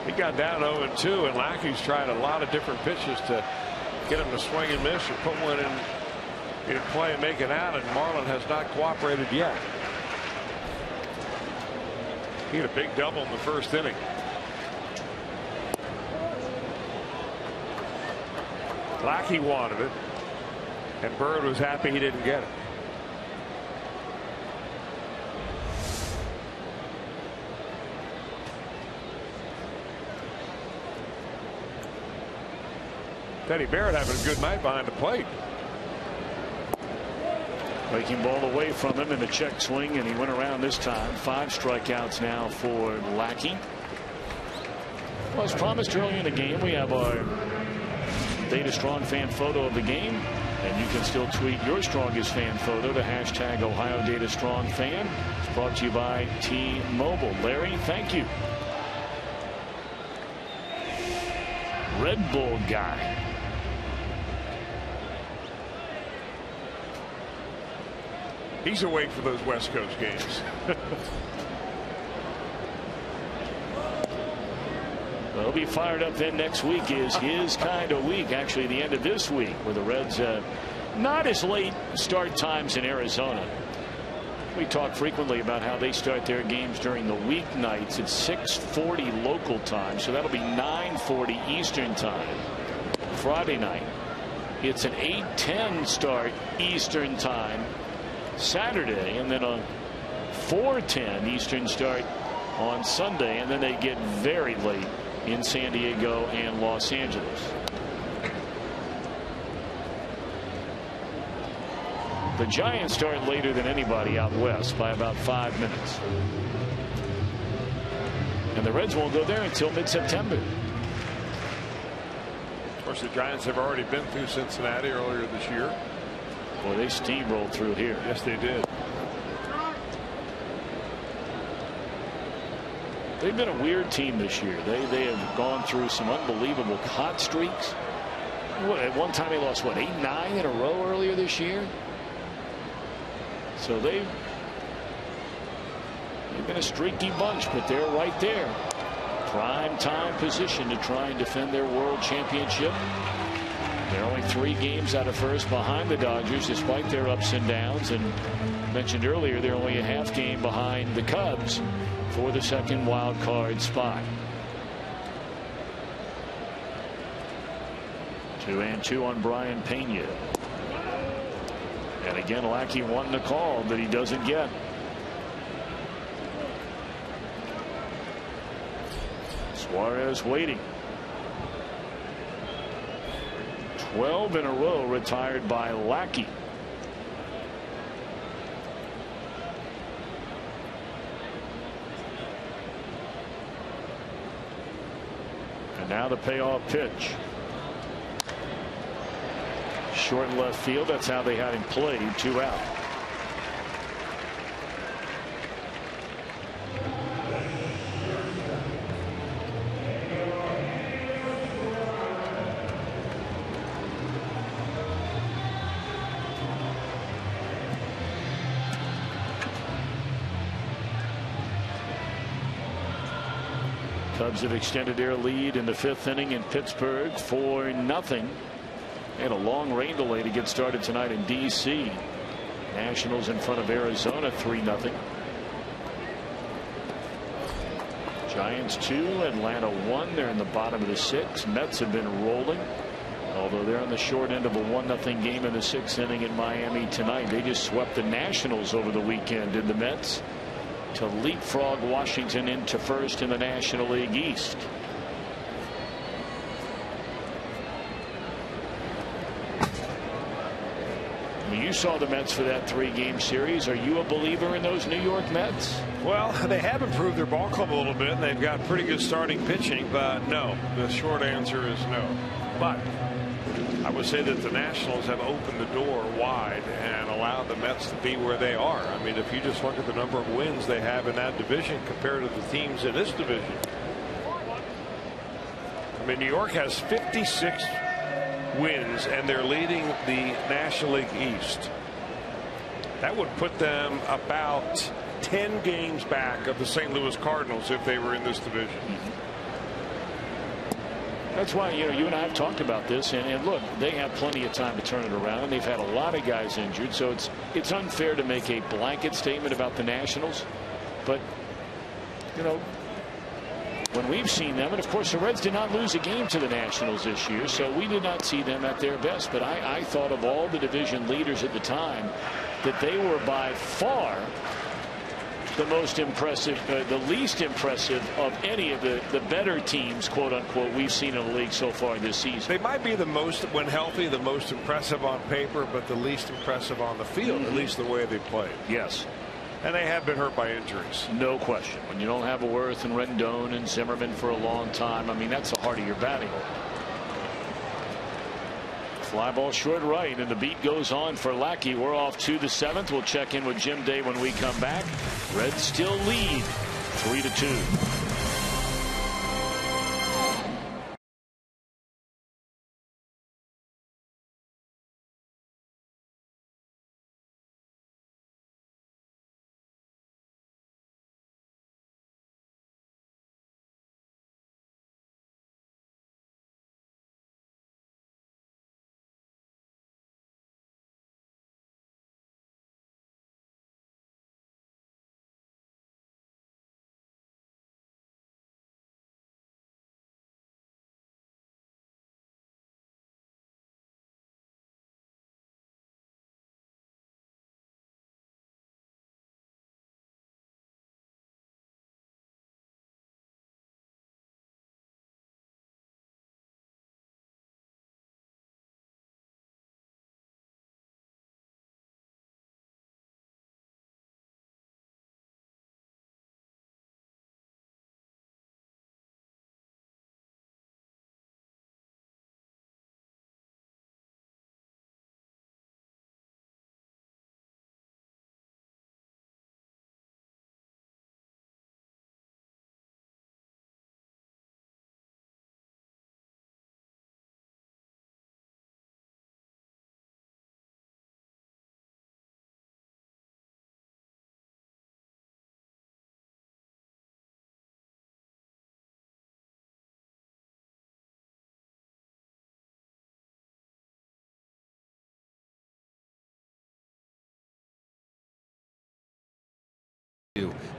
He got down 0-2, and Lackey's tried a lot of different pitches to get him to swing and miss or put one in play and make it out, and Marlon has not cooperated yet. He had a big double in the first inning. Lackey wanted it, and Byrd was happy he didn't get it. Teddy Barrett having a good night behind the plate. Breaking ball away from him in a check swing, and he went around this time. 5 strikeouts now for Lackey. Well, as promised early in the game, we have our Data Strong fan photo of the game, and you can still tweet your strongest fan photo to hashtag Ohio Data Strong Fan. It's brought to you by T-Mobile. Larry, thank you. Red Bull guy. He's awake for those West Coast games. Well, he'll be fired up then. Next week is his kind of week. Actually, the end of this week, where the Reds not as late start times in Arizona. We talk frequently about how they start their games during the weeknights at 6:40 local time, so that'll be 9:40 Eastern time. Friday night, it's an 8:10 start Eastern time Saturday, and then a 4:10 Eastern start on Sunday, and then they get very late in San Diego and Los Angeles. The Giants start later than anybody out west by about 5 minutes. And the Reds won't go there until mid-September. Of course, the Giants have already been through Cincinnati earlier this year. Boy, they steamrolled through here. Yes, they did. They've been a weird team this year. They have gone through some unbelievable hot streaks. At one time they lost, what, 8, 9 in a row earlier this year? So they've been a streaky bunch, but they're right there. Prime time position to try and defend their world championship. They're only 3 games out of first behind the Dodgers, despite their ups and downs. And mentioned earlier, they're only a half game behind the Cubs for the second wild card spot. 2-2 on Brian Pena. And again, Lackey wanting a call that he doesn't get. Suarez waiting. 12 in a row retired by Lackey. And now the payoff pitch. Short left field. That's how they had him played. 2 out. Cubs have extended their lead in the 5th inning in Pittsburgh 4-0. They had a long rain delay to get started tonight in D.C. Nationals in front of Arizona 3-0. Giants 2, Atlanta 1. They're in the bottom of the 6th. Mets have been rolling, although they're on the short end of a 1-0 game in the 6th inning in Miami tonight. They just swept the Nationals over the weekend, did the Mets, to leapfrog Washington into first in the National League East. You saw the Mets for that 3-game series. Are you a believer in those New York Mets? Well, they have improved their ball club a little bit, and they've got pretty good starting pitching, but no. The short answer is no. But I would say that the Nationals have opened the door wide and allowed the Mets to be where they are. I mean, if you just look at the number of wins they have in that division compared to the teams in this division. I mean, New York has 56 wins, and they're leading the National League East. That would put them about 10 games back of the St. Louis Cardinals if they were in this division. That's why, you and I have talked about this, and look, they have plenty of time to turn it around, and they've had a lot of guys injured, so it's unfair to make a blanket statement about the Nationals. But when we've seen them, and of course the Reds did not lose a game to the Nationals this year, so we did not see them at their best. But I thought of all the division leaders at the time that they were by far the most impressive, the least impressive of any of the better teams, quote unquote, we've seen in the league so far this season. They might be the most, when healthy, the most impressive on paper, but the least impressive on the field, at least the way they played. Yes. And they have been hurt by injuries. No question. When you don't have a Worth and Rendon and Zimmerman for a long time, I mean, that's the heart of your batting. Fly ball short right, and the beat goes on for Lackey. We're off to the 7th. We'll check in with Jim Day when we come back. Reds still lead 3-2.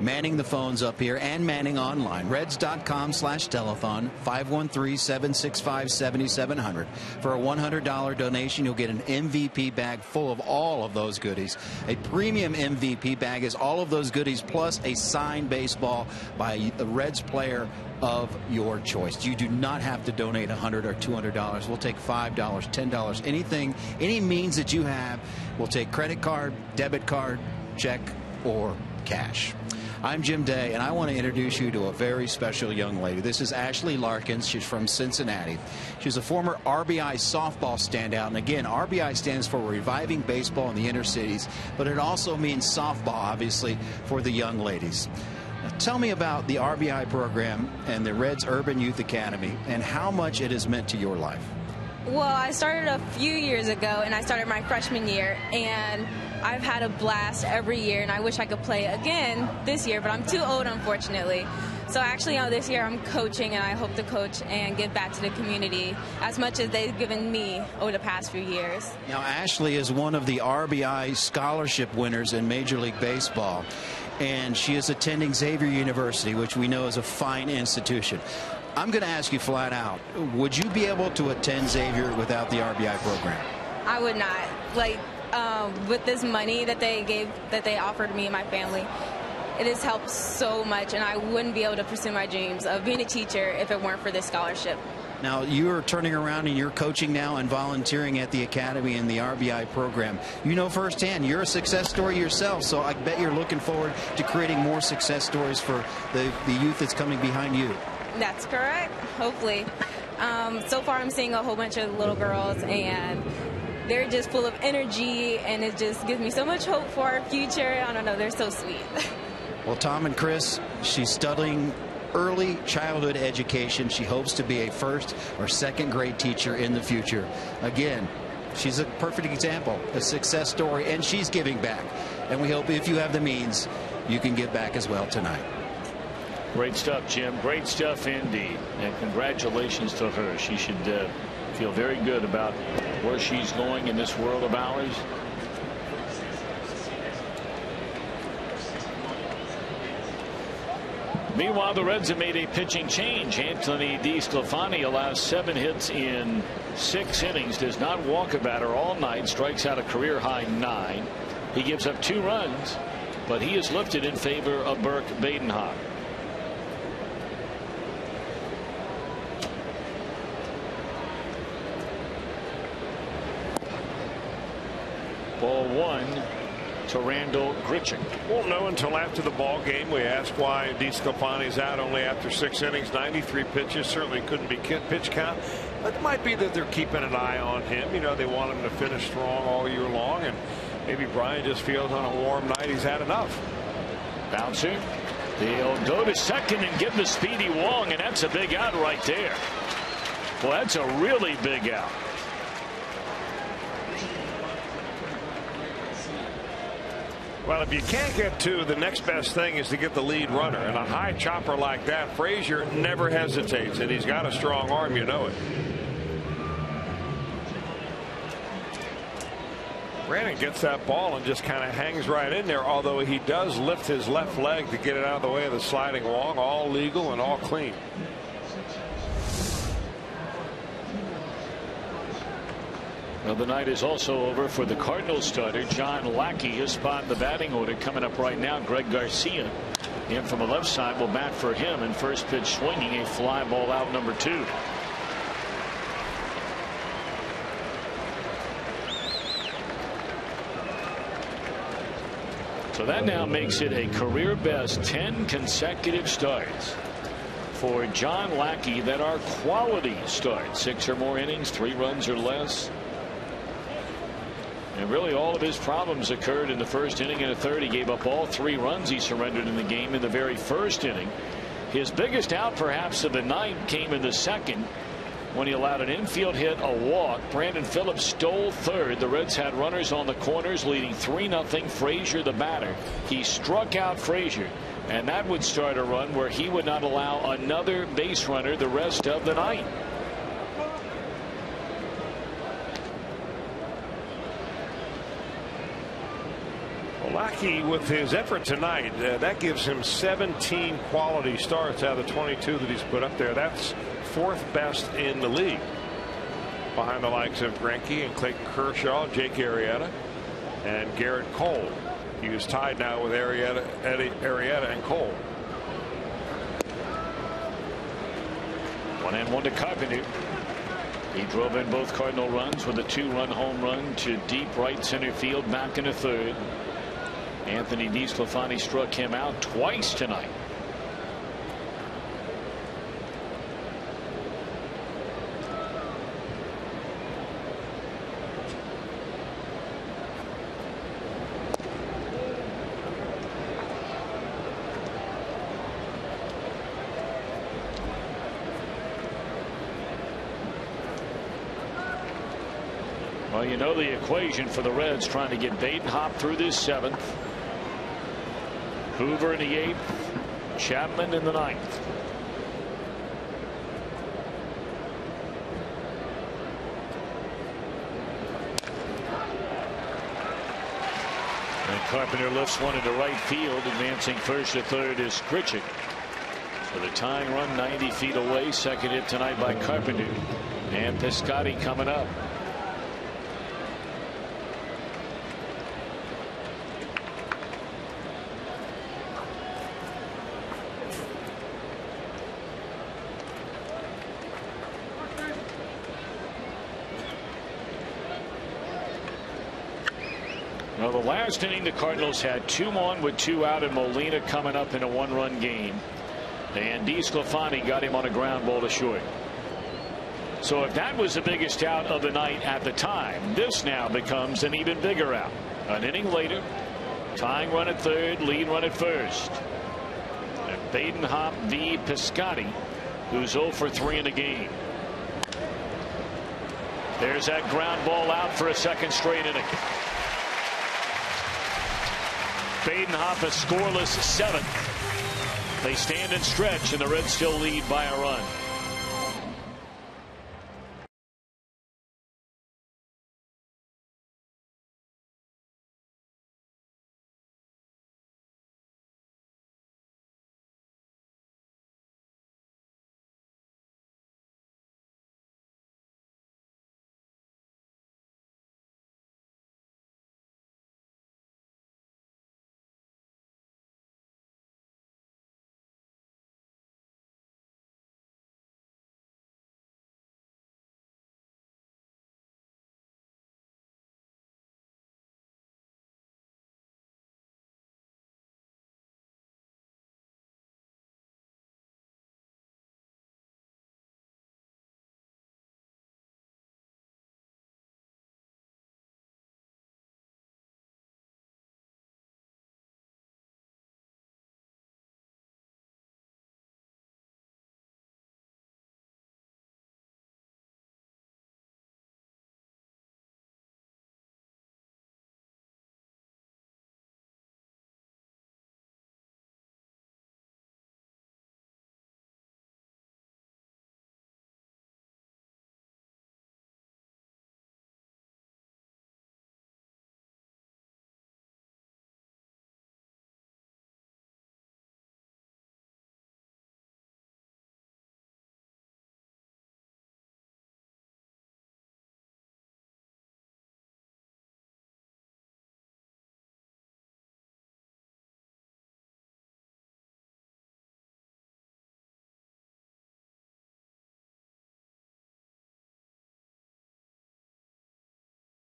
Manning the phones up here and Manning online. Reds.com/telethon 513-765-7700. For a $100 donation, you'll get an MVP bag full of all of those goodies. A premium MVP bag is all of those goodies plus a signed baseball by the Reds player of your choice. You do not have to donate $100 or $200. We'll take $5, $10, anything, any means that you have. We'll take credit card, debit card, check, or cash. I'm Jim Day, and I want to introduce you to a very special young lady. This is Ashley Larkins. She's from Cincinnati. She's a former RBI softball standout. And again, RBI stands for Reviving Baseball in the Inner Cities, but it also means softball, obviously, for the young ladies. Now, tell me about the RBI program and the Reds Urban Youth Academy and how much it has meant to your life. Well, I started a few years ago, and I started my freshman year, and I've had a blast every year, and I wish I could play again this year, but I'm too old, unfortunately. So actually, this year I'm coaching, and I hope to coach and give back to the community as much as they've given me over the past few years. Now, Ashley is one of the RBI scholarship winners in Major League Baseball, and she is attending Xavier University, which we know is a fine institution. I'm going to ask you flat out, would you be able to attend Xavier without the RBI program? I would not. With this money that they offered me and my family, it has helped so much, and I wouldn't be able to pursue my dreams of being a teacher if it weren't for this scholarship. Now, you're turning around and you're coaching now and volunteering at the Academy in the RBI program. You know firsthand, you're a success story yourself, so I bet you're looking forward to creating more success stories for the youth that's coming behind you. That's correct, hopefully. So far I'm seeing a whole bunch of little girls, and they're just full of energy, and it just gives me so much hope for our future. I don't know, they're so sweet. Well, Tom and Chris, she's studying early childhood education. She hopes to be a first or second grade teacher in the future. Again, she's a perfect example, a success story, and she's giving back. And we hope if you have the means, you can give back as well tonight. Great stuff, Jim. Great stuff indeed. And congratulations to her. She should feel very good about where she's going in this world of ours. Meanwhile, the Reds have made a pitching change. Anthony DeSclafani allows 7 hits in 6 innings, does not walk a batter all night, strikes out a career-high 9. He gives up 2 runs, but he is lifted in favor of Burke Badenhag. Ball 1 to Randall Grichuk. Won't know until after the ball game. We asked why DeSclafani's out only after 6 innings, 93 pitches. Certainly couldn't be pitch count. But it might be that they're keeping an eye on him. You know, they want him to finish strong all year long, and maybe Brian just feels on a warm night he's had enough. Bouncer. They'll go to second and give the speedy Wong, and that's a big out right there. Well, that's a really big out. Well, if you can't get 2, the next best thing is to get the lead runner. And a high chopper like that, Frazier never hesitates, and he's got a strong arm, you know it. Brandon gets that ball and just kind of hangs right in there, although he does lift his left leg to get it out of the way of the sliding Wong. All legal and all clean. Well, the night is also over for the Cardinals starter. John Lackey is spot in the batting order. Coming up right now, Greg Garcia in from the left side will bat for him, and first pitch swinging, a fly ball out number 2. So that now makes it a career best 10 consecutive starts for John Lackey that are quality starts. 6 or more innings, 3 runs or less. And really all of his problems occurred in the first inning and a third. He gave up all 3 runs he surrendered in the game in the very first inning. His biggest out perhaps of the night came in the second when he allowed an infield hit, a walk. Brandon Phillips stole third. The Reds had runners on the corners leading 3-0. Frazier the batter. He struck out Frazier, and that would start a run where he would not allow another base runner the rest of the night. Lackey, with his effort tonight, that gives him 17 quality starts out of the 22 that he's put up there. That's 4th best in the league, behind the likes of Greinke and Clayton Kershaw, Jake Arrieta, and Garrett Cole. He was tied now with Arrieta and Cole. 1-1 to Carpenter. He drove in both Cardinal runs with a 2-run home run to deep right center field, back into third. Anthony DeSclafani struck him out twice tonight. Well, you know the equation for the Reds, trying to get Badenhop through this 7th. Hoover in the 8th. Chapman in the 9th. And Carpenter lifts one into right field. Advancing first to third is Grichuk. So the tying run 90 feet away. Second hit tonight by Carpenter. And Piscotty coming up. Well, the last inning, the Cardinals had 2 on with 2 out, and Molina coming up in a 1-run game. And DeSclafani got him on a ground ball to short. So if that was the biggest out of the night at the time, this now becomes an even bigger out. An inning later, tying run at third, lead run at first. And Badenhop v. Piscotty, who's 0 for 3 in the game. There's that ground ball out for a second straight inning. Badenhop a scoreless 7th. They stand and stretch, and the Reds still lead by a run.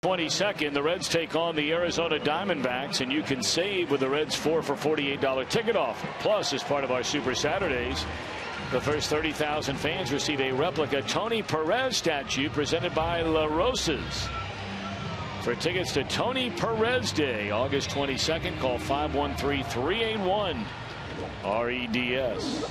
The Reds take on the Arizona Diamondbacks, and you can save with the Reds 4 for $48 ticket offer. Plus, as part of our Super Saturdays, the first 30,000 fans receive a replica Tony Perez statue presented by La Rosas. For tickets to Tony Perez Day, August 22nd, call 513-381-REDS.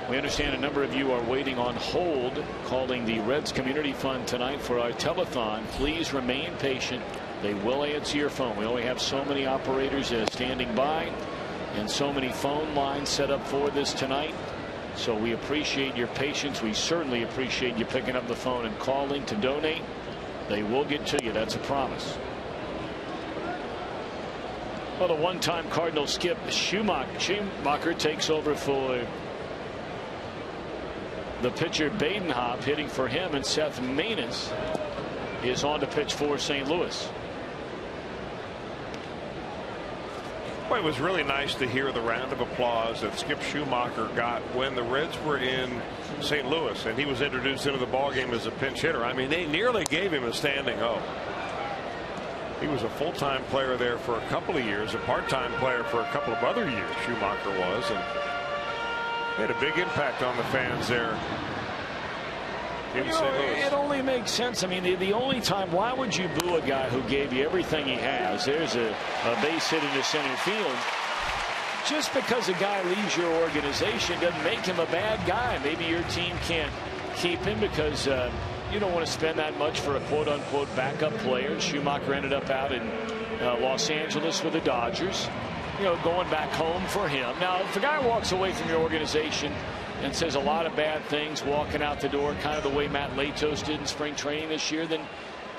We understand a number of you are waiting on hold, calling the Reds Community Fund tonight for our telethon. Please remain patient. They will answer your phone. We only have so many operators standing by and so many phone lines set up for this tonight. So we appreciate your patience. We certainly appreciate you picking up the phone and calling to donate. They will get to you. That's a promise. Well, the one-time Cardinal skip Schumacher takes over for the pitcher Badenhop, hitting for him, and Seth Maness is on to pitch for St. Louis. Well, it was really nice to hear the round of applause that Skip Schumacher got when the Reds were in St. Louis and he was introduced into the ballgame as a pinch hitter. I mean, they nearly gave him a standing O. He was a full-time player there for a couple of years, a part-time player for a couple of other years, Schumacher was, and had a big impact on the fans there. It only makes sense. I mean, the only time, why would you boo a guy who gave you everything he has? There's a base hit into center field. Just because a guy leaves your organization doesn't make him a bad guy. Maybe your team can't keep him because you don't want to spend that much for a quote-unquote backup player. Schumacher ended up out in Los Angeles with the Dodgers. You know, going back home for him. Now, if a guy walks away from your organization and says a lot of bad things walking out the door, kind of the way Matt Latos did in spring training this year, then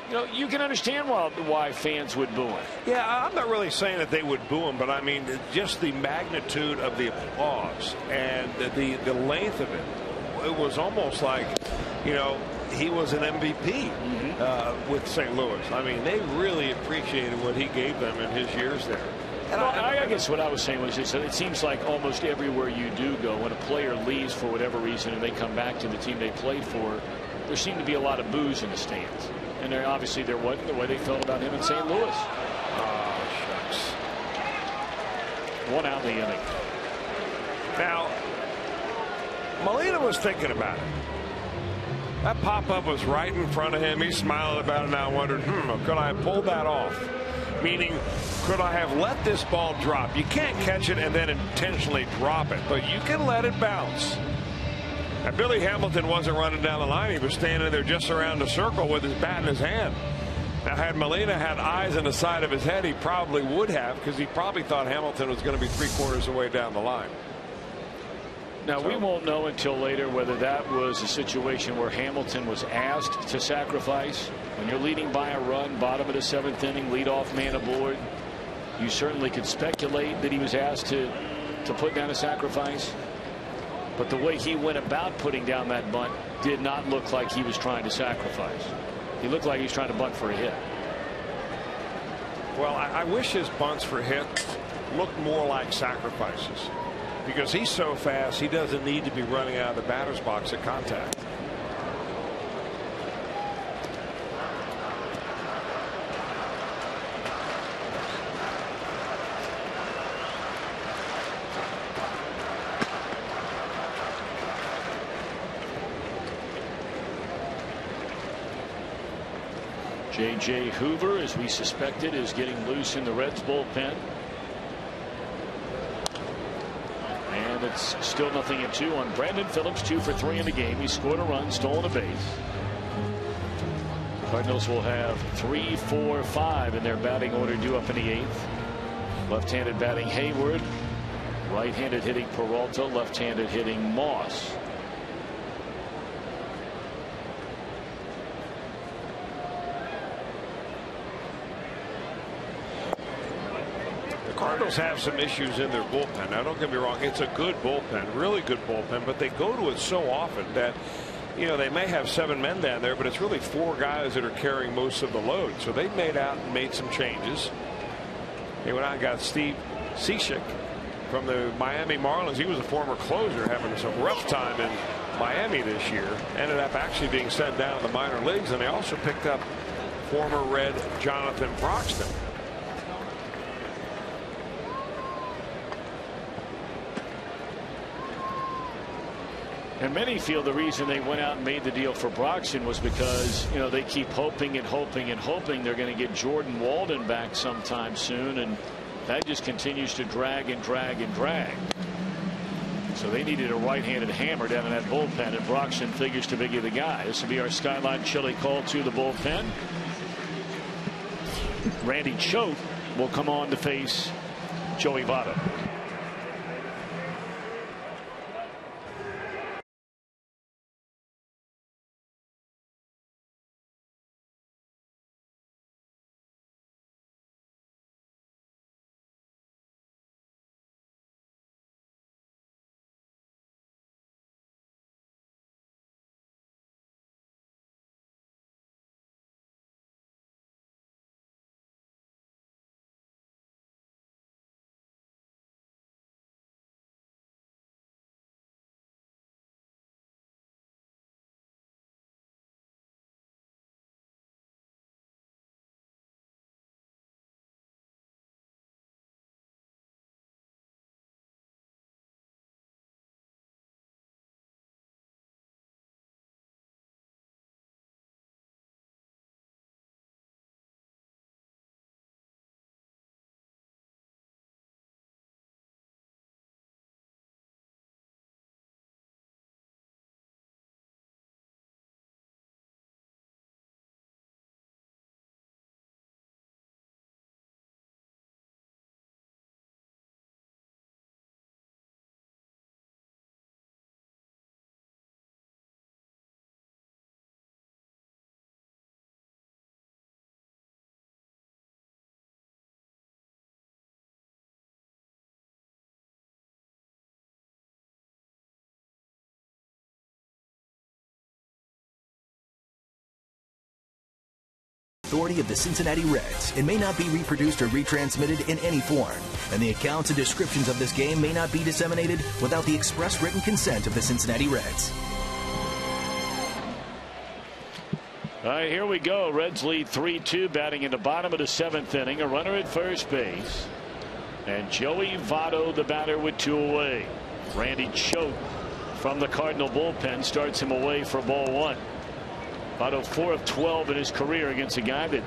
you know you can understand why fans would boo him. Yeah, I'm not really saying that they would boo him, but I mean just the magnitude of the applause and the length of it. It was almost like, you know, he was an MVP with St. Louis. I mean, they really appreciated what he gave them in his years there. And well, I guess what I was saying was just that it seems like almost everywhere you do go, when a player leaves for whatever reason and they come back to the team they played for, there seemed to be a lot of boos in the stands. And obviously there wasn't the way they felt about him in St. Louis. Oh, shucks. One out in the inning. Now, Molina was thinking about it. That pop-up was right in front of him. He smiled about it now, wondered, could I have pulled that off? Meaning, could I have let this ball drop? You can't catch it and then intentionally drop it, but you can let it bounce. Now, Billy Hamilton wasn't running down the line. He was standing there just around the circle with his bat in his hand. Now, had Molina had eyes on the side of his head, he probably would have, because he probably thought Hamilton was going to be 3/4 of the way down the line. Now, we won't know until later whether that was a situation where Hamilton was asked to sacrifice. When you're leading by a run, bottom of the 7th inning, leadoff man aboard, you certainly could speculate that he was asked to put down a sacrifice. But the way he went about putting down that bunt did not look like he was trying to sacrifice. He looked like he was trying to bunt for a hit. Well, I wish his bunts for hit looked more like sacrifices, because he's so fast he doesn't need to be running out of the batter's box at contact. J.J. Hoover, as we suspected, is getting loose in the Reds bullpen. And it's still 0-2 on Brandon Phillips, 2 for 3 in the game. He scored a run, stolen a base. Cardinals will have 3, 4, 5 in their batting order due up in the 8th. Left-handed batting Hayward. Right-handed hitting Peralta. Left-handed hitting Moss. Cardinals have some issues in their bullpen. Now, don't get me wrong, it's a good bullpen, really good bullpen, but they go to it so often that, you know, they may have 7 men down there, but it's really 4 guys that are carrying most of the load. So they made some changes. They went out and got Steve Cishek from the Miami Marlins. He was a former closer, having some rough time in Miami this year. Ended up actually being sent down to the minor leagues, and they also picked up former Red Jonathan Broxton. And many feel the reason they went out and made the deal for Broxton was because, you know, they keep hoping and hoping and hoping they're going to get Jordan Walden back sometime soon, and that just continues to drag and drag and drag. So they needed a right-handed hammer down in that bullpen, and Broxton figures to be the guy. This will be our Skyline Chili call to the bullpen. Randy Choate will come on to face Joey Votto. authority of the Cincinnati Reds and may not be reproduced or retransmitted in any form. And the accounts and descriptions of this game may not be disseminated without the express written consent of the Cincinnati Reds. All right, here we go. Reds lead 3-2, batting in the bottom of the 7th inning. A runner at first base. And Joey Votto, the batter, with 2 away. Randy Choate from the Cardinal bullpen starts him away for ball 1. Votto 4 of 12 in his career against a guy that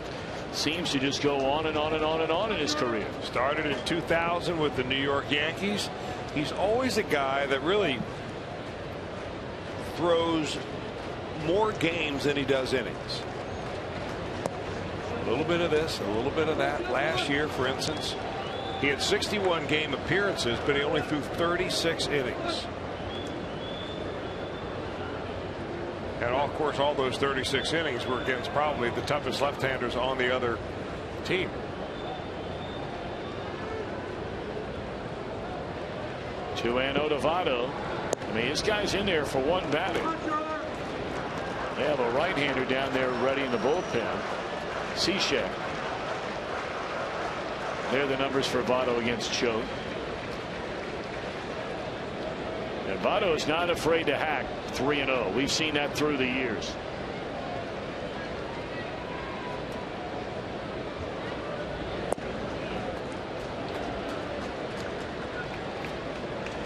seems to just go on and on and on and on in his career. Started in 2000 with the New York Yankees. He's always a guy that really throws more games than he does innings. A little bit of this, a little bit of that. Last year, for instance, he had 61 game appearances, but he only threw 36 innings. And of course, all those 36 innings were against probably the toughest left-handers on the other team. To Votto. I mean, this guy's in there for one batter. They have a right-hander down there ready in the bullpen. Cishek. There are the numbers for Votto against Choate. And Votto is not afraid to hack 3-0. We've seen that through the years.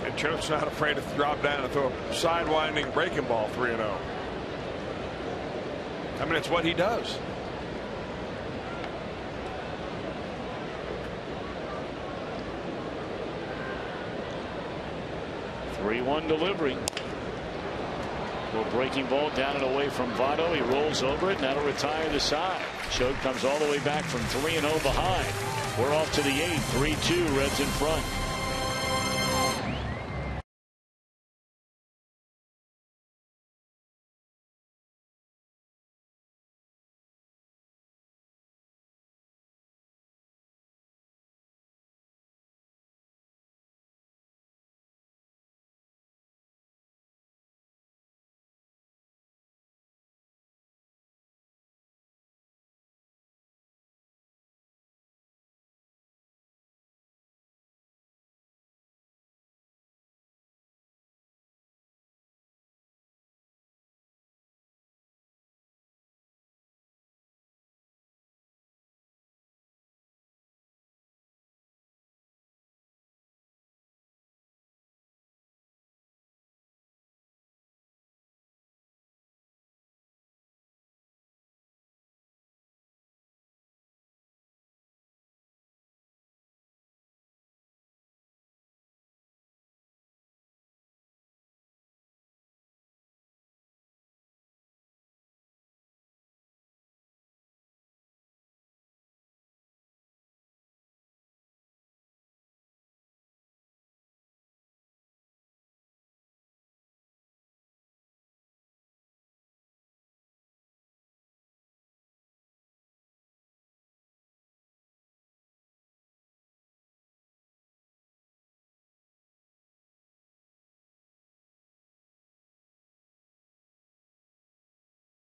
And Choate's not afraid to drop down and throw a sidewinding breaking ball 3-0. I mean, it's what he does. Three-1 delivery. Little breaking ball down and away from Votto. He rolls over it, and that'll retire the side. Choate comes all the way back from 3-0 behind. We're off to the 8th. 3-2, Reds in front.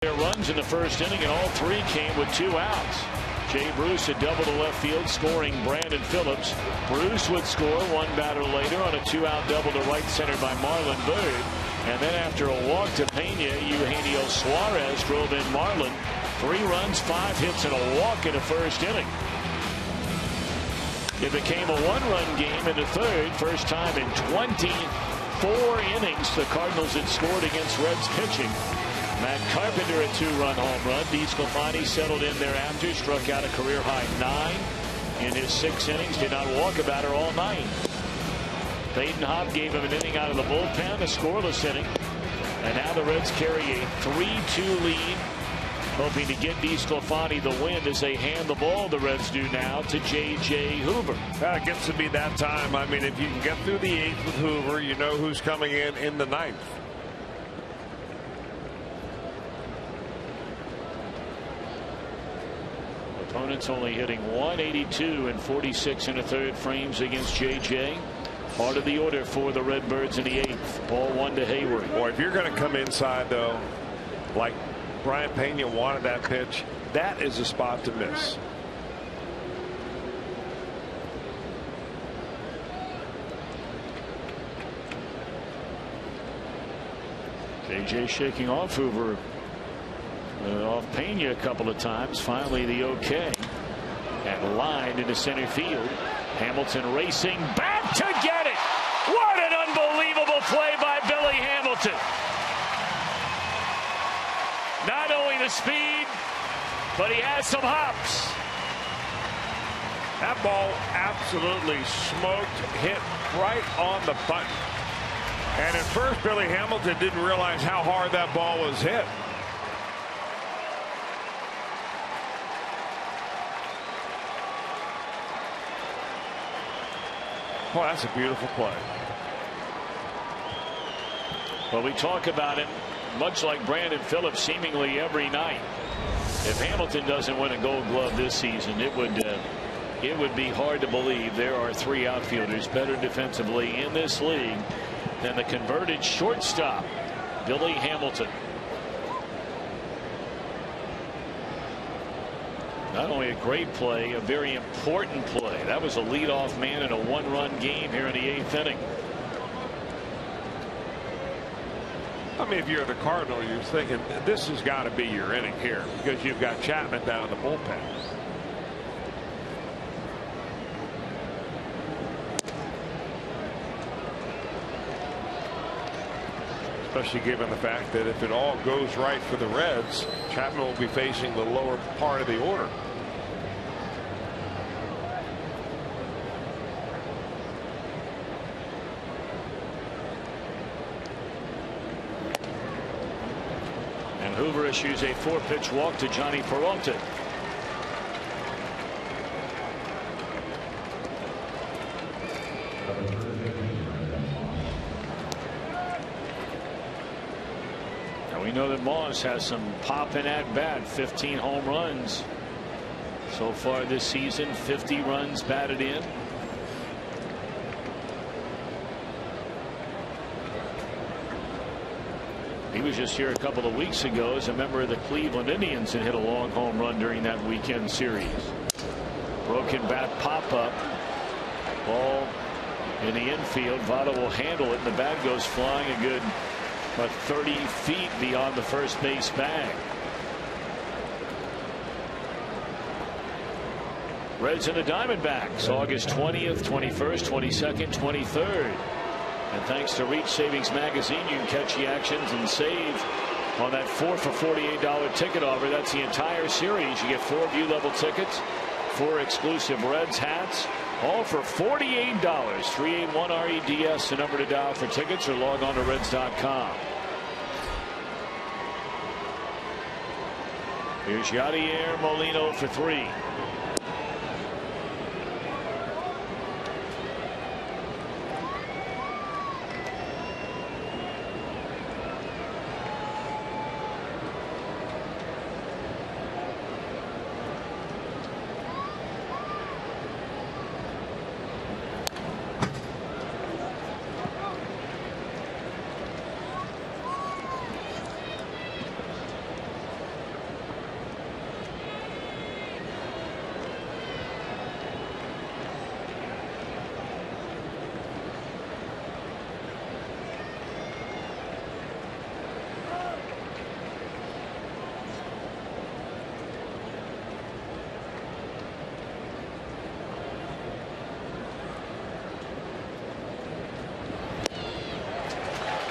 Runs in the first inning, and all 3 came with 2 outs. Jay Bruce had doubled to left field, scoring Brandon Phillips. Bruce would score 1 batter later on a 2-out double to right center by Marlon Byrd. And then after a walk to Pena, Eugenio Suarez drove in Marlon. 3 runs, 5 hits, and a walk in the first inning. It became a 1-run game in the 3rd. First time in 24 innings the Cardinals had scored against Reds pitching. Matt Carpenter a 2-run home run. DeSclafani settled in thereafter, struck out a career-high 9 in his 6 innings. Did not walk a batter all night. Peyton Hopp gave him an inning out of the bullpen, a scoreless inning. And now the Reds carry a 3-2 lead, hoping to get DeSclafani the win as they hand the ball, the Reds do now, to J.J. Hoover. It gets to be that time. I mean, if you can get through the 8th with Hoover, you know who's coming in the 9th. Opponents only hitting 182 and 46 in the 3rd frames against J.J. Part of the order for the Redbirds in the 8th. Ball 1 to Hayward. Boy, if you're going to come inside, though, like Brian Pena wanted that pitch, that is a spot to miss. JJ shaking off Hoover, off Pena a couple of times. Finally the okay, and lined into center field. Hamilton racing back to get it. What an unbelievable play by Billy Hamilton. Not only the speed, but he has some hops. That ball absolutely smoked, hit right on the button. And at first, Billy Hamilton didn't realize how hard that ball was hit. Oh, that's a beautiful play. Well, we talk about him much like Brandon Phillips seemingly every night. If Hamilton doesn't win a Gold Glove this season, it would be hard to believe there are 3 outfielders better defensively in this league than the converted shortstop, Billy Hamilton. Not only a great play, a very important play. That was a leadoff man in a 1-run game here in the 8th inning. I mean, if you're the Cardinal, you're thinking this has got to be your inning here because you've got Chapman down in the bullpen. Especially given the fact that if it all goes right for the Reds, Chapman will be facing the lower part of the order. And Hoover issues a 4-pitch walk to Johnny Peralta. We know that Moss has some pop in at bat. 15 home runs so far this season, 50 runs batted in. He was just here a couple of weeks ago as a member of the Cleveland Indians and hit a long home run during that weekend series. Broken bat pop up. Ball in the infield. Votto will handle it, and the bat goes flying a good but 30 feet beyond the first base bag. Reds and the Diamondbacks, August 20th, 21st, 22nd, 23rd. And thanks to Reach Savings Magazine, you can catch the actions and save on that 4 for $48 ticket offer. That's the entire series. You get 4 view-level tickets, 4 exclusive Reds hats, all for $48. 381-REDS, the number to dial for tickets, or log on to Reds.com. Here's Yadier, Molina for 3.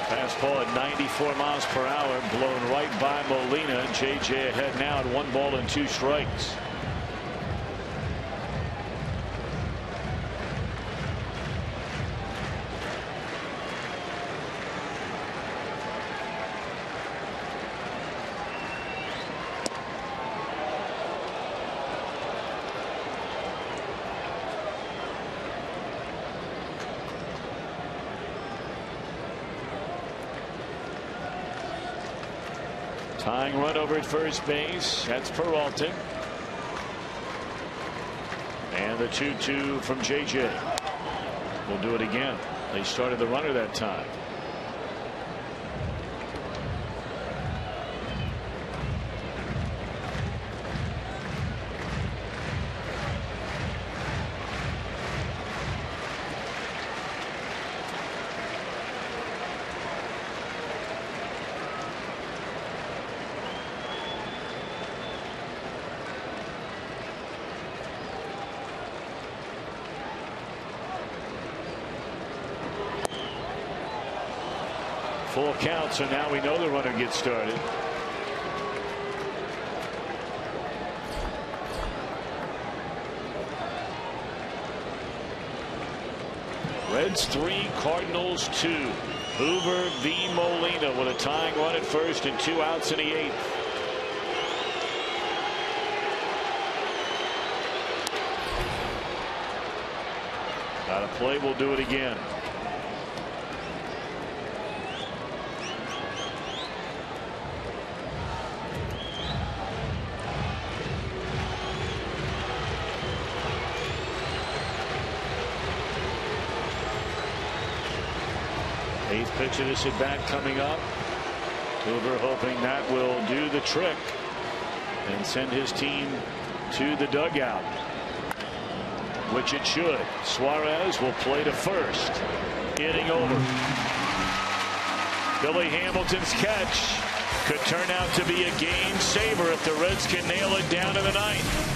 Fastball at 94 miles per hour, blown right by Molina. JJ ahead now at 1 ball and 2 strikes. Tying run over at first base. That's Peralta. And the 2-2 from JJ. We'll do it again. They started the runner that time. full count, so now we know the runner gets started. Reds 3, Cardinals 2. Hoover v. Molina with a tying run at first and 2 outs in the 8th. Got a play, we'll do it again. Eighth pitch of this at bat coming up. Hoover hoping that will do the trick and send his team to the dugout, which it should. Suarez will play to first. Inning over. Billy Hamilton's catch could turn out to be a game saver if the Reds can nail it down in the 9th.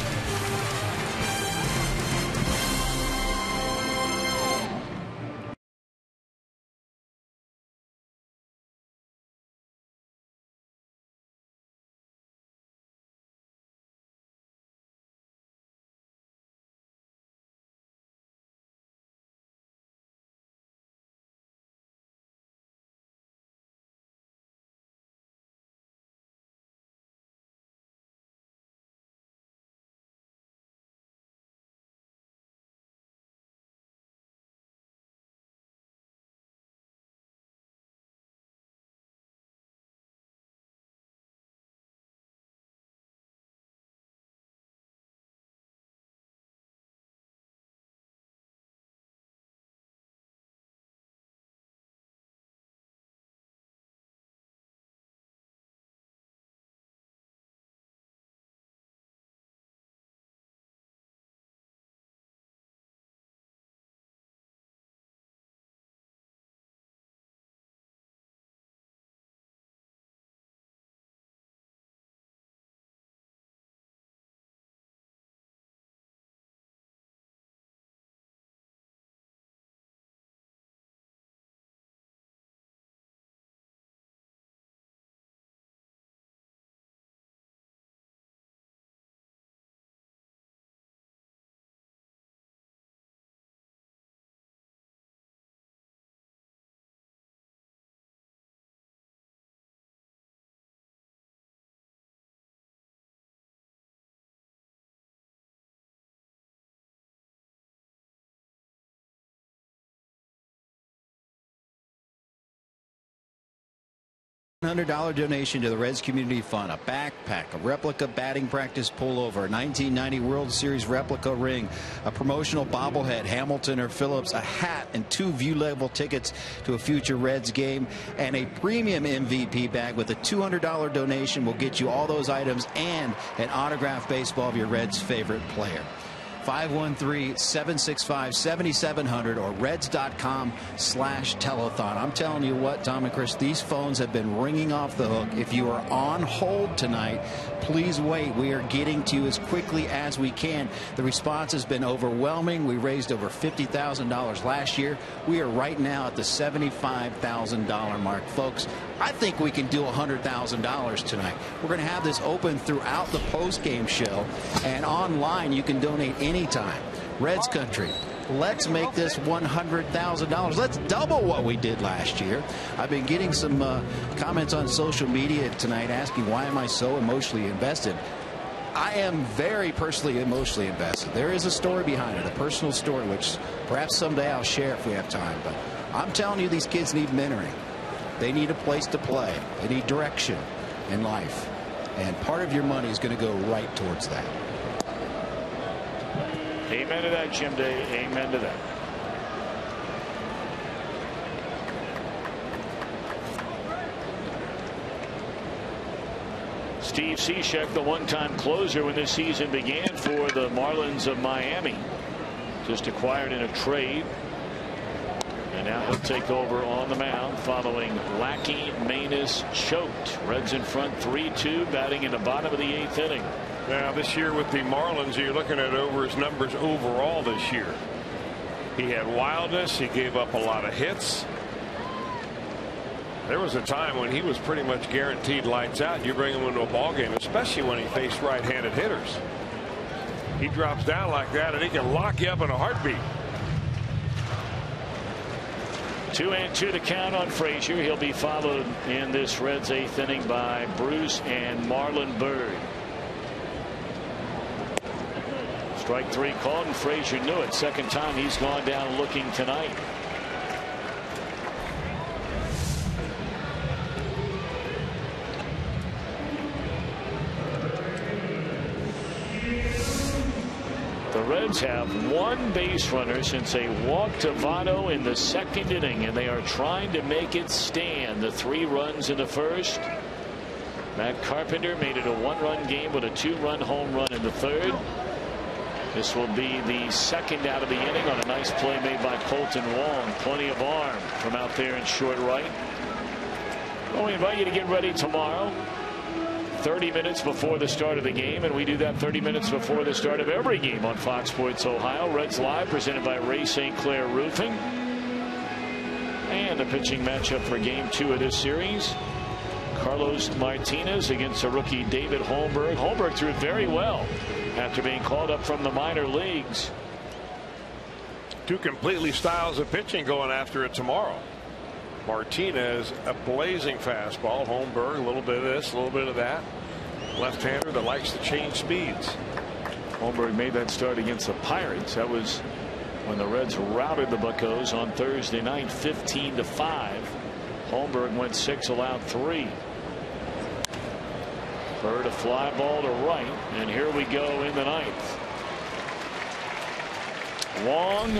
$100 donation to the Reds Community Fund, a backpack, a replica batting practice pullover, a 1990 World Series replica ring, a promotional bobblehead, Hamilton or Phillips, a hat, and 2 view-level tickets to a future Reds game, and a premium MVP bag with a $200 donation will get you all those items and an autographed baseball of your Reds' favorite player. 513-765-7700 or Reds.com/telethon. I'm telling you what, Tom and Chris, these phones have been ringing off the hook. If you are on hold tonight, please wait. We are getting to you as quickly as we can. The response has been overwhelming. We raised over $50,000 last year. We are right now at the $75,000 mark. Folks, I think we can do $100,000 tonight. We're going to have this open throughout the post-game show, and online you can donate anytime. Reds Country, let's make this $100,000. Let's double what we did last year. I've been getting some comments on social media tonight asking why am I so emotionally invested. I am very personally emotionally invested. There is a story behind it, a personal story, which perhaps someday I'll share if we have time. But I'm telling you, these kids need mentoring. They need a place to play. They need direction in life. And part of your money is going to go right towards that. Amen to that, Jim Day. Amen to that. Steve Cishek, the one-time closer when this season began for the Marlins of Miami, just acquired in a trade. And now he'll take over on the mound following Lackey Manus choked. Reds in front 3-2, batting in the bottom of the 8th inning. Now this year with the Marlins, you're looking at over his numbers overall this year. He had wildness. He gave up a lot of hits. There was a time when he was pretty much guaranteed lights out. You bring him into a ball game, especially when he faced right-handed hitters. He drops down like that, and he can lock you up in a heartbeat. 2-2 the count on Frazier. He'll be followed in this Reds 8th inning by Bruce and Marlon Byrd. Strike 3 called, and Frazier knew it. Second time he's gone down looking tonight. The Reds have one base runner since a walk to Votto in the 2nd inning, and they are trying to make it stand. The 3 runs in the first. Matt Carpenter made it a 1-run game with a 2-run home run in the 3rd. This will be the 2nd out of the inning on a nice play made by Kolten Wong. Plenty of arm from out there in short right. Well, we invite you to get ready tomorrow, 30 minutes before the start of the game, and we do that 30 minutes before the start of every game on Fox Sports Ohio. Reds Live presented by Ray St. Clair Roofing. And the pitching matchup for game 2 of this series. Carlos Martinez against a rookie David Holmberg. Holmberg threw very well after being called up from the minor leagues. 2 completely styles of pitching going after it tomorrow. Martinez, a blazing fastball. Holmberg, a little bit of this, a little bit of that. Left-hander that likes to change speeds. Holmberg made that start against the Pirates. That was when the Reds routed the Buccos on Thursday night, 15-5. Holmberg went 6, allowed 3. Bird a fly ball to right, and here we go in the 9th. Wong,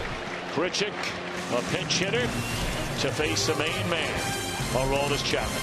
Pritchik, a pinch hitter to face the main man, Aroldis Chapman.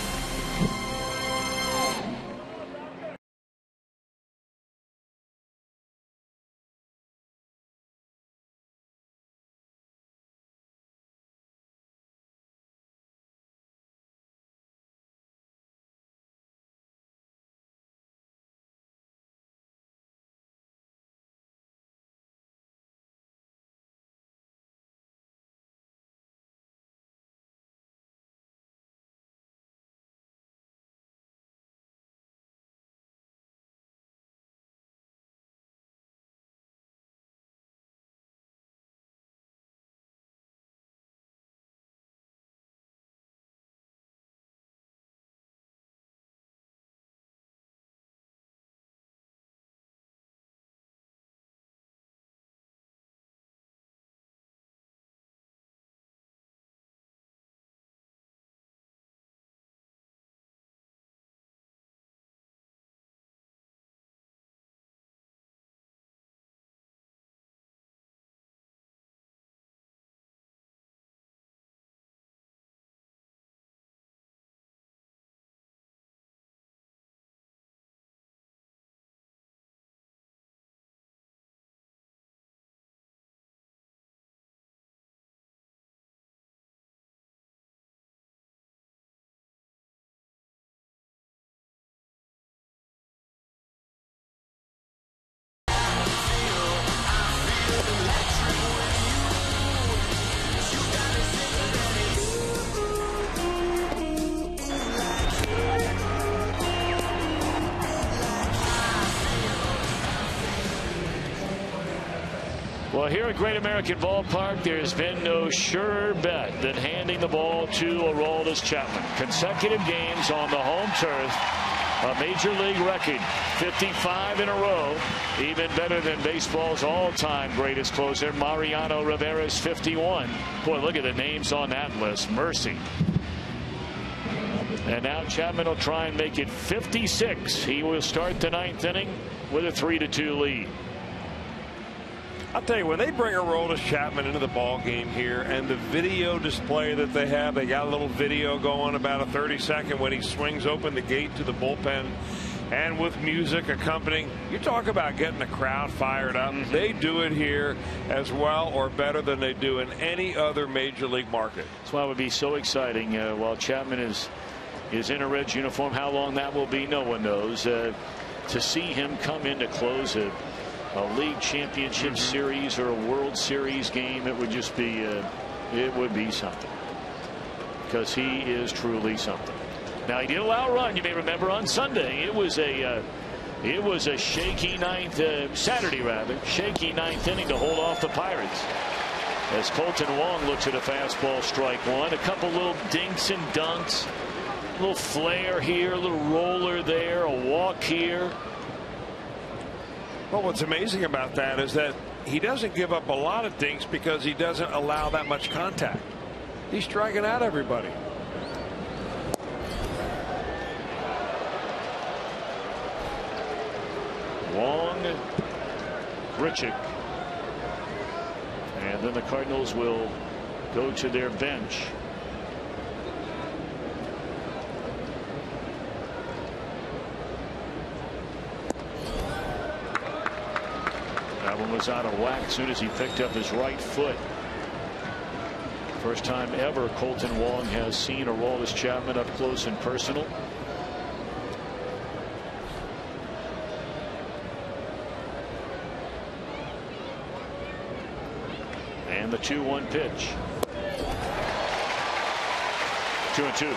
Well, here at Great American Ballpark, there's been no surer bet than handing the ball to Aroldis Chapman. Consecutive games on the home turf. A major league record, 55 in a row, even better than baseball's all-time greatest closer, Mariano Rivera's 51. Boy, look at the names on that list. Mercy. And now Chapman will try and make it 56. He will start the 9th inning with a 3-2 lead. I'll tell you, when they bring Aroldis Chapman into the ball game here, and the video display that they have, they got a little video going about a 30-second when he swings open the gate to the bullpen, and with music accompanying. You talk about getting the crowd fired up. They do it here as well or better than they do in any other major league market. That's why it would be so exciting while Chapman is in a Reds uniform. How long that will be, no one knows. To see him come in to close a league championship series or a World Series game, it would just be it would be something. because he is truly something. Now, he did allow a run. You may remember on Sunday, it was a shaky ninth, Saturday rather, shaky ninth inning to hold off the Pirates. As Kolten Wong looks at a fastball, strike one. A couple little dinks and dunks, a little flare here, a little roller there, a walk here. Well, what's amazing about that is that he doesn't give up a lot of dinks because he doesn't allow that much contact. He's striking out everybody. Wong, Grichuk, and then the Cardinals will go to their bench. That one was out of whack as soon as he picked up his right foot. First time ever Kolten Wong has seen Aroldis Chapman up close and personal. And the 2-1 pitch. 2-2.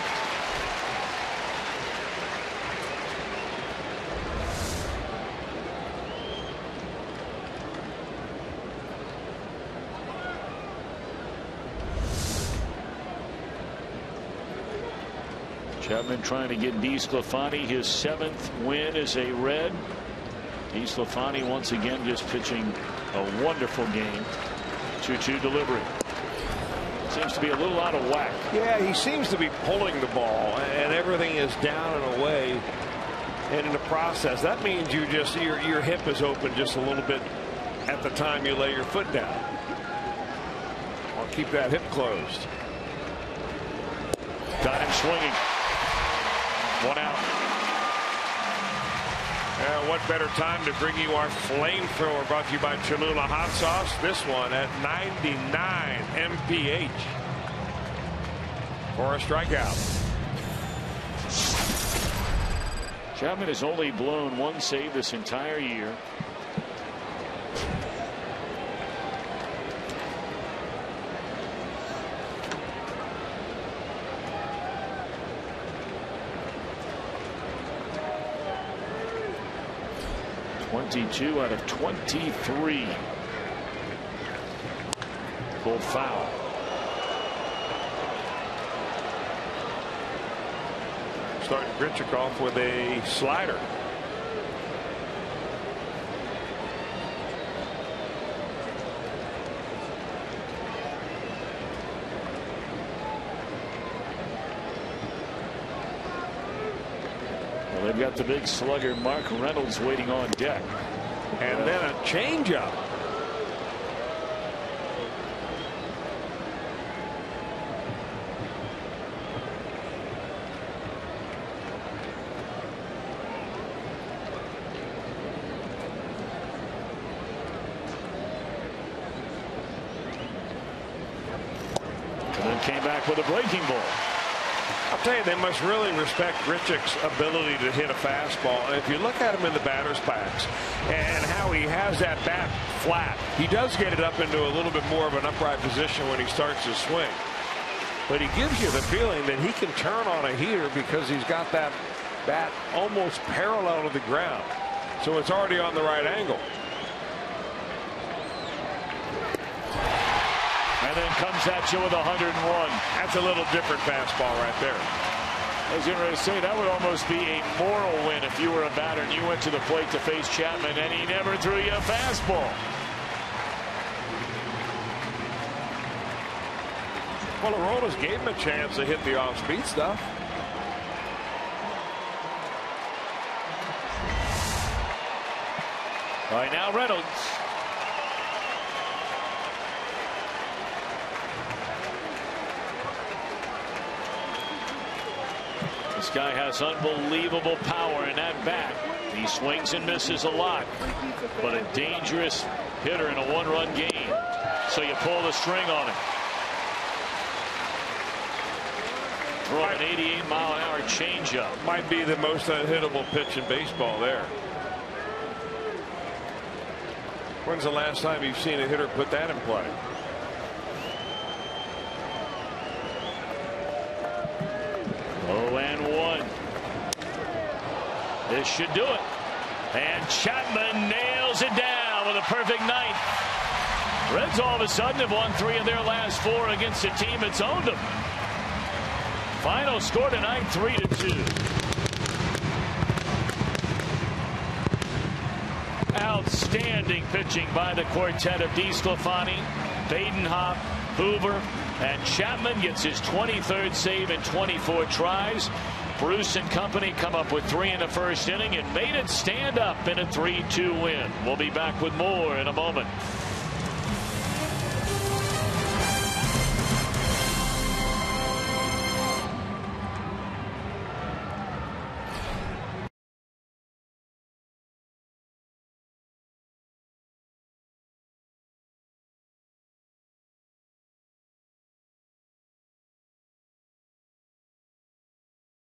Chapman trying to get DeSclafani his 7th win as a Red. DeSclafani once again just pitching a wonderful game. 2-2 delivery. Seems to be a little out of whack. Yeah, he seems to be pulling the ball, and everything is down and away. And in the process, that means your hip is open just a little bit at the time you lay your foot down. Or keep that hip closed. Got him swinging. 1 out. What better time to bring you our flamethrower, brought to you by Cholula Hot Sauce. This one at 99 mph for a strikeout. Chapman has only blown 1 save this entire year. .22 out of 23. Pulled foul. Starting Grichuk off with a slider. Well, they've got the big slugger Mark Reynolds waiting on deck. And then a changeup. And then came back with a breaking ball. I'll tell you, they must really respect Grichuk's ability to hit a fastball. And if you look at him in the batter's box and how he has that bat flat, he does get it up into a little bit more of an upright position when he starts his swing. But he gives you the feeling that he can turn on a heater because he's got that bat almost parallel to the ground. So it's already on the right angle. And then comes at you with 101. That's a little different fastball right there. I was going to say that would almost be a moral win if you were a batter and you went to the plate to face Chapman and he never threw you a fastball. Well, Aroldis gave him a chance to hit the off-speed stuff. All right, now Reynolds. This guy has unbelievable power in that bat. He swings and misses a lot, but a dangerous hitter in a 1-run game. So you pull the string on him. Throw an 88-mile-an-hour changeup. Might be the most unhittable pitch in baseball there. When's the last time you've seen a hitter put that in play? This should do it. And Chapman nails it down with a perfect ninth. Reds all of a sudden have won 3 of their last 4 against a team that's owned them. Final score tonight, 3-2. Outstanding pitching by the quartet of DeSclafani, Badenhop, Hoover, and Chapman gets his 23rd save in 24 tries. Bruce and company come up with 3 in the first inning and made it stand up in a 3-2 win. We'll be back with more in a moment.